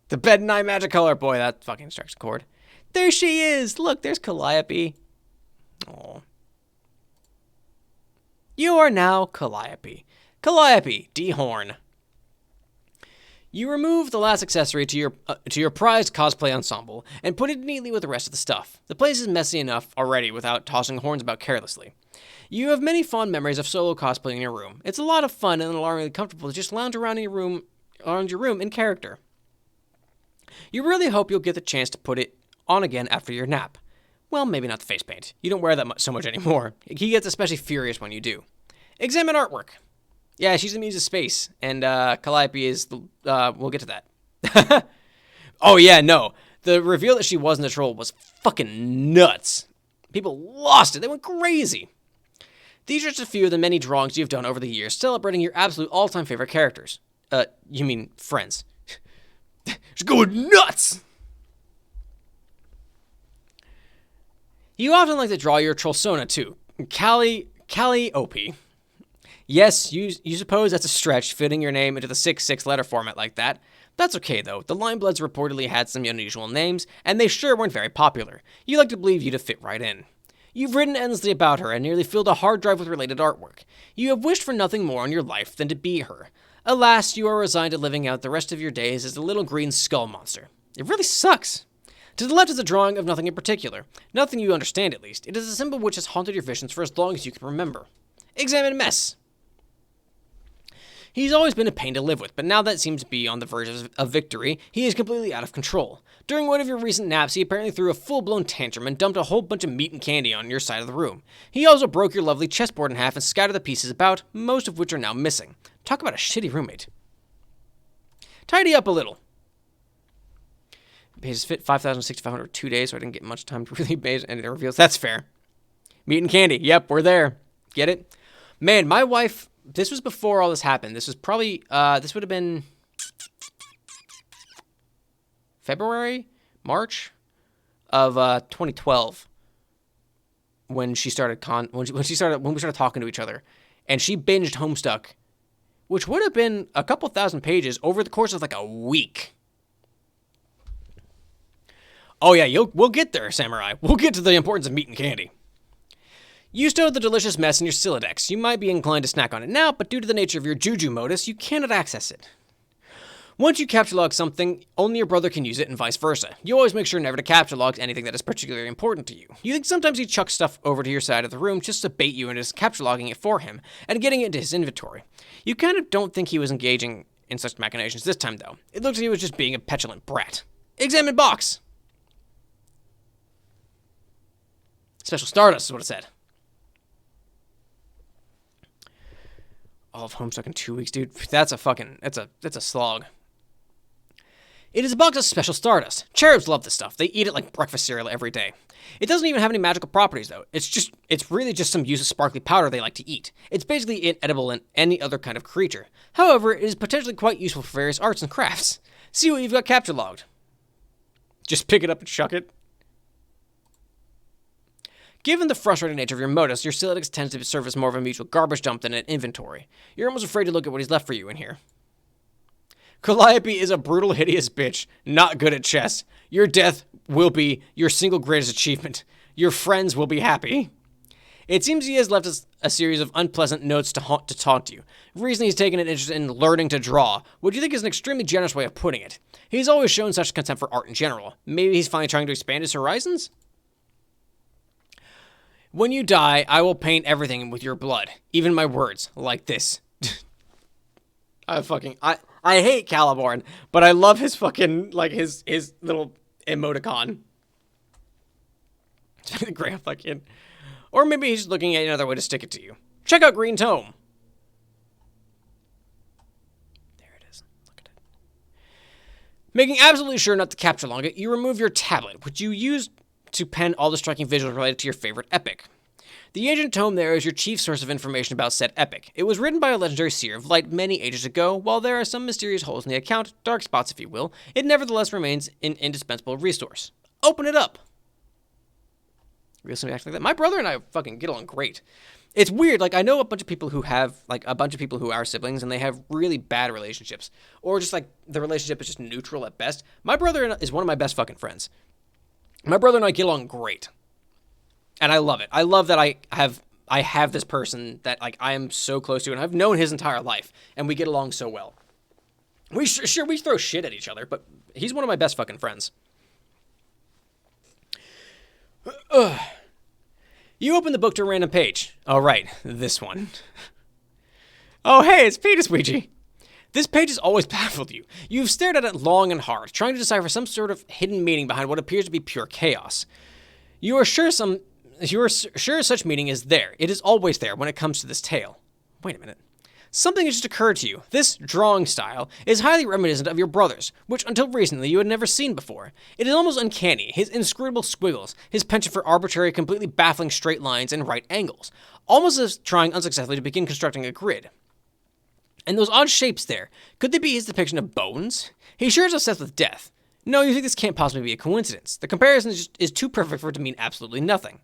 The bed and eye magic color. Boy, that fucking strikes a chord. There she is. Look, there's Calliope. Oh. You are now Calliope. Calliope, D-Horn. You remove the last accessory to your prized cosplay ensemble and put it neatly with the rest of the stuff. The place is messy enough already without tossing horns about carelessly. You have many fond memories of solo cosplaying in your room. It's a lot of fun and alarmingly comfortable to just lounge around your room in character. You really hope you'll get the chance to put it on again after your nap. Well, maybe not the face paint. You don't wear that so much anymore. He gets especially furious when you do. Examine artwork. Yeah, she's the Muse of Space, and Calliope is the, we'll get to that. Oh yeah, no. The reveal that she wasn't a troll was fucking nuts. People lost it. They went crazy. These are just a few of the many drawings you've done over the years, celebrating your absolute all-time favorite characters. You mean friends. Just going nuts! You often like to draw your Trollsona too. Calliope. Yes, you suppose that's a stretch, fitting your name into the 6 letter format like that. That's okay, though. The Limebloods reportedly had some unusual names, and they sure weren't very popular. You like to believe you'd have fit right in. You've written endlessly about her and nearly filled a hard drive with related artwork. You have wished for nothing more in your life than to be her. Alas, you are resigned to living out the rest of your days as a little green skull monster. It really sucks. To the left is a drawing of nothing in particular. Nothing you understand, at least. It is a symbol which has haunted your visions for as long as you can remember. Examine Mess. He's always been a pain to live with, but now that seems to be on the verge of victory, he is completely out of control. During one of your recent naps, he apparently threw a full-blown tantrum and dumped a whole bunch of meat and candy on your side of the room. He also broke your lovely chessboard in half and scattered the pieces about, most of which are now missing. Talk about a shitty roommate. Tidy up a little. Pages fit 5,600 2 days, so I didn't get much time to really base any reveals. That's fair. Meat and candy. Yep, we're there. Get it? Man, my wife... This was before all this happened. This was probably, this would have been February, March of 2012 when we started talking to each other, and she binged Homestuck, which would have been a couple thousand pages over the course of like a week. Oh yeah, we'll get there, Samurai. We'll get to the importance of meat and candy. You stowed the delicious mess in your Silodex. You might be inclined to snack on it now, but due to the nature of your Juju modus, you cannot access it. Once you capture log something, only your brother can use it and vice versa. You always make sure never to capture log anything that is particularly important to you. You think sometimes he chucks stuff over to your side of the room just to bait you into capture logging it for him and getting it into his inventory. You kind of don't think he was engaging in such machinations this time, though. It looks like he was just being a petulant brat. Examine box! Special Stardust is what it said. all of Homestuck in 2 weeks, dude. That's a slog. It is a box of special stardust. Cherubs love this stuff. They eat it like breakfast cereal every day. It doesn't even have any magical properties, though. It's really just some use of sparkly powder they like to eat. It's basically inedible in any other kind of creature. However, it is potentially quite useful for various arts and crafts. See what you've got capture logged. Just pick it up and chuck it. Given the frustrating nature of your modus, your Silitix tends to serve as more of a mutual garbage dump than an inventory. You're almost afraid to look at what he's left for you in here. Calliope is a brutal, hideous bitch, not good at chess. Your death will be your single greatest achievement. Your friends will be happy. It seems he has left us a series of unpleasant notes to taunt you. Reason he's taken an interest in learning to draw, which you think is an extremely generous way of putting it. He's always shown such contempt for art in general. Maybe he's finally trying to expand his horizons? When you die, I will paint everything with your blood, even my words, like this. I hate Caliborn, but I love his fucking, like, his little emoticon. Great fucking. Or maybe he's looking at another way to stick it to you. Check out Green Tome. There it is. Look at it. Making absolutely sure not to capture log it, you remove your tablet, which you use to pen all the striking visuals related to your favorite epic. The ancient tome there is your chief source of information about said epic. It was written by a legendary seer of light many ages ago. While there are some mysterious holes in the account, dark spots if you will, it nevertheless remains an indispensable resource. Open it up. Real somebody acts like that. My brother and I fucking get along great. It's weird, like I know a bunch of people who have, like a bunch of people who are siblings and they have really bad relationships. Or just like the relationship is just neutral at best. My brother is one of my best fucking friends. My brother and I get along great. And I love it. I love that I have this person that like I am so close to, and I've known his entire life, and we get along so well. We throw shit at each other, but he's one of my best fucking friends. You open the book to a random page. Oh right, this one. Oh hey, it's Peter Squeegee. This page has always baffled you. You've stared at it long and hard, trying to decipher some sort of hidden meaning behind what appears to be pure chaos. You are sure such meaning is there. It is always there when it comes to this tale. Wait a minute. Something has just occurred to you. This drawing style is highly reminiscent of your brother's, which until recently you had never seen before. It is almost uncanny, his inscrutable squiggles, his penchant for arbitrary, completely baffling straight lines and right angles, almost as trying unsuccessfully to begin constructing a grid. And those odd shapes there, could they be his depiction of bones? He sure is obsessed with death. No, you think this can't possibly be a coincidence. The comparison is too perfect for it to mean absolutely nothing.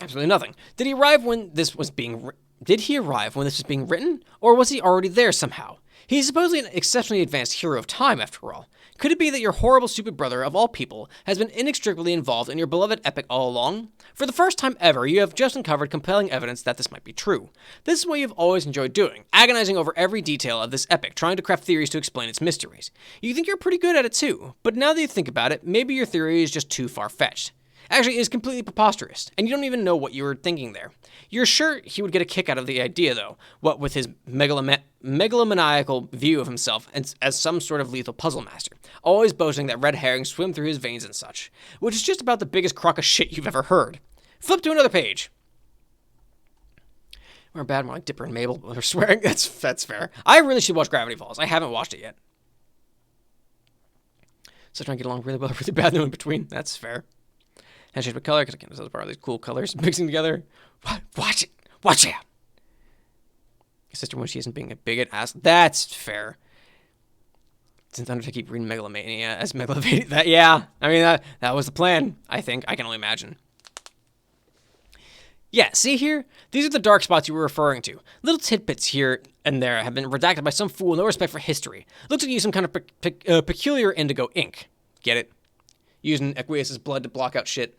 Absolutely nothing. Did he arrive when this was being written, or was he already there somehow? He's supposedly an exceptionally advanced hero of time, after all. Could it be that your horrible, stupid brother, of all people, has been inextricably involved in your beloved epic all along? For the first time ever, you have just uncovered compelling evidence that this might be true. This is what you've always enjoyed doing, agonizing over every detail of this epic, trying to craft theories to explain its mysteries. You think you're pretty good at it too, but now that you think about it, maybe your theory is just too far-fetched. Actually, it is completely preposterous, and you don't even know what you were thinking there. You're sure he would get a kick out of the idea, though, what with his megalomaniacal view of himself as some sort of lethal puzzle master, always boasting that red herrings swim through his veins and such, which is just about the biggest crock of shit you've ever heard. Flip to another page. We're bad, more like Dipper and Mabel. They're swearing. That's fair. I really should watch Gravity Falls. I haven't watched it yet. So trying to get along really well, really bad, no in between. That's fair. And change my color, because I can't tell part of these cool colors mixing together. Watch it. Watch out. Your sister, when she isn't being a bigot, ass. That's fair. Since Undertale keep reading Megalomania as Megalovania. That was the plan, I think. I can only imagine. Yeah, see here? These are the dark spots you were referring to. Little tidbits here and there have been redacted by some fool with no respect for history. Looks like you use some kind of peculiar indigo ink. Get it? Using Equius' blood to block out shit.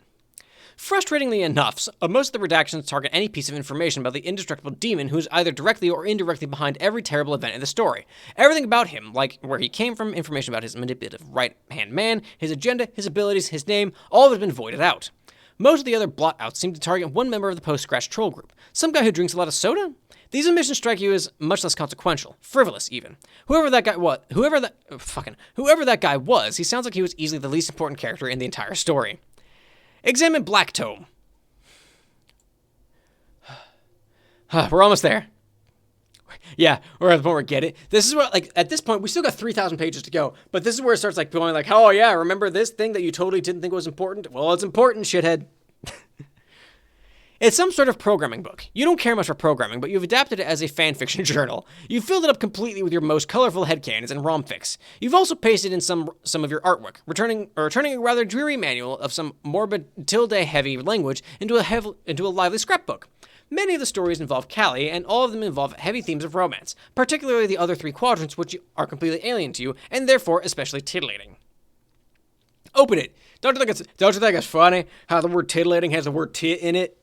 Frustratingly enough, most of the redactions target any piece of information about the indestructible demon who is either directly or indirectly behind every terrible event in the story. Everything about him, like where he came from, information about his manipulative right-hand man, his agenda, his abilities, his name, all has been voided out. Most of the other blot-outs seem to target one member of the post-scratch troll group, some guy who drinks a lot of soda? These omissions strike you as much less consequential, frivolous even. Whoever that guy was, he sounds like he was easily the least important character in the entire story. Examine Black Tome. We're almost there. Yeah, we're at the point where get it. This is what, like, at this point, we still got 3,000 pages to go. But this is where it starts, like, going like, oh, yeah, remember this thing that you totally didn't think was important? Well, it's important, shithead. It's some sort of programming book. You don't care much for programming, but you've adapted it as a fanfiction journal. You've filled it up completely with your most colorful headcanons and romfics. You've also pasted in some of your artwork, returning a rather dreary manual of some morbid tilde-heavy language into a lively scrapbook. Many of the stories involve Callie, and all of them involve heavy themes of romance, particularly the other 3 quadrants, which are completely alien to you, and therefore especially titillating. Open it. Don't you think it's funny how the word titillating has the word tit in it?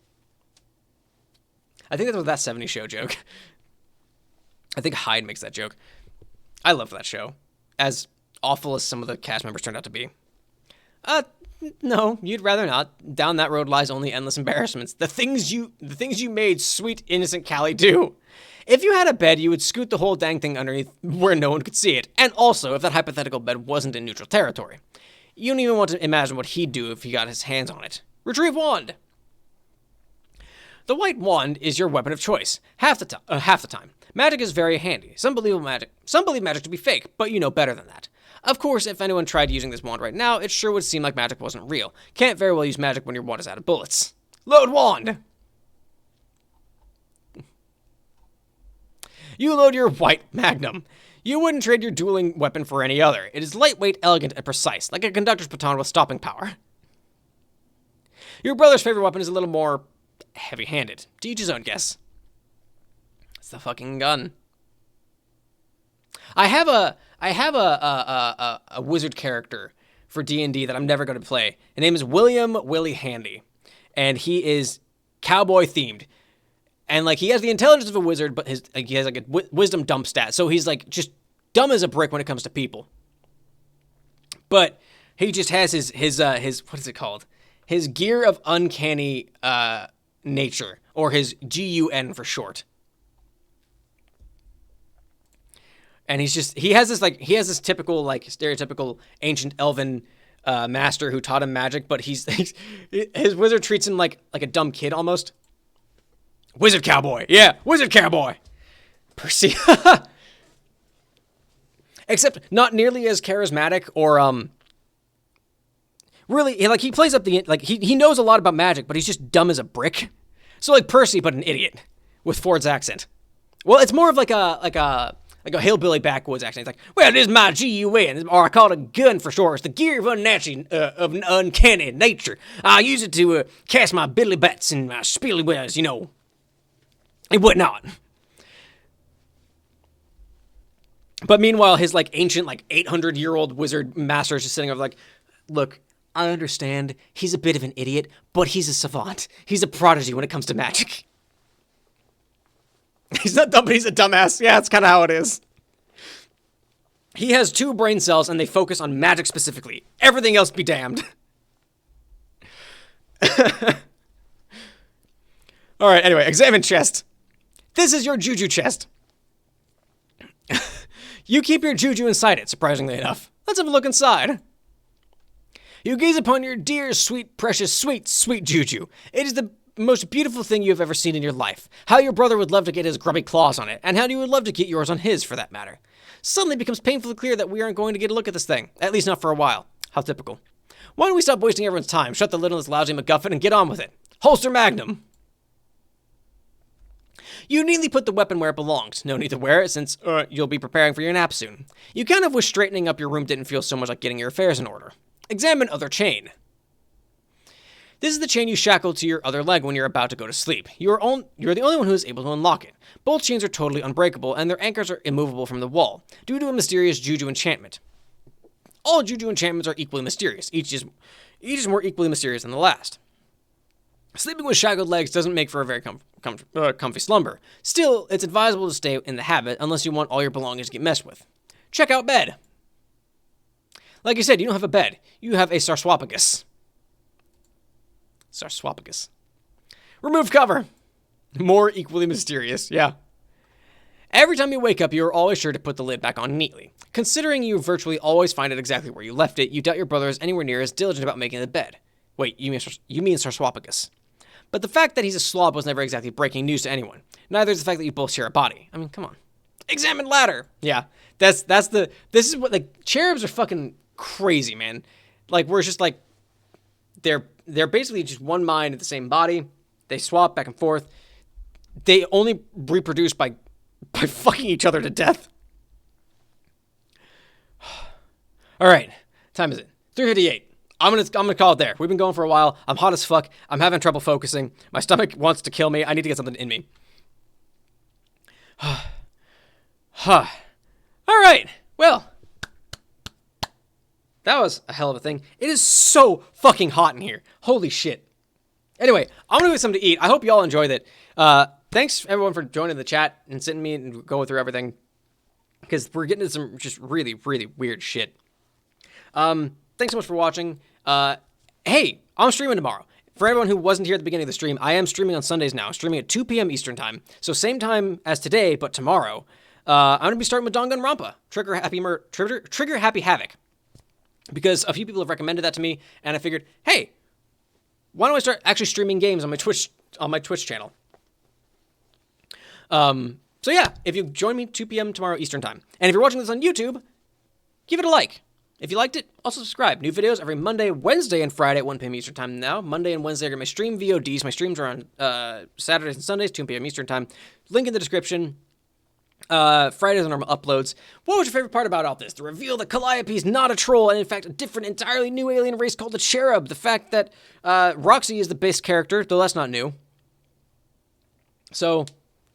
I think that was that 70s show joke. I think Hyde makes that joke. I love that show, as awful as some of the cast members turned out to be. No, you'd rather not. Down that road lies only endless embarrassments. The things you made sweet, innocent Callie do. If you had a bed, you would scoot the whole dang thing underneath where no one could see it. And also, if that hypothetical bed wasn't in neutral territory. You don't even want to imagine what he'd do if he got his hands on it. Retrieve wand! The white wand is your weapon of choice, half the time. Magic is very handy. Some believe magic to be fake, but you know better than that. Of course, if anyone tried using this wand right now, it sure would seem like magic wasn't real. Can't very well use magic when your wand is out of bullets. Load wand! You load your white magnum. You wouldn't trade your dueling weapon for any other. It is lightweight, elegant, and precise, like a conductor's baton with stopping power. Your brother's favorite weapon is a little more heavy-handed. To each his own guess. It's the fucking gun. I have a wizard character for D&D that I'm never going to play. His name is William Willie Handy, and he is cowboy themed. And like he has the intelligence of a wizard, but he has like a wisdom dump stat, so he's like just dumb as a brick when it comes to people. But he just has his what is it called? His gear of uncanny nature, or his GUN for short. And he has this typical, like, stereotypical ancient elven master who taught him magic, but his wizard treats him like a dumb kid almost. Wizard cowboy. Yeah, wizard cowboy. Percy. Except not nearly as charismatic or really, like, he plays up the, like, he knows a lot about magic, but he's just dumb as a brick. So like Percy, but an idiot with Ford's accent. Well, it's more of like a hillbilly backwoods accent. It's like, well, this is my GUN, or I call it a gun for short. It's the gear of uncanny nature. I use it to cast my biddly bats and my spiely wells, you know, and whatnot. But meanwhile, his like ancient, like 800-year-old wizard master is just sitting over like, look, I understand he's a bit of an idiot, but he's a savant. He's a prodigy when it comes to magic. He's not dumb, but he's a dumbass. Yeah, that's kind of how it is. He has 2 brain cells, and they focus on magic specifically. Everything else be damned. All right, anyway, examine chest. This is your juju chest. You keep your juju inside it, surprisingly enough. Let's have a look inside. You gaze upon your dear, sweet, precious, sweet, sweet juju. It is the most beautiful thing you have ever seen in your life. How your brother would love to get his grubby claws on it, and how you would love to get yours on his, for that matter. Suddenly it becomes painfully clear that we aren't going to get a look at this thing. At least not for a while. How typical. Why don't we stop wasting everyone's time, shut the lid on this lousy MacGuffin, and get on with it? Holster magnum. You neatly put the weapon where it belongs. No need to wear it, since you'll be preparing for your nap soon. You kind of wish straightening up your room didn't feel so much like getting your affairs in order. Examine other chain. This is the chain you shackle to your other leg when you're about to go to sleep. You're the only one who is able to unlock it. Both chains are totally unbreakable, and their anchors are immovable from the wall, due to a mysterious juju enchantment. All juju enchantments are equally mysterious. Each is more equally mysterious than the last. Sleeping with shackled legs doesn't make for a very comfy slumber. Still, it's advisable to stay in the habit unless you want all your belongings to get messed with. Check out bed. Like I said, you don't have a bed. You have a sarcophagus. Sarcophagus. Remove cover. More equally mysterious, yeah. Every time you wake up, you are always sure to put the lid back on neatly. Considering you virtually always find it exactly where you left it, you doubt your brother is anywhere near as diligent about making the bed. Wait, you mean sarcophagus. But the fact that he's a slob was never exactly breaking news to anyone. Neither is the fact that you both share a body. I mean, come on. Examine ladder. Yeah, this is what, like, cherubs are fucking crazy, man. Like, we're just like, they're basically just one mind in the same body. They swap back and forth. They only reproduce by fucking each other to death. All right, time is it? 3:58. I'm gonna call it there. We've been going for a while. I'm hot as fuck. I'm having trouble focusing. My stomach wants to kill me. I need to get something in me. All right. Well, that was a hell of a thing. It is so fucking hot in here. Holy shit. Anyway, I'm gonna get something to eat. I hope you all enjoyed it. Thanks everyone for joining the chat and sitting me and going through everything, because we're getting into some just really, really weird shit. Thanks so much for watching. Hey, I'm streaming tomorrow. For everyone who wasn't here at the beginning of the stream, I am streaming on Sundays now. I'm streaming at 2 p.m. Eastern time. So same time as today, but tomorrow. I'm going to be starting with Danganronpa, Trigger Happy Havoc. Because a few people have recommended that to me, and I figured, hey, why don't I start actually streaming games on my Twitch channel? So yeah, if you join me 2 p.m. tomorrow Eastern time. And if you're watching this on YouTube, give it a like. If you liked it, also subscribe. New videos every Monday, Wednesday, and Friday at 1 p.m. Eastern time now. Monday and Wednesday are my stream VODs. My streams are on Saturdays and Sundays, 2 p.m. Eastern time. Link in the description. Fridays are normal uploads. What was your favorite part about all this? The reveal that Calliope is not a troll, and in fact a different, entirely new alien race called the Cherub. The fact that Roxy is the base character, though that's not new. So,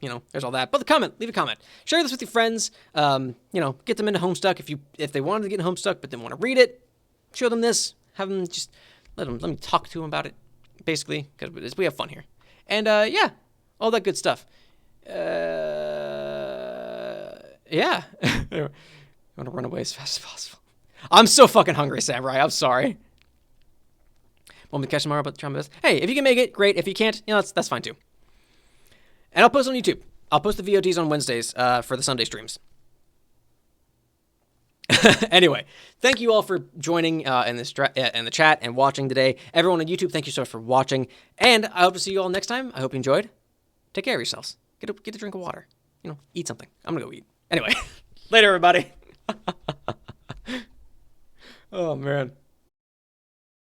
you know, there's all that. But leave a comment. Share this with your friends. You know, get them into Homestuck if they wanted to get into Homestuck but didn't want to read it. Show them this. Have them just let me talk to them about it, basically, because we have fun here. And yeah, all that good stuff. Yeah. I want to run away as fast as possible. I'm so fucking hungry, Samurai. I'm sorry. Want me to catch tomorrow about the trauma best? Hey, if you can make it, great. If you can't, you know, that's fine too. And I'll post on YouTube. I'll post the VODs on Wednesdays for the Sunday streams. Anyway, thank you all for joining in the chat and watching today. Everyone on YouTube, thank you so much for watching. And I hope to see you all next time. I hope you enjoyed. Take care of yourselves. Get a drink of water. You know, eat something. I'm going to go eat. Anyway, later, everybody. Oh, man.